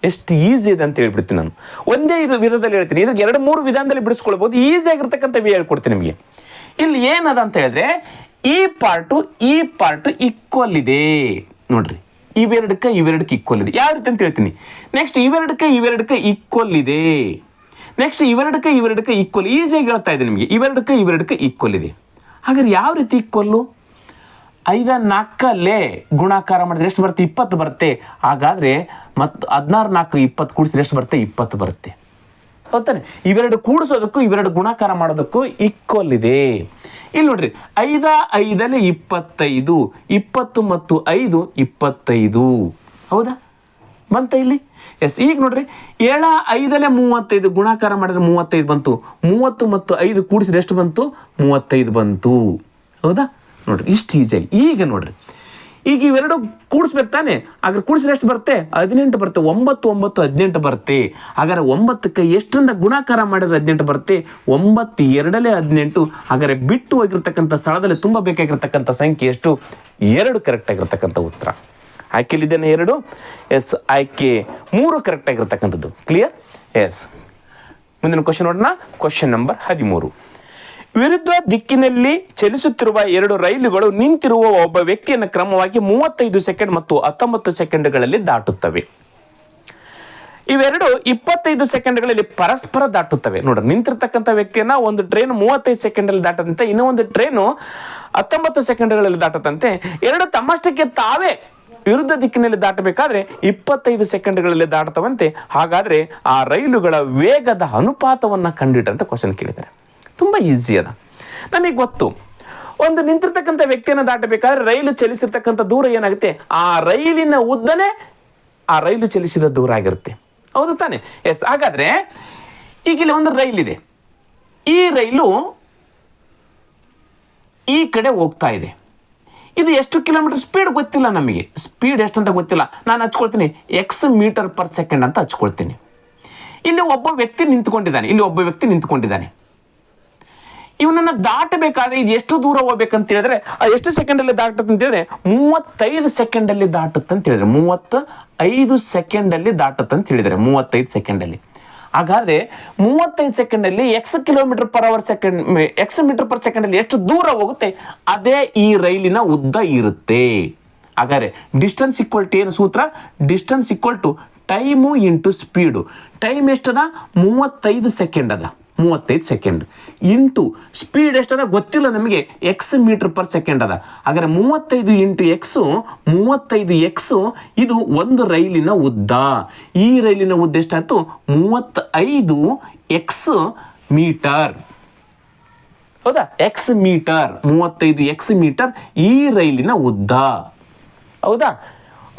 ಎಷ್ಟು ಈಸಿ ಇದೆ ಅಂತ ಹೇಳ್ಬಿಡ್ತೀನಿ ನಾನು. ಒಂದೇ ಇದು ವಿಧದಲ್ಲಿ ಹೇಳ್ತೀನಿ. ಇದು 2-3 ವಿಧಾನದಲ್ಲಿ ಬಿಡಿಸ್ಕೊಳ್ಬೋದು. ಈಸಿಯಾಗಿರ್ತಕ್ಕಂಥ ಹೇಳ್ಕೊಡ್ತೀನಿ ನಿಮಗೆ. ಇಲ್ಲಿ ಏನದ ಅಂತ ಹೇಳಿದ್ರೆ, ಈ ಪಾರ್ಟು ಈಕ್ವಲ್ ಇದೆ. ನೋಡ್ರಿ, ಇವೆರಡಕ್ಕೆ ಈಕ್ವಲ್ ಇದೆ. ಯಾವ ರೀತಿ ಅಂತ ಹೇಳ್ತೀನಿ. ನೆಕ್ಸ್ಟ್ ಇವೆರಡಕ್ಕೆ ಈಕ್ವಲ್ ಇದೆ. ನೆಕ್ಸ್ಟ್ ಇವೆರಡಕ್ಕೆ ಈಕ್ವಲ್. ಈಸಿಯಾಗಿ ಹೇಳ್ತಾ ಇದೆ ನಿಮಗೆ. ಇವೆರಡಕ್ಕೆ ಈಕ್ವಲ್ ಇದೆ. ಹಾಗಾದ್ರೆ ಯಾವ ರೀತಿ ಈಕ್ವಲ್ಲು? 5 4 ಗುಣಾಕಾರ ಮಾಡಿದ್ರೆ ಎಷ್ಟು ಬರುತ್ತೆ? 20 ಬರುತ್ತೆ. ಹಾಗಾದ್ರೆ ಮತ್ತು 16 4 20 ಕೂಡಿಸಿದ್ರೆ ಎಷ್ಟು ಬರುತ್ತೆ? 20 ಬರುತ್ತೆ. ಹೌದಾನೆ? ಇವೆರಡು ಕೂಡಿಸೋದಕ್ಕೂ ಇವೆರಡು ಗುಣಾಕಾರ ಮಾಡೋದಕ್ಕೂ ಈಕ್ವಲ್ ಇದೆ. ಇಲ್ಲಿ ನೋಡ್ರಿ, 5 5 25, 20 ಮತ್ತು 5 25. ಹೌದಾ? ಬಂತ ಇಲ್ಲಿ? ಎಸ್, ಈಗ ನೋಡ್ರಿ, 7 5 35 ಗುಣಾಕಾರ ಮಾಡಿದ್ರೆ 35 ಬಂತು. 30 ಮತ್ತು 5 ಕೂಡಿಸಿದ್ರೆ ಎಷ್ಟು ಬಂತು? 35 ಬಂತು. ಹೌದಾ? ನೋಡ್ರಿ, ಇಷ್ಟು ಈಸಿಯಾಗಿ. ಈಗ ನೋಡ್ರಿ, ಈಗ ಇವೆರಡು ಕೂಡಿಸ್ಬೇಕು ತಾನೆ. ಹಾಗಾದ್ರೆ ಕೂಡಿಸಿದ್ರೆ ಎಷ್ಟು ಬರುತ್ತೆ? 18 ಬರುತ್ತೆ. 9 9 18 ಬರುತ್ತೆ. ಹಾಗಾದ್ರೆ 9ಕ್ಕೆ ಎಷ್ಟರಿಂದ ಗುಣಾಕಾರ ಮಾಡಿದ್ರೆ 18 ಬರುತ್ತೆ? 9 2 18. ಹಾಗಾದ್ರೆ ಬಿಟ್ಟು ಹೋಗಿರ್ತಕ್ಕಂಥ ಸ್ಥಳದಲ್ಲಿ ತುಂಬ ಬೇಕಾಗಿರ್ತಕ್ಕಂಥ ಸಂಖ್ಯೆ ಎಷ್ಟು? 2 ಕರೆಕ್ಟ್ ಆಗಿರ್ತಕ್ಕಂಥ ಉತ್ತರ. ಆಯ್ಕೆಲಿದ್ದೇನೆ 2. ಎಸ್, ಆಯ್ಕೆ 3 ಕರೆಕ್ಟ್ ಆಗಿರ್ತಕ್ಕಂಥದ್ದು. ಕ್ಲಿಯರ್? ಎಸ್, ಮುಂದಿನ ಕ್ವಶನ್ ನೋಡೋಣ. Question number 13. ವಿರುದ್ಧ ದಿಕ್ಕಿನಲ್ಲಿ ಚಲಿಸುತ್ತಿರುವ 2 ರೈಲುಗಳು ನಿಂತಿರುವ ಒಬ್ಬ ವ್ಯಕ್ತಿಯನ್ನು ಕ್ರಮವಾಗಿ 35 ಸೆಕೆಂಡ್ ಮತ್ತು 19 ಸೆಕೆಂಡ್ಗಳಲ್ಲಿ ದಾಟುತ್ತವೆ. ಇವೆರಡು 25 ಸೆಕೆಂಡ್ಗಳಲ್ಲಿ ಪರಸ್ಪರ ದಾಟುತ್ತವೆ. ನೋಡ್ರಿ, ನಿಂತಿರ್ತಕ್ಕಂಥ ವ್ಯಕ್ತಿಯನ್ನ ಒಂದು ಟ್ರೈನ್ 35 ಸೆಕೆಂಡಲ್ಲಿ ದಾಟದಂತೆ, ಇನ್ನೂ ಒಂದು ಟ್ರೈನು 19 ಸೆಕೆಂಡ್ಗಳಲ್ಲಿ ದಾಟದಂತೆ. ಎರಡು ತಮ್ಮಷ್ಟಕ್ಕೆ ತಾವೇ ವಿರುದ್ಧ ದಿಕ್ಕಿನಲ್ಲಿ ದಾಟಬೇಕಾದ್ರೆ 25 ಸೆಕೆಂಡ್ಗಳಲ್ಲಿ ದಾಟುತ್ತವಂತೆ. ಹಾಗಾದ್ರೆ ಆ ರೈಲುಗಳ ವೇಗದ ಅನುಪಾತವನ್ನು ಕಂಡುಹಿಡಿದಂತ ಕ್ವಶನ್ ಕೇಳಿದ್ದಾರೆ. ತುಂಬ ಈಸಿ ಅದ. ನಮಗೆ ಗೊತ್ತು, ಒಂದು ನಿಂತಿರ್ತಕ್ಕಂಥ ವ್ಯಕ್ತಿಯನ್ನು ದಾಟಬೇಕಾದ್ರೆ ರೈಲು ಚಲಿಸಿರ್ತಕ್ಕಂಥ ದೂರ ಏನಾಗುತ್ತೆ? ಆ ರೈಲಿನ ಉದ್ದನೇ ಆ ರೈಲು ಚಲಿಸಿದ ದೂರ ಆಗಿರುತ್ತೆ. ಹೌದು ತಾನೆ? ಎಸ್, ಹಾಗಾದ್ರೆ ಈಗ ಇಲ್ಲಿ ಒಂದು ರೈಲಿದೆ. ಈ ರೈಲು ಈ ಕಡೆ ಹೋಗ್ತಾ ಇದೆ. ಇದು ಎಷ್ಟು ಕಿಲೋಮೀಟರ್ ಸ್ಪೀಡ್ ಗೊತ್ತಿಲ್ಲ ನಮಗೆ. ಸ್ಪೀಡ್ ಎಷ್ಟಂತ ಗೊತ್ತಿಲ್ಲ. ನಾನು ಹಚ್ಕೊಳ್ತೀನಿ x m/s ಅಂತ ಹಚ್ಕೊಳ್ತೀನಿ. ಇಲ್ಲಿ ಒಬ್ಬ ವ್ಯಕ್ತಿ ನಿಂತ್ಕೊಂಡಿದ್ದಾನೆ. ಇವನನ್ನ ದಾಟಬೇಕಾದ್ರೆ ಇದು ಎಷ್ಟು ದೂರ ಹೋಗ್ಬೇಕಂತ ಹೇಳಿದ್ರೆ ಎಷ್ಟು ಸೆಕೆಂಡಲ್ಲಿ ದಾಟುತ್ತೆ ಅಂತ ಹೇಳಿದ್ರೆ 35 ಸೆಕೆಂಡಲ್ಲಿ ದಾಟುತ್ತೆ ಅಂತ ಹೇಳಿದ್ರೆ 35 ಸೆಕೆಂಡಲ್ಲಿ ದಾಟುತ್ತೆ ಅಂತ ಹೇಳಿದರೆ 35 ಸೆಕೆಂಡಲ್ಲಿ. ಹಾಗಾದ್ರೆ 35 ಸೆಕೆಂಡಲ್ಲಿ X kilometre per hour second X metre per ಸೆಕೆಂಡಲ್ಲಿ ಎಷ್ಟು ದೂರ ಹೋಗುತ್ತೆ ಅದೇ ಈ ರೈಲಿನ ಉದ್ದ ಇರುತ್ತೆ. ಹಾಗಾದ್ರೆ ಡಿಸ್ಟೆನ್ಸ್ ಈಕ್ವಲ್ ಟು ಏನು ಸೂತ್ರ? Distance equal to time into speed. Time ಎಷ್ಟದ? 35 ಸೆಕೆಂಡ್ ಅದ, 35 ಸೆಕೆಂಡ್ ಇಂಟು ಸ್ಪೀಡ್ ಎಷ್ಟದ ಗೊತ್ತಿಲ್ಲ ನಮಗೆ, ಎಕ್ಸ್ ಮೀಟರ್ ಪರ್ ಸೆಕೆಂಡ್ ಅದ. ಹಾಗಾದ್ರೆ 35 ಇಂಟು ಎಕ್ಸು 35 ಎಕ್ಸು ಇದು ಒಂದು ರೈಲಿನ ಉದ್ದ. ಈ ರೈಲಿನ ಉದ್ದ ಎಷ್ಟಾಯ್ತು? 35 ಎಕ್ಸ್ ಮೀಟರ್. ಹೌದಾ? ಎಕ್ಸ್ ಮೀಟರ್, 35 ಎಕ್ಸ್ ಮೀಟರ್ ಈ ರೈಲಿನ ಉದ್ದ. ಹೌದಾ?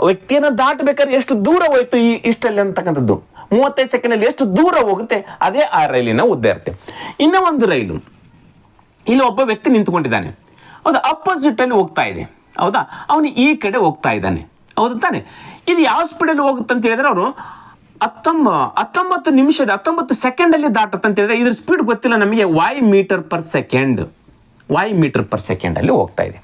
ವ್ಯಕ್ತಿಯನ್ನು ದಾಟಬೇಕಾದ್ರೆ ಎಷ್ಟು ದೂರ ಹೋಯ್ತು ಇಷ್ಟಲ್ಲಿ ಅಂತಕ್ಕಂಥದ್ದು 35 ಸೆಕೆಂಡಲ್ಲಿ ಎಷ್ಟು ದೂರ ಹೋಗುತ್ತೆ ಅದೇ ಆ ರೈಲಿನ ಉದ್ದ ಇರುತ್ತೆ. ಇನ್ನೂ ಒಂದು ರೈಲು, ಇಲ್ಲಿ ಒಬ್ಬ ವ್ಯಕ್ತಿ ನಿಂತ್ಕೊಂಡಿದ್ದಾನೆ. ಹೌದಾ? ಅಪೋಸಿಟ್ ಅಲ್ಲಿ ಹೋಗ್ತಾ ಇದೆ. ಹೌದಾ? ಅವನು ಈ ಕಡೆ ಹೋಗ್ತಾ ಇದ್ದಾನೆ. ಹೌದಾ ತಾನೆ? ಇದು ಯಾವ ಸ್ಪೀಡಲ್ಲಿ ಹೋಗುತ್ತೆ ಅಂತ ಹೇಳಿದ್ರೆ ಅವರು 19 ಸೆಕೆಂಡಲ್ಲಿ ದಾಟುತ್ತೆ ಅಂತ ಹೇಳಿದ್ರೆ ಇದ್ರ ಸ್ಪೀಡ್ ಗೊತ್ತಿಲ್ಲ ನಮಗೆ. y ಮೀಟರ್ ಪರ್ ಸೆಕೆಂಡ್ ಅಲ್ಲಿ ಹೋಗ್ತಾ ಇದೆ.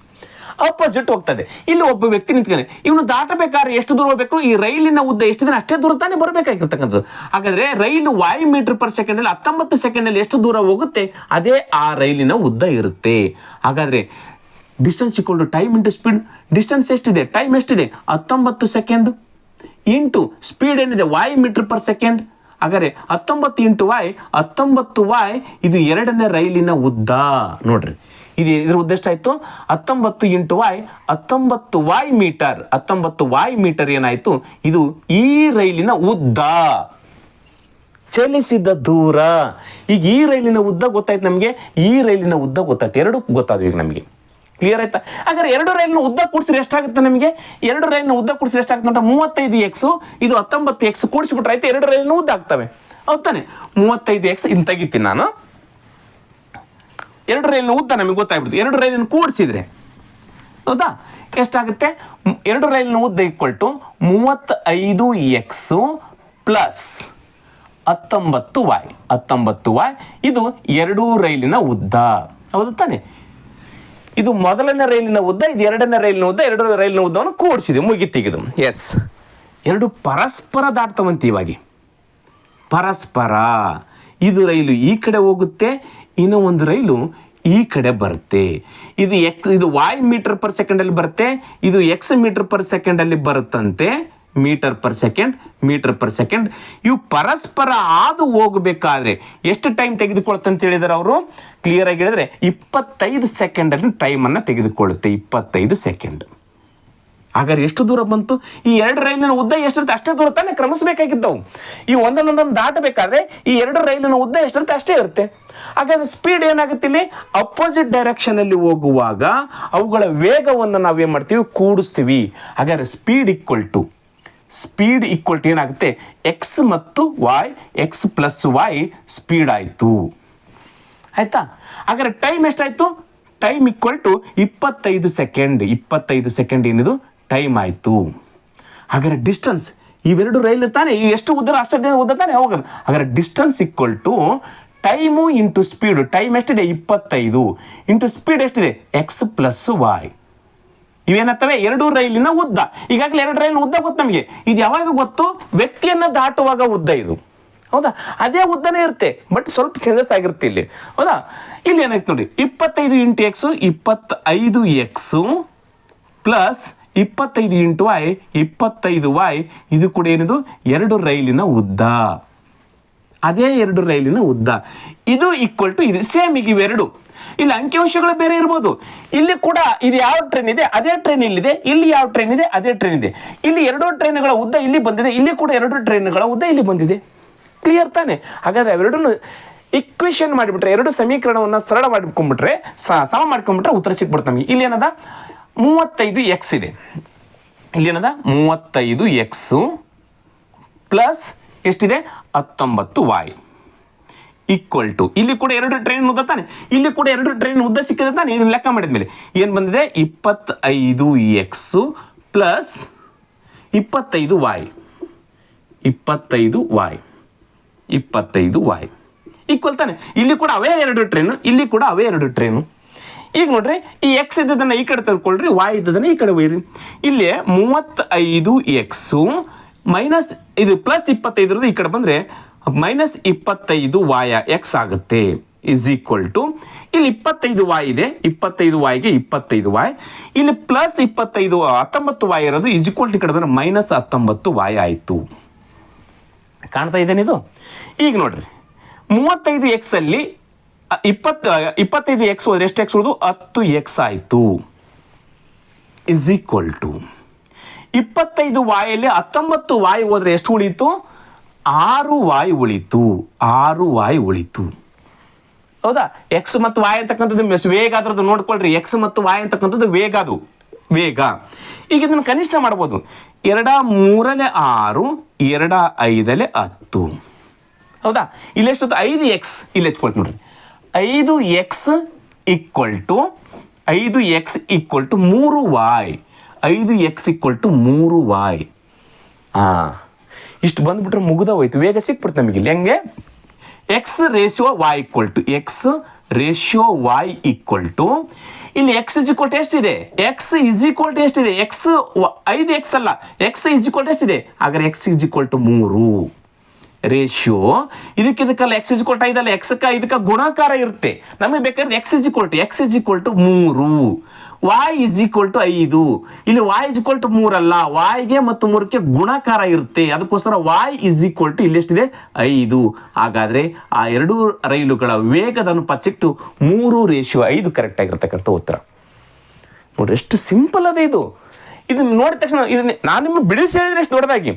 ಅಪೋಸಿಟ್ ಹೋಗ್ತದೆ. ಇಲ್ಲಿ ಒಬ್ಬ ವ್ಯಕ್ತಿ ನಿಂತ್ಕೊಂಡೆ, ಇವನು ದಾಟಬೇಕಾದ್ರೆ ಎಷ್ಟು ದೂರ ಹೋಗಬೇಕು? ಈ ರೈಲಿನ ಉದ್ದ ಎಷ್ಟಿದೆ ಅಷ್ಟೇ ದೂರ ತಾನೇ ಬರಬೇಕಾಗಿರ್ತಕ್ಕಂಥದ್ದು. ಹಾಗಾದ್ರೆ ರೈಲು y ಮೀಟರ್ ಪರ್ ಸೆಕೆಂಡ್ ಅಲ್ಲಿ 19 ಸೆಕೆಂಡ್ ಅಲ್ಲಿ ಎಷ್ಟು ದೂರ ಹೋಗುತ್ತೆ ಅದೇ ಆ ರೈಲಿನ ಉದ್ದ ಇರುತ್ತೆ. ಹಾಗಾದ್ರೆ distance equal to time into speed. Distance ಎಷ್ಟಿದೆ? ಟೈಮ್ ಎಷ್ಟಿದೆ? 19 ಸೆಕೆಂಡ್ ಇಂಟು ಸ್ಪೀಡ್ ಏನಿದೆ? y meter per second. ಹಾಗಾದ್ರೆ 19 ಇಂಟು y ಇದು ಎರಡನೇ ರೈಲಿನ ಉದ್ದ. ನೋಡ್ರಿ, ಇದ್ರ ಉದ್ದ ಎಷ್ಟಾಯ್ತು? 19 into y meter. 19 y meter ಏನಾಯ್ತು? ಇದು ಈ ರೈಲಿನ ಉದ್ದ, ಚಲಿಸಿದ ದೂರ. ಈಗ ಈ ರೈಲಿನ ಉದ್ದ ಗೊತ್ತಾಯ್ತು ನಮಗೆ, ಈ ರೈಲಿನ ಉದ್ದ ಗೊತ್ತಾಯ್ತು, ಎರಡು ಗೊತ್ತಾದ್ವು ಈಗ ನಮಗೆ. ಕ್ಲಿಯರ್ ಆಯ್ತಾ? ಹಾಗಾದ್ರೆ ಎರಡು ರೈಲಿನ ಉದ್ದ ಕೂಡಿಸಿದ್ರೆ ಎಷ್ಟಾಗುತ್ತೆ ನಮಗೆ? ಎರಡು ರೈಲಿನ ಉದ್ದ ಕೂಡಿಸಿದ್ರೆ ಎಷ್ಟಾಗುತ್ತೆ ಅಂತ 35 ಎಕ್ಸ್ ಇದು 19 ಎಕ್ಸ್ ಕೂಡಿಸ್ಬಿಟ್ರೆ ಆಯ್ತು, ಎರಡು ರೈಲಿನ ಉದ್ದ ಆಗ್ತವೆ. ಹೌದ್ ತಾನೆ? 35 ಎಕ್ಸ್ ಇಲ್ಲಿ ತೆಗಿತೀನಿ ನಾನು. ಎರಡು ರೈಲಿನ ಉದ್ದ ನಮಗೆ ಗೊತ್ತಾಗ್ಬಿಡ್ತು. ಎರಡು ರೈಲಿನ ಕೂಡಿಸಿದ್ರೆ ಹೌದಾ ಎಷ್ಟಾಗುತ್ತೆ? ಎರಡು ರೈಲಿನ ಉದ್ದ equal to 35 X plus 19 y ಇದು ಎರಡೂ ರೈಲಿನ ಉದ್ದ. ಹೌದು ತಾನೆ? ಇದು ಮೊದಲನೇ ರೈಲಿನ ಉದ್ದ, ಇದು ಎರಡನೇ ರೈಲಿನ ಉದ್ದ. ಎರಡು ರೈಲಿನ ಉದ್ದವನ್ನು ಕೂಡಿಸಿದೆ, ಮುಗಿತಿಗಿದು. ಎಸ್, ಎರಡು ಪರಸ್ಪರ ದಾಟ್ತವಂತೆ. ಇವಾಗ ಪರಸ್ಪರ ಇದು ರೈಲು ಈ ಕಡೆ ಹೋಗುತ್ತೆ, ಇನ್ನೂ ಒಂದು ರೈಲು ಈ ಕಡೆ ಬರುತ್ತೆ. ಇದು y ಮೀಟರ್ ಪರ್ ಸೆಕೆಂಡ್ ಅಲ್ಲಿ ಬರುತ್ತೆ, ಇದು x ಮೀಟರ್ ಪರ್ ಸೆಕೆಂಡ್ ಅಲ್ಲಿ ಬರುತ್ತಂತೆ. ಮೀಟರ್ ಪರ್ ಸೆಕೆಂಡ್ ಇವು ಪರಸ್ಪರ ಹಾದು ಹೋಗಬೇಕಾದ್ರೆ ಎಷ್ಟು ಟೈಮ್ ತೆಗೆದುಕೊಳುತ್ತೆ ಅಂತ ಹೇಳಿದರೆ ಅವರು ಕ್ಲಿಯರ್ ಆಗಿ ಹೇಳಿದ್ರೆ 25 ಸೆಕೆಂಡಲ್ಲಿ ಟೈಮನ್ನು ತೆಗೆದುಕೊಳ್ಳುತ್ತೆ. 25 ಸೆಕೆಂಡ್. ಹಾಗಾದ್ರೆ ಎಷ್ಟು ದೂರ ಬಂತು? ಈ ಎರಡು ರೈಲಿನ ಉದ್ದ ಎಷ್ಟಿರುತ್ತೆ ಅಷ್ಟೇ ದೂರ ತಾನೇ ಕ್ರಮಿಸಬೇಕಾಗಿದ್ದವು. ಈ ಒಂದೊಂದೊಂದನ್ನು ದಾಟಬೇಕಾದ್ರೆ ಈ ಎರಡು ರೈಲಿನ ಉದ್ದ ಎಷ್ಟಿರುತ್ತೆ ಅಷ್ಟೇ ಇರುತ್ತೆ. ಹಾಗಾದ್ರೆ ಸ್ಪೀಡ್ ಏನಾಗುತ್ತೆ? ಇಲ್ಲಿ ಅಪೋಸಿಟ್ ಡೈರೆಕ್ಷನ್ ಅಲ್ಲಿ ಹೋಗುವಾಗ ಅವುಗಳ ವೇಗವನ್ನು ನಾವೇನ್ ಮಾಡ್ತೀವಿ? ಕೂಡಿಸ್ತೀವಿ. ಹಾಗಾದ್ರೆ ಸ್ಪೀಡ್ ಈಕ್ವಲ್ ಟು ಏನಾಗುತ್ತೆ? ಎಕ್ಸ್ ಮತ್ತು ಎಕ್ಸ್ ಪ್ಲಸ್ y ಸ್ಪೀಡ್ ಆಯ್ತು. ಆಯ್ತಾ? ಹಾಗಾದ್ರೆ ಟೈಮ್ ಎಷ್ಟಾಯ್ತು? ಟೈಮ್ ಈಕ್ವಲ್ ಟು 25 ಸೆಕೆಂಡ್ ಏನಿದು ಟೈಮ್ ಆಯ್ತು. ಹಾಗಾದ್ರೆ ಡಿಸ್ಟೆನ್ಸ್ ಇವೆರಡು ರೈಲು ತಾನೆ, ಎಷ್ಟು ಉದ್ದ ಅಷ್ಟೇ ಉದ್ದ ತಾನೆ ಹೋಗೋದು. ಹಾಗಾದ್ರೆ distance equal to time into speed. Time ಎಷ್ಟಿದೆ? 25 ಇಂಟು ಸ್ಪೀಡ್ ಎಷ್ಟಿದೆ? X plus y. ಇವೇನತ್ತವೆ? ಎರಡು ರೈಲಿನ ಉದ್ದ. ಈಗಾಗಲೇ ಎರಡು ರೈಲಿನ ಉದ್ದ ಗೊತ್ತು ನಮಗೆ. ಇದು ಯಾವಾಗ ಗೊತ್ತು? ವ್ಯಕ್ತಿಯನ್ನ ದಾಟುವಾಗ ಉದ್ದ ಇದು. ಹೌದಾ? ಅದೇ ಉದ್ದನೇ ಇರುತ್ತೆ, ಬಟ್ ಸ್ವಲ್ಪ ಚೇಂಜಸ್ ಆಗಿರುತ್ತೆ ಇಲ್ಲಿ. ಹೌದಾ? ಇಲ್ಲಿ ಏನಾಯ್ತು ನೋಡಿ, 25 into x 25 x plus 25 into y ಇದು ಕೂಡ ಏನಿದು? ಎರಡು ರೈಲಿನ ಉದ್ದ. ಅದೇ ಎರಡು ರೈಲಿನ ಉದ್ದ. ಇದು ಈಕ್ವಲ್ ಟು ಇದು ಸೇಮ್. ಈಗ ಇವೆರಡು ಇಲ್ಲಿ ಅಂಕಿಅಂಶಗಳು ಬೇರೆ ಇರ್ಬೋದು. ಇಲ್ಲಿ ಕೂಡ ಇದು ಯಾವ ಟ್ರೈನ್ ಇದೆ ಅದೇ ಟ್ರೈನ್ ಇಲ್ಲಿದೆ, ಇಲ್ಲಿ ಯಾವ ಟ್ರೈನ್ ಇದೆ ಅದೇ ಟ್ರೈನ್ ಇದೆ. ಇಲ್ಲಿ ಎರಡು ಟ್ರೈನ್ಗಳ ಉದ್ದ ಇಲ್ಲಿ ಬಂದಿದೆ, ಇಲ್ಲಿ ಕೂಡ ಎರಡು ಟ್ರೈನ್ಗಳ ಉದ್ದ ಇಲ್ಲಿ ಬಂದಿದೆ. ಕ್ಲಿಯರ್ ತಾನೆ? ಹಾಗಾದ್ರೆ ಅವೆರಡನ್ನು ಇಕ್ವೇಷನ್ ಮಾಡಿಬಿಟ್ರೆ, ಎರಡು ಸಮೀಕರಣವನ್ನು ಸರಳ ಮಾಡ್ಕೊಂಡ್ಬಿಟ್ರೆ, ಸಮ ಮಾಡ್ಕೊಂಡ್ಬಿಟ್ರೆ ಉತ್ತರ ಸಿಕ್ಬಿಡ್ತು ನಮಗೆ. ಇಲ್ಲಿ ಏನದ? 35 ಎಕ್ಸ್ ಇದೆ. ಇಲ್ಲಿ ಏನದ? 35 ಎಕ್ಸು ಪ್ಲಸ್ ಎಷ್ಟಿದೆ? 19 y ಈಕ್ವಲ್ ಟು ಇಲ್ಲಿ ಕೂಡ ಎರಡು ಟ್ರೈನ್ ಉದ್ದ ತಾನೆ, ಇಲ್ಲಿ ಕೂಡ ಎರಡು ಟ್ರೈನ್ ಉದ್ದ ಸಿಕ್ಕಿದೆ ತಾನೆ. ಇದನ್ನ ಲೆಕ್ಕ ಮಾಡಿದ್ಮೇಲೆ ಏನು ಬಂದಿದೆ? 25 ಎಕ್ಸು ಪ್ಲಸ್ 25 y ಈಕ್ವಲ್ ತಾನೆ. ಇಲ್ಲಿ ಕೂಡ ಅವೇ 2 ಟ್ರೈನು, ಇಲ್ಲಿ ಕೂಡ ಅವೇ 2 ಟ್ರೈನು. ಈಗ ನೋಡ್ರಿ, ಈ ಎಕ್ಸ್ ಇದ್ದದನ್ನು ಈ ಕಡೆ ತೆಗೆದುಕೊಳ್ಳ್ರಿ, ವಾಯ್ ಇದ್ದದನ್ನು ಈ ಕಡೆ ಒಯ್ಯಿರಿ. ಇಲ್ಲಿ 35x ಮೈನಸ್ ಇದು ಪ್ಲಸ್ 25 ಈ ಕಡೆ ಬಂದರೆ ಮೈನಸ್ 25y ಎಕ್ಸ್ ಆಗುತ್ತೆ. ಇಸ್ ಈಕ್ವಲ್ ಟು ಇಲ್ಲಿ 25y ಇದೆ, 25yಗೆ 25y, ಇಲ್ಲಿ ಪ್ಲಸ್ 19y ಇರೋದು ಇಸ್ ಈಕ್ವಲ್ ಟು ಈ ಕಡೆ ಬಂದರೆ ಮೈನಸ್ 19y ಆಯಿತು. ಕಾಣ್ತಾ ಇದ್ದೇನೆ ಇದು. ಈಗ ನೋಡ್ರಿ, 35x ಅಲ್ಲಿ 25x ಹೋದ್ರೆ ಎಷ್ಟು ಎಕ್ಸ್ ಉಳಿದು 10x ಆಯಿತು. ಇಸ್ ಈಕ್ವಲ್ ಟು 25y ಅಲ್ಲಿ 19y ಹೋದ್ರೆ ಎಷ್ಟು ಉಳೀತು? 6y ಉಳಿತು. 6y ಉಳಿತು. ಹೌದಾ? ಎಕ್ಸ್ ಮತ್ತು ವಾಯ್ ಅಂತಕ್ಕಂಥದ್ದು ವೇಗ ಅದ್ರದ್ದು ನೋಡ್ಕೊಳ್ರಿ. ಎಕ್ಸ್ ಮತ್ತು ವಾಯ್ ಅಂತಕ್ಕಂಥದ್ದು ವೇಗ, ಅದು ವೇಗ. ಈಗ ಇದನ್ನು ಕನಿಷ್ಠ ಮಾಡ್ಬೋದು. 2 3 6 2 5 10. ಹೌದಾ? ಇಲ್ಲಿ ಎಷ್ಟು? 5x ಇಲ್ಲಿ ಹೆಚ್ಕೊಳ್ತು ನೋಡ್ರಿ. 5x equal to 5x equal to 3y. 5x equal to 3y. ಇಷ್ಟು ಬಂದ್ಬಿಟ್ರೆ ಮುಗಿದ ಹೋಯ್ತು, ವೇಗ ಸಿಕ್ಬಿಡ್ತು ನಮಗೆ. ಇಲ್ಲಿ ಹೆಂಗೆ? X ratio Y equal to X ratio Y equal to ಇಲ್ಲಿ ಎಕ್ಸ್ ಇಸ್ ಈಕ್ವಲ್ ಟು ಎಷ್ಟಿದೆ? ಎಕ್ಸ್ ಇಸ್ ಈಕ್ವಲ್ ಟು ಎಷ್ಟಿದೆ? ಎಕ್ಸ್ 5x ಅಲ್ಲ, ಎಕ್ಸ್ ಇಸ್ ಈಕ್ವಲ್ ಟು ಎಷ್ಟಿದೆ? ಹಾಗಾದ್ರೆ X is equal to 3 ratio. ಇದಕ್ಕಿದಕ್ಕಲ್ಲ, ಎಕ್ಸ್ ಇಸ್ ಈಕ್ವಲ್ ಟು 5 ಅಲ್ಲ, ಎಕ್ಸ್ಗೆ ಇದಕ್ಕೆ ಗುಣಾಕಾರ ಇರುತ್ತೆ. ನಮಗೆ ಬೇಕಾದ್ರೆ X is equal to 3, Y is equal to 5. ಇಲ್ಲಿ ವಾಯ್ ಇಸ್ ಈಕ್ವಲ್ ಟು 3 ಅಲ್ಲ, ವಾಯ್ಗೆ ಮತ್ತು 3ಕ್ಕೆ ಗುಣಾಕಾರ ಇರುತ್ತೆ. ಅದಕ್ಕೋಸ್ಕರ ವಾಯ್ ಇಸ್ ಈಕ್ವಲ್ ಟು ಇಲ್ಲಿ ಎಷ್ಟಿದೆ? 5. ಹಾಗಾದ್ರೆ ಆ 2 ರೈಲುಗಳ ವೇಗದ ಅನುಪಾತ ಸಿಕ್ತು 3:5 ಕರೆಕ್ಟ್ ಆಗಿರ್ತಕ್ಕಂಥ ಉತ್ತರ. ನೋಡ್ರಿ ಎಷ್ಟು ಸಿಂಪಲ್ ಅದೇ ಇದು. ಇದನ್ನ ನೋಡಿದ ತಕ್ಷಣ ಇದನ್ನ ನಾನು ನಿಮ್ಗೆ ಬಿಡಿಸಿ ಹೇಳಿದ್ರೆ ಎಷ್ಟು ದೊಡ್ಡದಾಗಿ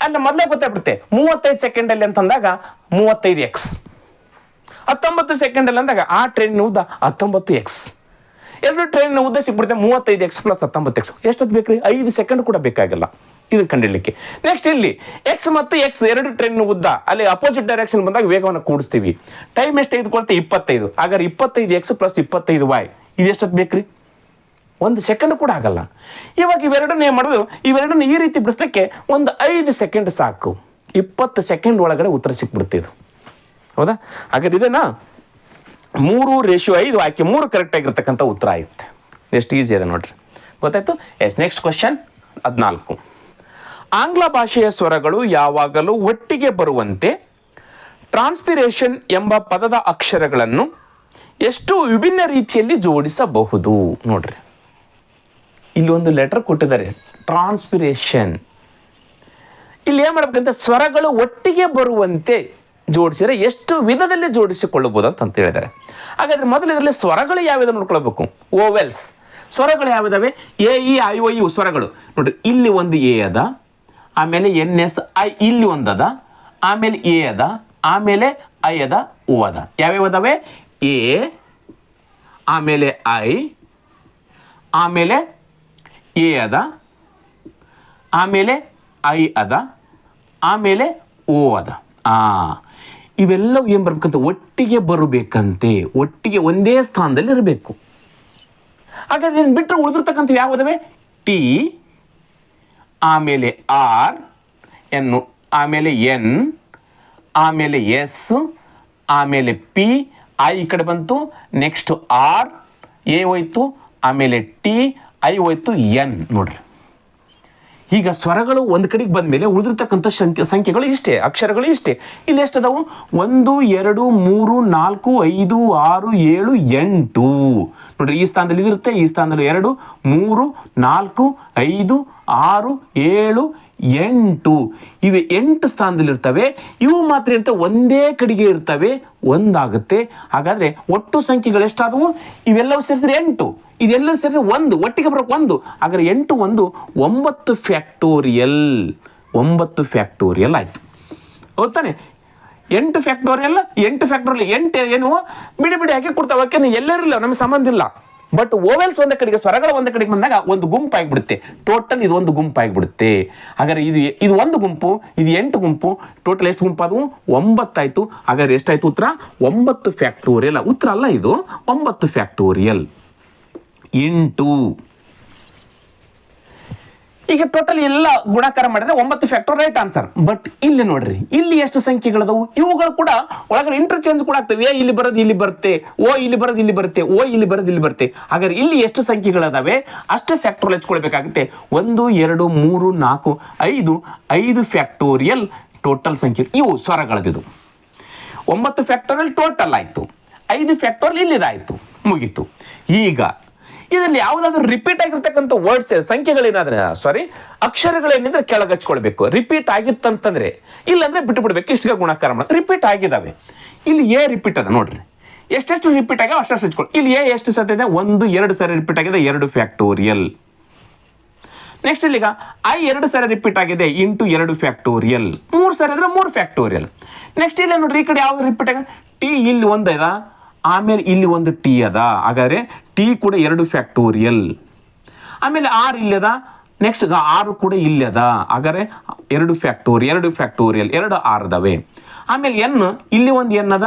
ಅಂತ ಮೊದಲೇ ಗೊತ್ತಾಗ್ಬಿಡುತ್ತೆ. 35 ಸೆಕೆಂಡಲ್ಲಿ ಅಂತಂದಾಗ 35x, 19 ಸೆಕೆಂಡಲ್ಲಿ ಅಂದಾಗ ಆ ಟ್ರೈನಿನ ಉದ್ದ 19x. 2 ಟ್ರೈನಿನ ಉದ್ದ ಸಿಕ್ಬಿಡುತ್ತೆ 35x ಪ್ಲಸ್ 19x. ಎಷ್ಟೊತ್ತು ಬೇಕ್ರಿ? 5 ಸೆಕೆಂಡ್ ಕೂಡ ಬೇಕಾಗಿಲ್ಲ ಇದು ಕಂಡಿಡ್ಲಿಕ್ಕೆ. ನೆಕ್ಸ್ಟ್ ಇಲ್ಲಿ ಎಕ್ಸ್ ಮತ್ತು ಎಕ್ಸ್ 2 ಟ್ರೈನ್ ಉದ್ದ ಅಲ್ಲಿ ಅಪೋಸಿಟ್ ಡೈರೆಕ್ಷನ್ ಬಂದಾಗ ವೇಗವನ್ನು ಕೂಡಿಸ್ತೀವಿ. ಟೈಮ್ ಎಷ್ಟು ತೆಗೆದುಕೊಳ್ತೆ? 25. ಹಾಗಾದ್ರೆ 25x ಪ್ಲಸ್ 25y ಇದು ಎಷ್ಟೊತ್ತು ಬೇಕ್ರಿ? 1 ಸೆಕೆಂಡ್ ಕೂಡ ಆಗಲ್ಲ. ಇವಾಗ ಇವೆರಡನ್ನ ಏನು ಮಾಡೋದು? ಇವೆರಡನ್ನ ಈ ರೀತಿ ಬಿಡಿಸ್ಲಿಕ್ಕೆ ಒಂದು 5 ಸೆಕೆಂಡ್ ಸಾಕು. 20 ಸೆಕೆಂಡ್ ಒಳಗಡೆ ಉತ್ತರ ಸಿಕ್ಬಿಡುತ್ತೆ ಇದು. ಹೌದಾ? ಹಾಗಾದ್ರೆ ಇದನ್ನ 3:5 ಆಯ್ಕೆ 3 ಕರೆಕ್ಟ್ ಆಗಿರ್ತಕ್ಕಂಥ ಉತ್ತರ ಆಗುತ್ತೆ. ಎಷ್ಟು ಈಸಿ ಇದೆ ನೋಡ್ರಿ, ಗೊತ್ತಾಯ್ತು? Yes, next question 14. ಆಂಗ್ಲ ಭಾಷೆಯ ಸ್ವರಗಳು ಯಾವಾಗಲೂ ಒಟ್ಟಿಗೆ ಬರುವಂತೆ ಟ್ರಾನ್ಸ್ಪಿರೇಷನ್ ಎಂಬ ಪದದ ಅಕ್ಷರಗಳನ್ನು ಎಷ್ಟು ವಿಭಿನ್ನ ರೀತಿಯಲ್ಲಿ ಜೋಡಿಸಬಹುದು? ನೋಡ್ರಿ, ಇಲ್ಲಿ ಒಂದು ಲೆಟರ್ ಕೊಟ್ಟಿದ್ದಾರೆ, ಟ್ರಾನ್ಸ್ಪಿರೇಷನ್. ಇಲ್ಲಿ ಏನು ಮಾಡ್ಬೇಕಂತ, ಸ್ವರಗಳು ಒಟ್ಟಿಗೆ ಬರುವಂತೆ ಜೋಡಿಸಿದರೆ ಎಷ್ಟು ವಿಧದಲ್ಲಿ ಜೋಡಿಸಿಕೊಳ್ಳಬಹುದು ಅಂತ ಹೇಳಿದ್ದಾರೆ. ಹಾಗಾದ್ರೆ ಮೊದಲು ಇದರಲ್ಲಿ ಸ್ವರಗಳು ಯಾವ್ಯಾವ ನೋಡ್ಕೊಳ್ಬೇಕು? ಓವೆಲ್ಸ್ ಸ್ವರಗಳು ಯಾವ್ಯಾವೆ? A E I O U ಸ್ವರಗಳು ನೋಡ್ರಿ. ಇಲ್ಲಿ ಒಂದು ಎ ಅದ, ಆಮೇಲೆ NS I ಇಲ್ಲಿ ಒಂದದ, ಆಮೇಲೆ ಎ ಅದ, ಆಮೇಲೆ ಐ ಅದ, ಓ ಅದ. ಯಾವ್ಯಾವ ಅದಾವೆ? ಎ, ಆಮೇಲೆ ಐ, ಆಮೇಲೆ ಎ ಅದ, ಆಮೇಲೆ ಐ ಅದ, ಆಮೇಲೆ ಓ ಅದ. ಇವೆಲ್ಲವೂ ಏನು ಬರ್ಬೇಕಂತ? ಒಟ್ಟಿಗೆ ಬರಬೇಕಂತೆ, ಒಟ್ಟಿಗೆ ಒಂದೇ ಸ್ಥಾನದಲ್ಲಿ ಇರಬೇಕು. ಹಾಗಾದ್ರೆ ಇದನ್ನು ಬಿಟ್ಟರೆ ಉಳಿದಿರ್ತಕ್ಕಂಥ ಯಾವುದವೆ? ಟಿ, ಆಮೇಲೆ ಆರ್, ಎನ್, ಆಮೇಲೆ ಎನ್, ಆಮೇಲೆ ಎಸ್, ಆಮೇಲೆ ಪಿ, ಐ ಈ ಕಡೆ ಬಂತು, ನೆಕ್ಸ್ಟ್ ಆರ್, ಎ ಹೋಯ್ತು, ಆಮೇಲೆ ಟಿ, ಐ ಹೋಯ್ತು, ಎನ್. ನೋಡ್ರಿ, ಈಗ ಸ್ವರಗಳು ಒಂದು ಕಡೆಗೆ ಬಂದ ಮೇಲೆ ಉಳಿದಿರ್ತಕ್ಕಂಥ ಸಂಖ್ಯೆಗಳು ಇಷ್ಟೇ, ಅಕ್ಷರಗಳು ಇಷ್ಟೇ. ಇಲ್ಲಿ ಎಷ್ಟದಾವು? 1 2 3 4 5 6 7 8. ನೋಡ್ರಿ, ಈ ಸ್ಥಾನದಲ್ಲಿ ಇದಿರುತ್ತೆ, ಈ ಸ್ಥಾನದಲ್ಲಿ 2 3 4 5 6 7 8 ಇವೆ 8 ಸ್ಥಾನದಲ್ಲಿ ಇರ್ತವೆ. ಇವು ಮಾತ್ರ ಇರ್ತವೆ ಒಂದೇ ಕಡೆಗೆ ಇರ್ತವೆ, ಒಂದಾಗುತ್ತೆ. ಹಾಗಾದ್ರೆ ಒಟ್ಟು ಸಂಖ್ಯೆಗಳು ಎಷ್ಟಾದವು? ಇವೆಲ್ಲವೂ ಸೇರಿಸಿದ್ರೆ 8, ಇದೆಲ್ಲ ಸೇರಿದ್ರೆ 1, ಒಟ್ಟಿಗೆ ಬರೋಕೆ 1. ಹಾಗಾದ್ರೆ 8 1 9 ಫ್ಯಾಕ್ಟೋರಿಯಲ್. 9 ಫ್ಯಾಕ್ಟೋರಿಯಲ್ ಆಯ್ತು, ಹೌದಾನೆ? 8 ಫ್ಯಾಕ್ಟೋರಿಯಲ್ 8 ಏನು ಬಿಡಿ ಬಿಡಿ ಹಾಕಿ ಕೊಡ್ತಾವೆ, ಯಾಕೆ ಎಲ್ಲರಿಲ್ಲ, ನಮಗೆ ಸಂಬಂಧ ಇಲ್ಲ. ಬಟ್ ಓವೆಲ್ಸ್ ಒಂದೇ ಕಡೆಗೆ, ಸ್ವರಗಳು ಒಂದೇ ಕಡೆಗೆ ಬಂದಾಗ ಒಂದು ಗುಂಪು ಆಗಿಬಿಡುತ್ತೆ. ಟೋಟಲ್ ಇದು ಒಂದು ಗುಂಪು ಆಗಿಬಿಡುತ್ತೆ. ಹಾಗಾದ್ರೆ ಇದು ಒಂದು ಗುಂಪು, ಇದು 8 ಗುಂಪು, ಟೋಟಲ್ ಎಷ್ಟು ಗುಂಪು ಆದವು? 9 ಆಯ್ತು. ಹಾಗಾದ್ರೆ ಎಷ್ಟಾಯ್ತು ಉತ್ತರ? 9 ಫ್ಯಾಕ್ಟೋರಿಯಲ್. ಉತ್ತರ ಅಲ್ಲ ಇದು, 9 ಫ್ಯಾಕ್ಟೋರಿಯಲ್ ಇಂಟು. ಈಗ ಟೋಟಲ್ ಎಲ್ಲ ಗುಣಾಕಾರ ಮಾಡಿದ್ರೆ 9 ಫ್ಯಾಕ್ಟರ್ ರೈಟ್ ಆನ್ಸರ್. ಬಟ್ ಇಲ್ಲಿ ನೋಡ್ರಿ, ಇಲ್ಲಿ ಎಷ್ಟು ಸಂಖ್ಯೆಗಳದವು, ಇವುಗಳು ಕೂಡ ಒಳಗಡೆ ಇಂಟರ್ಚೇಂಜ್ ಕೂಡ ಆಗ್ತವೆ. ಎ ಇಲ್ಲಿ ಬರೋದು ಇಲ್ಲಿ ಬರುತ್ತೆ, ಓ ಇಲ್ಲಿ ಬರೋದು ಇಲ್ಲಿ ಬರುತ್ತೆ, ಓ ಇಲ್ಲಿ ಬರೋದು ಇಲ್ಲಿ ಬರುತ್ತೆ. ಹಾಗಾದ್ರೆ ಇಲ್ಲಿ ಎಷ್ಟು ಸಂಖ್ಯೆಗಳದಾವೆ ಅಷ್ಟು ಫ್ಯಾಕ್ಟೋರಿಯಲ್ ಹಚ್ಕೊಳ್ಬೇಕಾಗುತ್ತೆ. 1 2 3 4 5 ಫ್ಯಾಕ್ಟೋರಿಯಲ್ ಟೋಟಲ್ ಸಂಖ್ಯೆ. ಇವು ಸ್ವರಗಳದ್ದು 9 ಫ್ಯಾಕ್ಟೋರಿಯಲ್ ಟೋಟಲ್ ಆಯ್ತು, 5 ಫ್ಯಾಕ್ಟೋರಿಯಲ್ ಇಲ್ಲಿದಾಯ್ತು, ಮುಗೀತು. ಈಗ ಇದರಲ್ಲಿ ಯಾವುದಾದ್ರೂ ರಿಪೀಟ್ ಆಗಿರ್ತಕ್ಕಂಥ ವರ್ಡ್ಸ್ ಸಂಖ್ಯೆಗಳೇನಾದ್ರೆ ಅಕ್ಷರಗಳೇನಿದ್ರೆ ಕೆಳಗೆ ಹಚ್ಕೊಳ್ಬೇಕು. ರಿಪೀಟ್ ಆಗಿತ್ತಂತಂದ್ರೆ, ಇಲ್ಲಾಂದ್ರೆ ಬಿಟ್ಟು ಬಿಡ್ಬೇಕು. ಇಷ್ಟು ಗುಣಾಕಾರ ಮಾಡಿ ರಿಪೀಟ್ ಆಗಿದಾವೆ. ಇಲ್ಲಿ ಎ ರಿಪೀಟ್ ಅದ ನೋಡ್ರಿ, ಎಷ್ಟೆಷ್ಟು ರಿಪೀಟ್ ಆಗ್ಯಾವ ಅಷ್ಟು ಹಚ್ಕೊಳ್ಳಿ. ಇಲ್ಲಿ ಎ ಎಷ್ಟು ಸತಿ ಇದೆ, 1 2 ಸಾರಿ ರಿಪೀಟ್ ಆಗಿದೆ, 2 ಫ್ಯಾಕ್ಟೋರಿಯಲ್. ನೆಕ್ಸ್ಟ್ ಇಲ್ಲಿಗ ಐ 2 ಸಾರಿ ರಿಪೀಟ್ ಆಗಿದೆ, ಇಂಟು 2 ಫ್ಯಾಕ್ಟೋರಿಯಲ್. 3 ಸಾರಿ ಅಂದ್ರೆ 3 ಫ್ಯಾಕ್ಟೋರಿಯಲ್. ನೆಕ್ಸ್ಟ್ ಇಲ್ಲಿ ನೋಡ್ರಿ, ಈ ಕಡೆ ಯಾವ್ದು ರಿಪೀಟ್ ಆಗಿದೆ, ಟಿ ಇಲ್ಲಿ ಒಂದು ಅದ, ಆಮೇಲೆ ಇಲ್ಲಿ ಒಂದು ಟಿ ಅದ, ಹಾಗಾದ್ರೆ ಟಿ ಕೂಡ 2 ಫ್ಯಾಕ್ಟೋರಿಯಲ್. ಆಮೇಲೆ ಆರ್ ಇಲ್ಲಿ ಅದ, ನೆಕ್ಸ್ಟ್ 6 ಕೂಡ ಇಲ್ಲಿ ಅದ, ಹಾಗಾದ್ರೆ 2 ಫ್ಯಾಕ್ಟೋರಿಯಲ್ 2 ಆರ್ ಅದಾವೆ. ಆಮೇಲೆ ಎನ್ ಇಲ್ಲಿ ಒಂದು ಎನ್ ಅದ,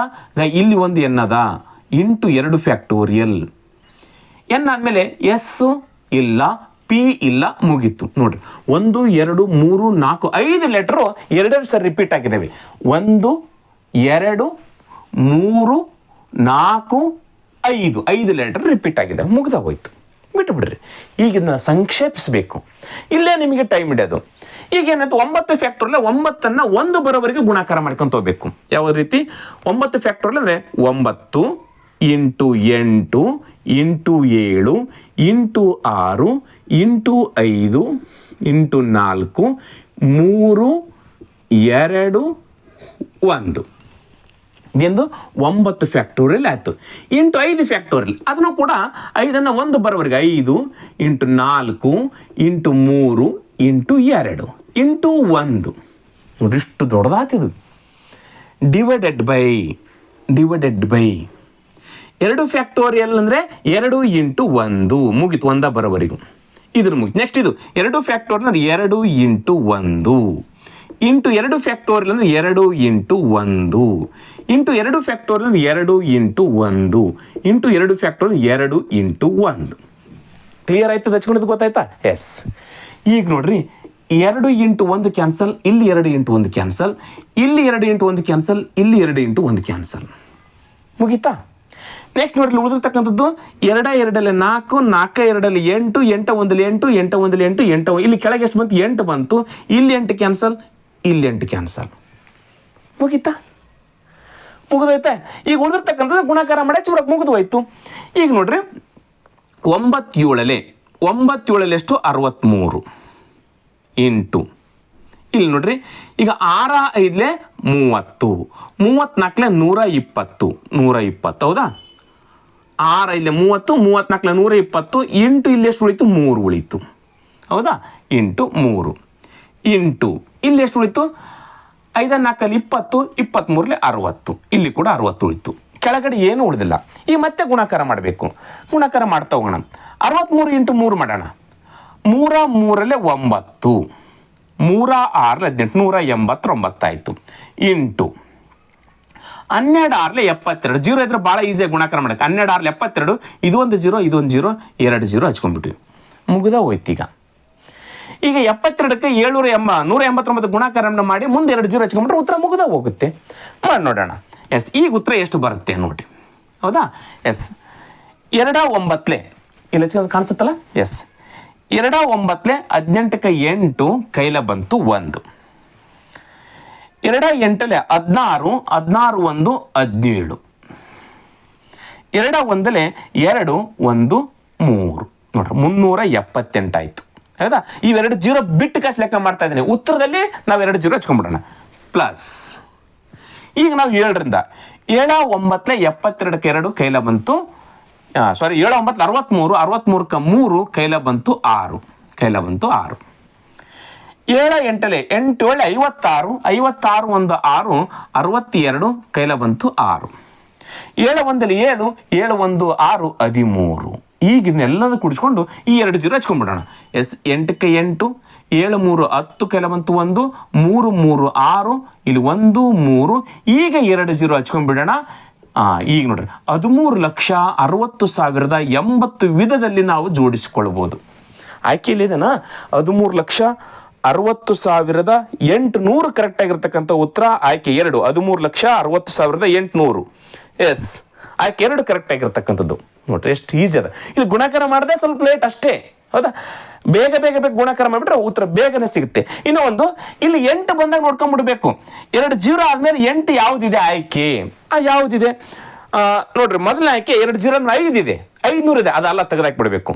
ಇಲ್ಲಿ ಒಂದು ಎನ್ ಅದ, ಇಂಟು 2 ಫ್ಯಾಕ್ಟೋರಿಯಲ್. ಎನ್ ಆದ್ಮೇಲೆ ಎಸ್ ಇಲ್ಲ, ಪಿ ಇಲ್ಲ, ಮುಗೀತು. ನೋಡ್ರಿ 1 2 3 4 5 ಲೆಟರು 2 ಸರಿ ರಿಪೀಟ್ ಆಗಿದ್ದಾವೆ. 1 2 3 4 5 ಲೆಟರ್ ರಿಪೀಟ್ ಆಗಿದೆ, ಮುಗ್ದ ಹೋಯ್ತು, ಬಿಟ್ಟು ಬಿಡ್ರಿ. ಈಗ ಇದನ್ನ ಸಂಕ್ಷೇಪಿಸಬೇಕು, ಇಲ್ಲೇ ನಿಮಗೆ ಟೈಮ್ ಹಿಡಿಯೋದು. ಈಗ ಏನಾಯ್ತು, 9 ಫ್ಯಾಕ್ಟೋರಿಯಲ್ 9ಅನ್ನ 1 ಬರೋವರೆಗೆ ಗುಣಾಕಾರ ಮಾಡ್ಕೊಂತ ಹೋಗ್ಬೇಕು. ಯಾವ ರೀತಿ 9 ಫ್ಯಾಕ್ಟೋರಿಯಲ್ ಅಂದ್ರೆ 9 into 8 into 7 into 6 into 5 into 4 3 2 1 ಎಂದು 9 ಫ್ಯಾಕ್ಟೋರಿಯಲ್ ಆಯಿತು. ಇಂಟು 5 ಫ್ಯಾಕ್ಟೋರಿಯಲ್, ಅದನ್ನು ಕೂಡ 5ಅನ್ನು 1 ಬರೋವರೆಗೆ 5 ಇಂಟು 4 ಇಂಟು 3 ಇಂಟು 2 ಇಂಟು 1 ನೋಡಿ, ಇಷ್ಟು ದೊಡ್ಡದಾಗ್ತಿದು. ಡಿವೈಡೆಡ್ ಬೈ 2 ಫ್ಯಾಕ್ಟೋರಿಯಲ್ ಅಂದರೆ 2 ಇಂಟು 1 ಮುಗೀತು, 1 ಬರೋವರೆಗೂ ಇದ್ರ ಮುಗಿತು. ನೆಕ್ಸ್ಟ್ ಇದು 2 ಫ್ಯಾಕ್ಟೋರಿಯಲ್ ಅಂದರೆ 2 ಇಂಟು 1 ಇಂಟು 2 ಫ್ಯಾಕ್ಟೋರಿಯಲ್ ಅಂದರೆ 2 into 1 into 2 factorial 2 into 1 into 2 factorial 2 into 1. Clear ಆಯ್ತದ? ಹಚ್ಕೊಂಡಿದ್ದು ಗೊತ್ತಾಯ್ತಾ? ಎಸ್. ಈಗ ನೋಡ್ರಿ, 2 ಇಂಟು 1 ಕ್ಯಾನ್ಸಲ್, ಇಲ್ಲಿ 2 ಇಂಟು 1 ಕ್ಯಾನ್ಸಲ್, ಇಲ್ಲಿ 2 ಇಂಟು 1 ಕ್ಯಾನ್ಸಲ್, ಇಲ್ಲಿ 2 ಇಂಟು 1 ಕ್ಯಾನ್ಸಲ್, ಮುಗೀತಾ? ನೆಕ್ಸ್ಟ್ ನೋಡ್ರಿ, ಉಳಿದಿರ್ತಕ್ಕಂಥದ್ದು 2 2 4 4 2 8 8 1 8 8 1 8 8 ಇಲ್ಲಿ ಕೆಳಗೆ ಎಷ್ಟು ಬಂತು? 8 ಬಂತು. ಇಲ್ಲಿ 8 ಕ್ಯಾನ್ಸಲ್, ಇಲ್ಲಿ 8 ಕ್ಯಾನ್ಸಲ್, ಮುಗೀತಾ? ಮುಗಿದೋಯ್ತಾ? ಈಗ ಉಳಿದಿರ್ತಕ್ಕಂಥದ್ದು ಗುಣಾಕಾರ ಮಾಡಿ ಚೂರಕ್ಕೆ ಮುಗಿದು ಹೋಯ್ತು. ಈಗ ನೋಡ್ರಿ, 9 7 ಎಷ್ಟು? 63 ಇಂಟು ಇಲ್ಲಿ ನೋಡ್ರಿ, ಈಗ 6 5 30 34 120 ಹೌದಾ? 6 5 30 34 120 ಇಂಟು ಇಲ್ಲಿ ಎಷ್ಟು ಉಳಿತು? 3 ಉಳಿತು, ಹೌದಾ? ಇಂಟು 3 ಇಂಟು ಇಲ್ಲಿ ಎಷ್ಟು ಉಳಿತು? 5 4 20 23 60, ಇಲ್ಲಿ ಕೂಡ 60 ಉಳಿತು. ಕೆಳಗಡೆ ಏನು ಉಳಿದಿಲ್ಲ. ಈಗ ಮತ್ತೆ ಗುಣಾಕಾರ ಮಾಡಬೇಕು. ಗುಣಾಕಾರ ಮಾಡ್ತಾ ಹೋಗೋಣ. 63 ಇಂಟು 3 ಮಾಡೋಣ. 3 3 9 3 6 18 189 ಆಯಿತು. ಇಂಟು 12 6 72, 0 ಇದ್ರೆ ಭಾಳ ಈಸಿಯಾಗಿ ಗುಣಾಕಾರ ಮಾಡಕ್ಕೆ. 12 6 72, ಇದೊಂದು 0 ಇದೊಂದು 0 2 0 ಹಚ್ಕೊಂಡ್ಬಿಟ್ವಿ, ಮುಗಿದ ಹೋಯ್ತು. ಈಗ 72ಕ್ಕೆ 189 ಗುಣಾಕಾರ ಮಾಡಿ ಮುಂದೆ 2 0 ಹಚ್ಕೊಂಡ್ಬಿಟ್ರೆ ಉತ್ತರ ಮುಗಿದ ಹೋಗುತ್ತೆ. ಮಾಡಿ ನೋಡೋಣ. ಎಸ್, ಈಗ ಉತ್ತರ ಎಷ್ಟು ಬರುತ್ತೆ ನೋಡಿ, ಹೌದಾ? ಎಸ್, 2 9 ಇಲ್ಲಿ ಹಚ್ಕೊಂಡು ಕಾಣಿಸುತ್ತಲ್ಲ? ಎಸ್, 2 9 18ಕ್ಕೆ 8 ಕೈಲ ಬಂತು 1, 2 8 16 16 1 17, 2 1 2 1 3 ನೋಡ್ರಿ 378 ಆಯ್ತು, ಹೌದಾ? ಇವೆರಡು 0 ಬಿಟ್ಟು ಕಾಸು ಲೆಕ್ಕ ಮಾಡ್ತಾ ಇದ್ದೀನಿ. ಉತ್ತರದಲ್ಲಿ ನಾವು 2 0 ಹಚ್ಕೊಂಡ್ಬಿಡೋಣ. ಪ್ಲಸ್ ಈಗ ನಾವು 7ರಿಂದ 7 9 72ಕ್ಕೆ 2 ಕೈಲ ಬಂತು, 7 9 63 63ಕ್ಕೆ 3 ಕೈಲ ಬಂತು 6 6. 7 8 8 7 56 56 1 6 62 ಕೈಲ ಬಂತು 6. 7 1 7 7 1 6 13. ಈಗ ಇದನ್ನೆಲ್ಲದೂ ಕುಡಿಸ್ಕೊಂಡು ಈ 2 0 ಹಚ್ಕೊಂಡ್ಬಿಡೋಣ. ಎಸ್, 8ಕ್ಕೆ 8 7 3 10 ಕೈಲ ಬಂತು 1 3 3 6 ಇಲ್ಲಿ 1 3. ಈಗ 2 0 ಹಚ್ಕೊಂಡ್ಬಿಡೋಣ. ಈಗ ನೋಡ್ರಿ, 13,60,080 ವಿಧದಲ್ಲಿ ನಾವು ಜೋಡಿಸಿಕೊಳ್ಬೋದು. ಆಯ್ಕೆಯಲ್ಲಿ ಇದೆನಾ 13,60,800 ಕರೆಕ್ಟ್ ಆಗಿರ್ತಕ್ಕಂಥ ಉತ್ತರ ಆಯ್ಕೆ 2. 13,60,800. ಎಸ್, ಆಯ್ಕೆ 2 ಕರೆಕ್ಟ್ ಆಗಿರ್ತಕ್ಕಂಥದ್ದು. ನೋಡ್ರಿ ಎಷ್ಟು ಈಸಿ ಅದ. ಇಲ್ಲಿ ಗುಣಾಕಾರ ಮಾಡಿದ್ರೆ ಸ್ವಲ್ಪ ಲೇಟ್ ಅಷ್ಟೇ, ಹೌದಾ? ಬೇಗ ಬೇಗ ಬೇಗ ಗುಣಾಕಾರ ಮಾಡಿಬಿಟ್ರೆ ಉತ್ತರ ಬೇಗನೆ ಸಿಗುತ್ತೆ. ಇನ್ನು ಒಂದು ಇಲ್ಲಿ 8 ಬಂದಾಗ ನೋಡ್ಕೊಂಡ್ಬಿಡ್ಬೇಕು. 2 0 ಆದ್ಮೇಲೆ 8 ಯಾವುದಿದೆ ಆಯ್ಕೆ? ಯಾವುದಿದೆ ನೋಡ್ರಿ, ಮೊದಲನೇ ಆಯ್ಕೆ 2 0 5 ಇದೆ, 500 ಇದೆ, ಅದೆಲ್ಲ ತೆಗೆದಾಕ್ಬಿಡ್ಬೇಕು.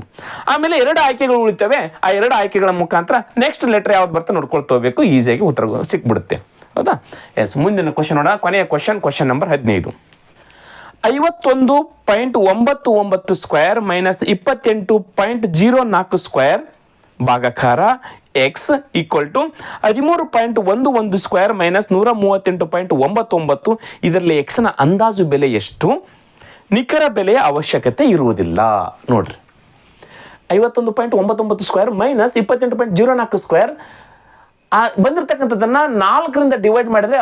ಆಮೇಲೆ 2 ಆಯ್ಕೆಗಳು ಉಳಿತವೆ. ಆ 2 ಆಯ್ಕೆಗಳ ಮುಖಾಂತರ ನೆಕ್ಸ್ಟ್ ಲೆಟರ್ ಯಾವ್ದು ಬರ್ತಾ ನೋಡ್ಕೊಳ್ತೋಗ್ಬೇಕು, ಈಸಿಯಾಗಿ ಉತ್ತರ ಸಿಕ್ಬಿಡುತ್ತೆ, ಹೌದಾ? ಎಸ್, ಮುಂದಿನ ಕ್ವಶನ್ ನೋಡೋಣ. ಕೊನೆಯ question number 15. 51.99 square minus 28.04 square ಭಾಗಾಕಾರ X equal to 13.11 square minus 138.99. ಇದರಲ್ಲಿ ಎಕ್ಸ್ನ ಅಂದಾಜು ಬೆಲೆ ಎಷ್ಟು? ನಿಖರ ಬೆಲೆಯ ಅವಶ್ಯಕತೆ ಇರುವುದಿಲ್ಲ. ನೋಡ್ರಿ, 51.99 ಸ್ಕ್ವೇರ್ ಮೈನಸ್ 28.04 ಸ್ಕ್ವೇರ್ ಬಂದಿರತಕ್ಕಂಥದ್ದನ್ನು 4ರಿಂದ ಡಿವೈಡ್ ಮಾಡಿದ್ರೆ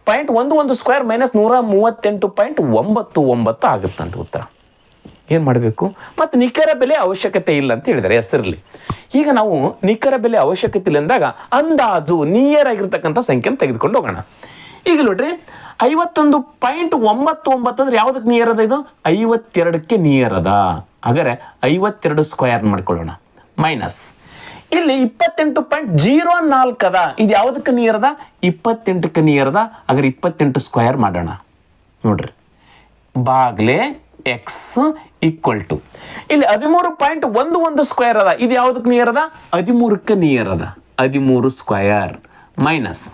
13.11 ಸ್ಕ್ವೇರ್ ಮೈನಸ್ 138.99 ಆಗುತ್ತಂತ ಉತ್ತರ. ಏನು ಮಾಡಬೇಕು? ಮತ್ತು ನಿಖರ ಬೆಲೆ ಅವಶ್ಯಕತೆ ಇಲ್ಲ ಅಂತ ಹೇಳಿದ್ದಾರೆ ಹೆಸರಲ್ಲಿ. ಈಗ ನಾವು ನಿಖರ ಬೆಲೆ ಅವಶ್ಯಕತೆ ಇಲ್ಲ ಅಂದಾಗ ಅಂದಾಜು ನಿಯರ್ ಆಗಿರ್ತಕ್ಕಂಥ ಸಂಖ್ಯೆನ ತೆಗೆದುಕೊಂಡು ಹೋಗೋಣ. ಈಗ ನೋಡ್ರಿ, 51.99 ಅಂದ್ರೆ ಯಾವುದಕ್ಕೆ ನಿಯರ್ ಅದ? ಇದು 52ಕ್ಕೆ ನಿಯರ್ ಅದ. ಹಾಗಾದ್ರೆ 52 ಸ್ಕ್ವೇರ್ ಮಾಡ್ಕೊಳ್ಳೋಣ. ಮೈನಸ್ ಇಲ್ಲಿ 28.04 ಅದ. ಇದು ಯಾವುದಕ್ಕೆ ನಿಯರ್ ಅದ? 28ಕ್ಕೆ ನಿಯರ್ ಅದ. ಹಾಗಾದ್ರೆ 28 ಸ್ಕ್ವೇರ್ ಮಾಡೋಣ. ನೋಡ್ರಿ, ಬಾಗ್ಲೆ ಎಕ್ಸ್ ಈಕ್ವಲ್ ಟು ಇಲ್ಲಿ 13.11 ಸ್ಕ್ವೇರ್ ಅದ. ಇದು ಯಾವುದಕ್ಕೆ ನಿಯರ್ ಅದ? 13ಕ್ಕೆ ನಿಯರ್ ಅದ. 13 ಸ್ಕ್ವೇರ್ ಮೈನಸ್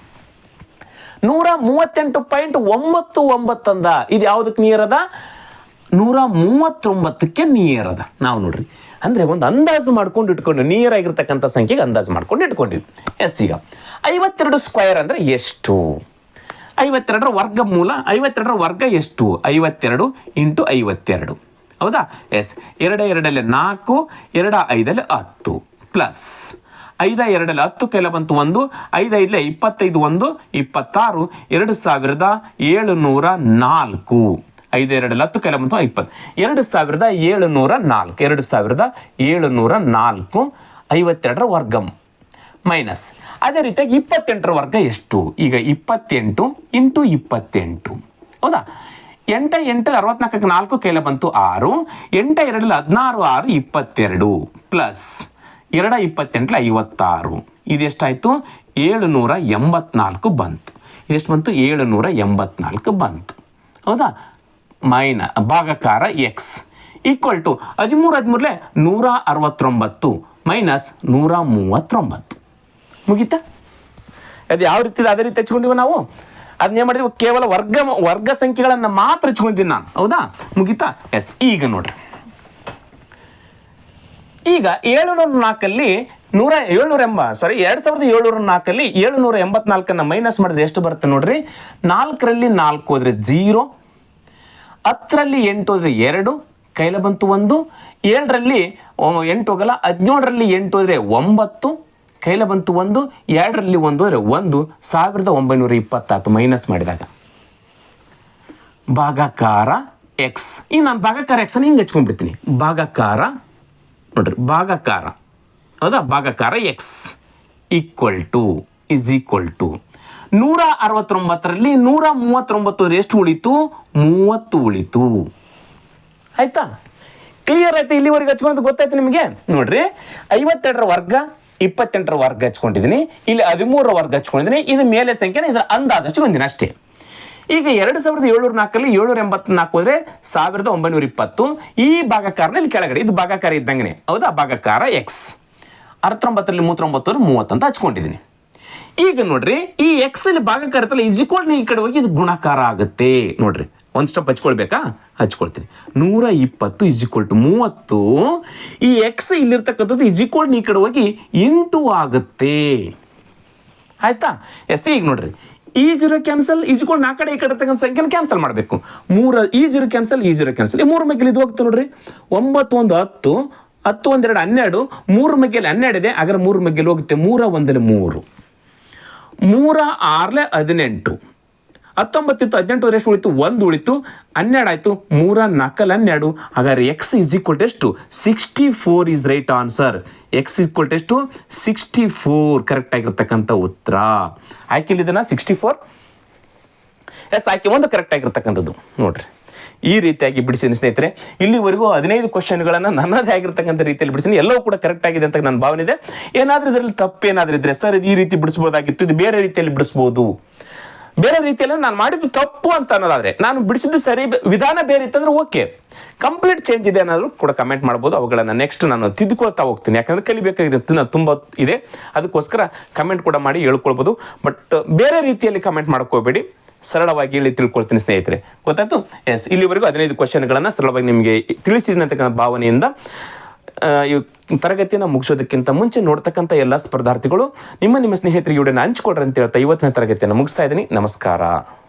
138.99 ಅಂದ. ಇದು ಯಾವುದಕ್ಕೆ ನಿಯರ್ ಅದ? 139ಕ್ಕೆ ನಿಯರ್ ಅದ. ನಾವು ನೋಡ್ರಿ, ಅಂದರೆ ಒಂದು ಅಂದಾಜು ಮಾಡ್ಕೊಂಡು ಇಟ್ಕೊಂಡು ನಿಯರ್ ಆಗಿರ್ತಕ್ಕಂಥ ಸಂಖ್ಯೆಗೆ ಅಂದಾಜು ಮಾಡ್ಕೊಂಡು ಇಟ್ಕೊಂಡಿವಿ. ಎಸ್, ಈಗ 52 ಸ್ಕ್ವೇರ್ ಅಂದರೆ ಎಷ್ಟು? 52ರ ವರ್ಗಮೂಲ, 52ರ ವರ್ಗ ಎಷ್ಟು? 52 ಇಂಟು 52, ಹೌದಾ? ಎಸ್, 2 2 4, 2 5 10 ಪ್ಲಸ್ 5 2 10 ಕೈಲ ಬಂತು 1, 5 5 25 1 26, 2704. 5 2 10 ಕೈಲ ಬಂತು 20, 2704. 2704 52ರ ವರ್ಗ ಮೈನಸ್ ಅದೇ ರೀತಿಯಾಗಿ 28ರ ವರ್ಗ ಎಷ್ಟು? ಈಗ 28 ಇಂಟು 28, ಹೌದಾ? 8 8 64ಕ್ಕೆ 4 ಕೈಲ ಬಂತು 6, 8 2 16 6 22 ಪ್ಲಸ್ 2 28 56. ಇದೆಷ್ಟಾಯಿತು? 784 ಬಂತು. ಇದೆಷ್ಟು ಬಂತು? 784 ಬಂತು, ಹೌದಾ? ಭಾಗಾಕಾರ ಎಕ್ಸ್ ಈಕ್ವಲ್ ಟು 13 13 169 ಮೈನಸ್ 139. ಮುಗೀತಾ? ಅದು ಯಾವ ರೀತಿ ಅದೇ ರೀತಿ ಹಚ್ಕೊಂಡಿವ ನಾವು. ಅದನ್ನೇ ಮಾಡಿದ್ವಿ, ಕೇವಲ ವರ್ಗ ಸಂಖ್ಯೆಗಳನ್ನು ಮಾತ್ರ ಹಚ್ಕೊಂಡಿದ್ದೀನಿ ನಾನು, ಹೌದಾ? ಮುಗೀತಾ? ಎಸ್, ಈಗ ನೋಡ್ರಿ, ಈಗ 704ಲ್ಲಿ 2704ಲ್ಲಿ 784 ಮೈನಸ್ ಮಾಡಿದ್ರೆ ಎಷ್ಟು ಬರುತ್ತೆ ನೋಡ್ರಿ? 4ರಲ್ಲಿ 4 ಹೋದ್ರೆ 0, 10ರಲ್ಲಿ 8 ಹೋದ್ರೆ 2, ಕೈಲ ಬಂತು 1, 7ರಲ್ಲಿ 8 ಹೋಗಲ್ಲ, 17ರಲ್ಲಿ 8 ಹೋದ್ರೆ 9, ಕೈಲ ಬಂತು 1, 2ರಲ್ಲಿ 1 ಹೋದ್ರೆ 1, 1920 ಮೈನಸ್ ಮಾಡಿದಾಗ ಭಾಗಾಕಾರ ಎಕ್ಸ್. ಈಗ ನಾನು ಭಾಗಾಕಾರ ಎಕ್ಸ್ ಅನ್ನು ಹಿಂಗೆ ಹಚ್ಕೊಂಡ್ಬಿಡ್ತೀನಿ. ಭಾಗಾಕಾರ ನೋಡ್ರಿ, ಭಾಗಾಕಾರ, ಹೌದಾ? ಭಾಗಾಕಾರ ಎಕ್ಸ್ ಈಕ್ವಲ್ ಟು 169ರಲ್ಲಿ 139 ಎಷ್ಟು ಉಳಿತು? 30 ಉಳಿತು. ಆಯ್ತಾ? ಕ್ಲಿಯರ್ ಆಯ್ತು? ಇಲ್ಲಿವರೆಗೆ ಹಚ್ಕೊಂಡು ಗೊತ್ತಾಯ್ತು ನಿಮಗೆ? ನೋಡ್ರಿ, 52ರ ವರ್ಗ 28ರ ವರ್ಗ ಹಚ್ಕೊಂಡಿದ್ದೀನಿ, ಇಲ್ಲಿ 13ರ ವರ್ಗ ಹಚ್ಕೊಂಡಿದ್ದೀನಿ. ಇದು ಮೇಲೆ ಸಂಖ್ಯೆನ ಇದರ ಅಂದಾಜು ಹಚ್ಕೊಂಡಿದ್ದೀನಿ ಅಷ್ಟೇ. ಈಗ 2704ರಲ್ಲಿ 784 ಹೋದ್ರೆ 1920. ಈ ಭಾಗಾಕಾರನ ಇಲ್ಲಿ ಕೆಳಗಡೆ, ಇದು ಭಾಗಾಕಾರ ಇದ್ದಂಗೆ, ಹೌದಾ? ಭಾಗಾಕಾರ ಎಕ್ಸ್. 69ರಲ್ಲಿ 39 30 ಅಂತ ಹಚ್ಕೊಂಡಿದ್ದೀನಿ. ಈಗ ನೋಡ್ರಿ, ಈ ಎಕ್ಸ್ ಅಲ್ಲಿ ಭಾಗಾಕಾರ ಇರ್ತಲ್ಲ, ಈಕ್ವಲ್ ಈ ಕಡೆ ಹೋಗಿ ಇದು ಗುಣಾಕಾರ ಆಗುತ್ತೆ. ನೋಡ್ರಿ, ಒಂದು ಸ್ಟೆಪ್ ಹಚ್ಕೊಳ್ಬೇಕಾ? ಹಚ್ಕೊಳ್ತೀನಿ. 120 30. ಈ ಎಕ್ಸ್ ಇಲ್ಲಿರ್ತಕ್ಕಂಥದ್ದು ಈಕ್ವಲ್ ಈ ಕಡೆ ಹೋಗಿ ಇಂಟು ಆಗುತ್ತೆ. ಆಯ್ತಾ? ಎಸ್, ಈಗ ನೋಡ್ರಿ, ಈ 0 ಕ್ಯಾನ್ಸಲ್, ಈಕ್ವಲ್ ಆ ಕಡೆ ಈ ಕಡೆ ಇರ್ತಕ್ಕಂಥ ಸಂಖ್ಯೆನ ಕ್ಯಾನ್ಸಲ್ ಮಾಡಬೇಕು. 3 ಈ 0 ಕ್ಯಾನ್ಸಲ್, ಈ 0 ಕ್ಯಾನ್ಸಲ್. ಈ 3 ಮಗ್ಗಲಿ ಇದು ಹೋಗ್ತು ನೋಡ್ರಿ. 9 1 10, 10 1 2 12, 3 ಮಗ್ಗಲಿ 12 ಇದೆ. ಹಾಗಾದ್ರೆ 3 ಮಗ್ಗಲಿ ಹೋಗುತ್ತೆ. 3 1 3, 3 6 18, 19 ಇತ್ತು, 18 ಹೋದ್ರೆ ಎಷ್ಟು ಉಳಿತು? 1 ಉಳಿತು, 12 ಆಯಿತು, 3 4 12. ಹಾಗಾದ್ರೆ ಎಕ್ಸ್ ಈಸ್ ಈಕ್ವಲ್ ಟು ಎಷ್ಟು? 64 is right answer. X equal to ಎಷ್ಟು? 64 ಕರೆಕ್ಟ್ ಆಗಿರ್ತಕ್ಕಂಥ ಉತ್ತರ. ಆಯ್ಕೆಲಿದೆನಾ 64? ಎಸ್, ಆಯ್ಕೆ ಒಂದು ಕರೆಕ್ಟ್ ಆಗಿರ್ತಕ್ಕಂಥದ್ದು. ನೋಡ್ರಿ, ಈ ರೀತಿಯಾಗಿ ಬಿಡಿಸಿದ ಸ್ನೇಹಿತರೆ. ಇಲ್ಲಿವರೆಗೂ 15 ಕ್ವಶನ್ಗಳನ್ನು ನನ್ನದೇ ಆಗಿರ್ತಕ್ಕಂಥ ರೀತಿಯಲ್ಲಿ ಬಿಡಿಸಿನಿ. ಎಲ್ಲವೂ ಕೂಡ ಕರೆಕ್ಟ್ ಆಗಿದೆ ಅಂತ ನನ್ನ ಭಾವನೆ ಇದೆ. ಏನಾದರೂ ಇದರಲ್ಲಿ ತಪ್ಪೇನಾದರೂ ಇದ್ರೆ, ಸರ್ ಇದು ಈ ರೀತಿ ಬಿಡಿಸ್ಬೋದಾಗಿತ್ತು, ಇದು ಬೇರೆ ರೀತಿಯಲ್ಲಿ ಬಿಡಿಸ್ಬೋದು, ಬೇರೆ ರೀತಿಯಲ್ಲಿ ನಾನು ಮಾಡಿದ್ದು ತಪ್ಪು ಅಂತ ಅನ್ನೋದಾದ್ರೆ, ನಾನು ಬಿಡಿಸಿದ್ದು ಸರಿ, ವಿಧಾನ ಬೇರೆ ಇತ್ತಂದ್ರೆ ಓಕೆ, ಕಂಪ್ಲೀಟ್ ಚೇಂಜ್ ಇದೆ ಅನ್ನೋದು ಕೂಡ ಕಮೆಂಟ್ ಮಾಡ್ಬೋದು. ಅವುಗಳನ್ನು ನೆಕ್ಸ್ಟ್ ನಾನು ತಿದ್ದುಕೊಳ್ತಾ ಹೋಗ್ತೀನಿ. ಯಾಕಂದ್ರೆ ಕಲಿಬೇಕಾಗಿದೆ ತುಂಬ ಇದೆ, ಅದಕ್ಕೋಸ್ಕರ ಕಮೆಂಟ್ ಕೂಡ ಮಾಡಿ ಹೇಳ್ಕೊಳ್ಬೋದು. ಬಟ್ ಬೇರೆ ರೀತಿಯಲ್ಲಿ ಕಮೆಂಟ್ ಮಾಡ್ಕೋಬೇಡಿ, ಸರಳವಾಗಿ ಹೇಳಿ ತಿಳ್ಕೊಳ್ತೀನಿ ಸ್ನೇಹಿತರೆ. ಗೊತ್ತಾಯ್ತು? ಎಸ್, ಇಲ್ಲಿವರೆಗೂ 15 ಕ್ವಶನ್ಗಳನ್ನು ಸರಳವಾಗಿ ನಿಮಗೆ ತಿಳಿಸಿದಂತಕ್ಕಂಥ ಭಾವನೆಯಿಂದ ಈ ತರಗತಿಯನ್ನು ಮುಗಿಸೋದಕ್ಕಿಂತ ಮುಂಚೆ ನೋಡ್ತಕ್ಕಂಥ ಎಲ್ಲ ಸ್ಪರ್ಧಾರ್ಥಿಗಳು ನಿಮ್ಮ ಸ್ನೇಹಿತರಿಗೆ ವಿಡಿಯೋನ ಹಂಚ್ಕೊಡ್ರಿ ಅಂತ ಹೇಳ್ತಾ ಇವತ್ತಿನ ತರಗತಿಯನ್ನು ಮುಗಿಸ್ತಾ ಇದ್ದೀನಿ. ನಮಸ್ಕಾರ.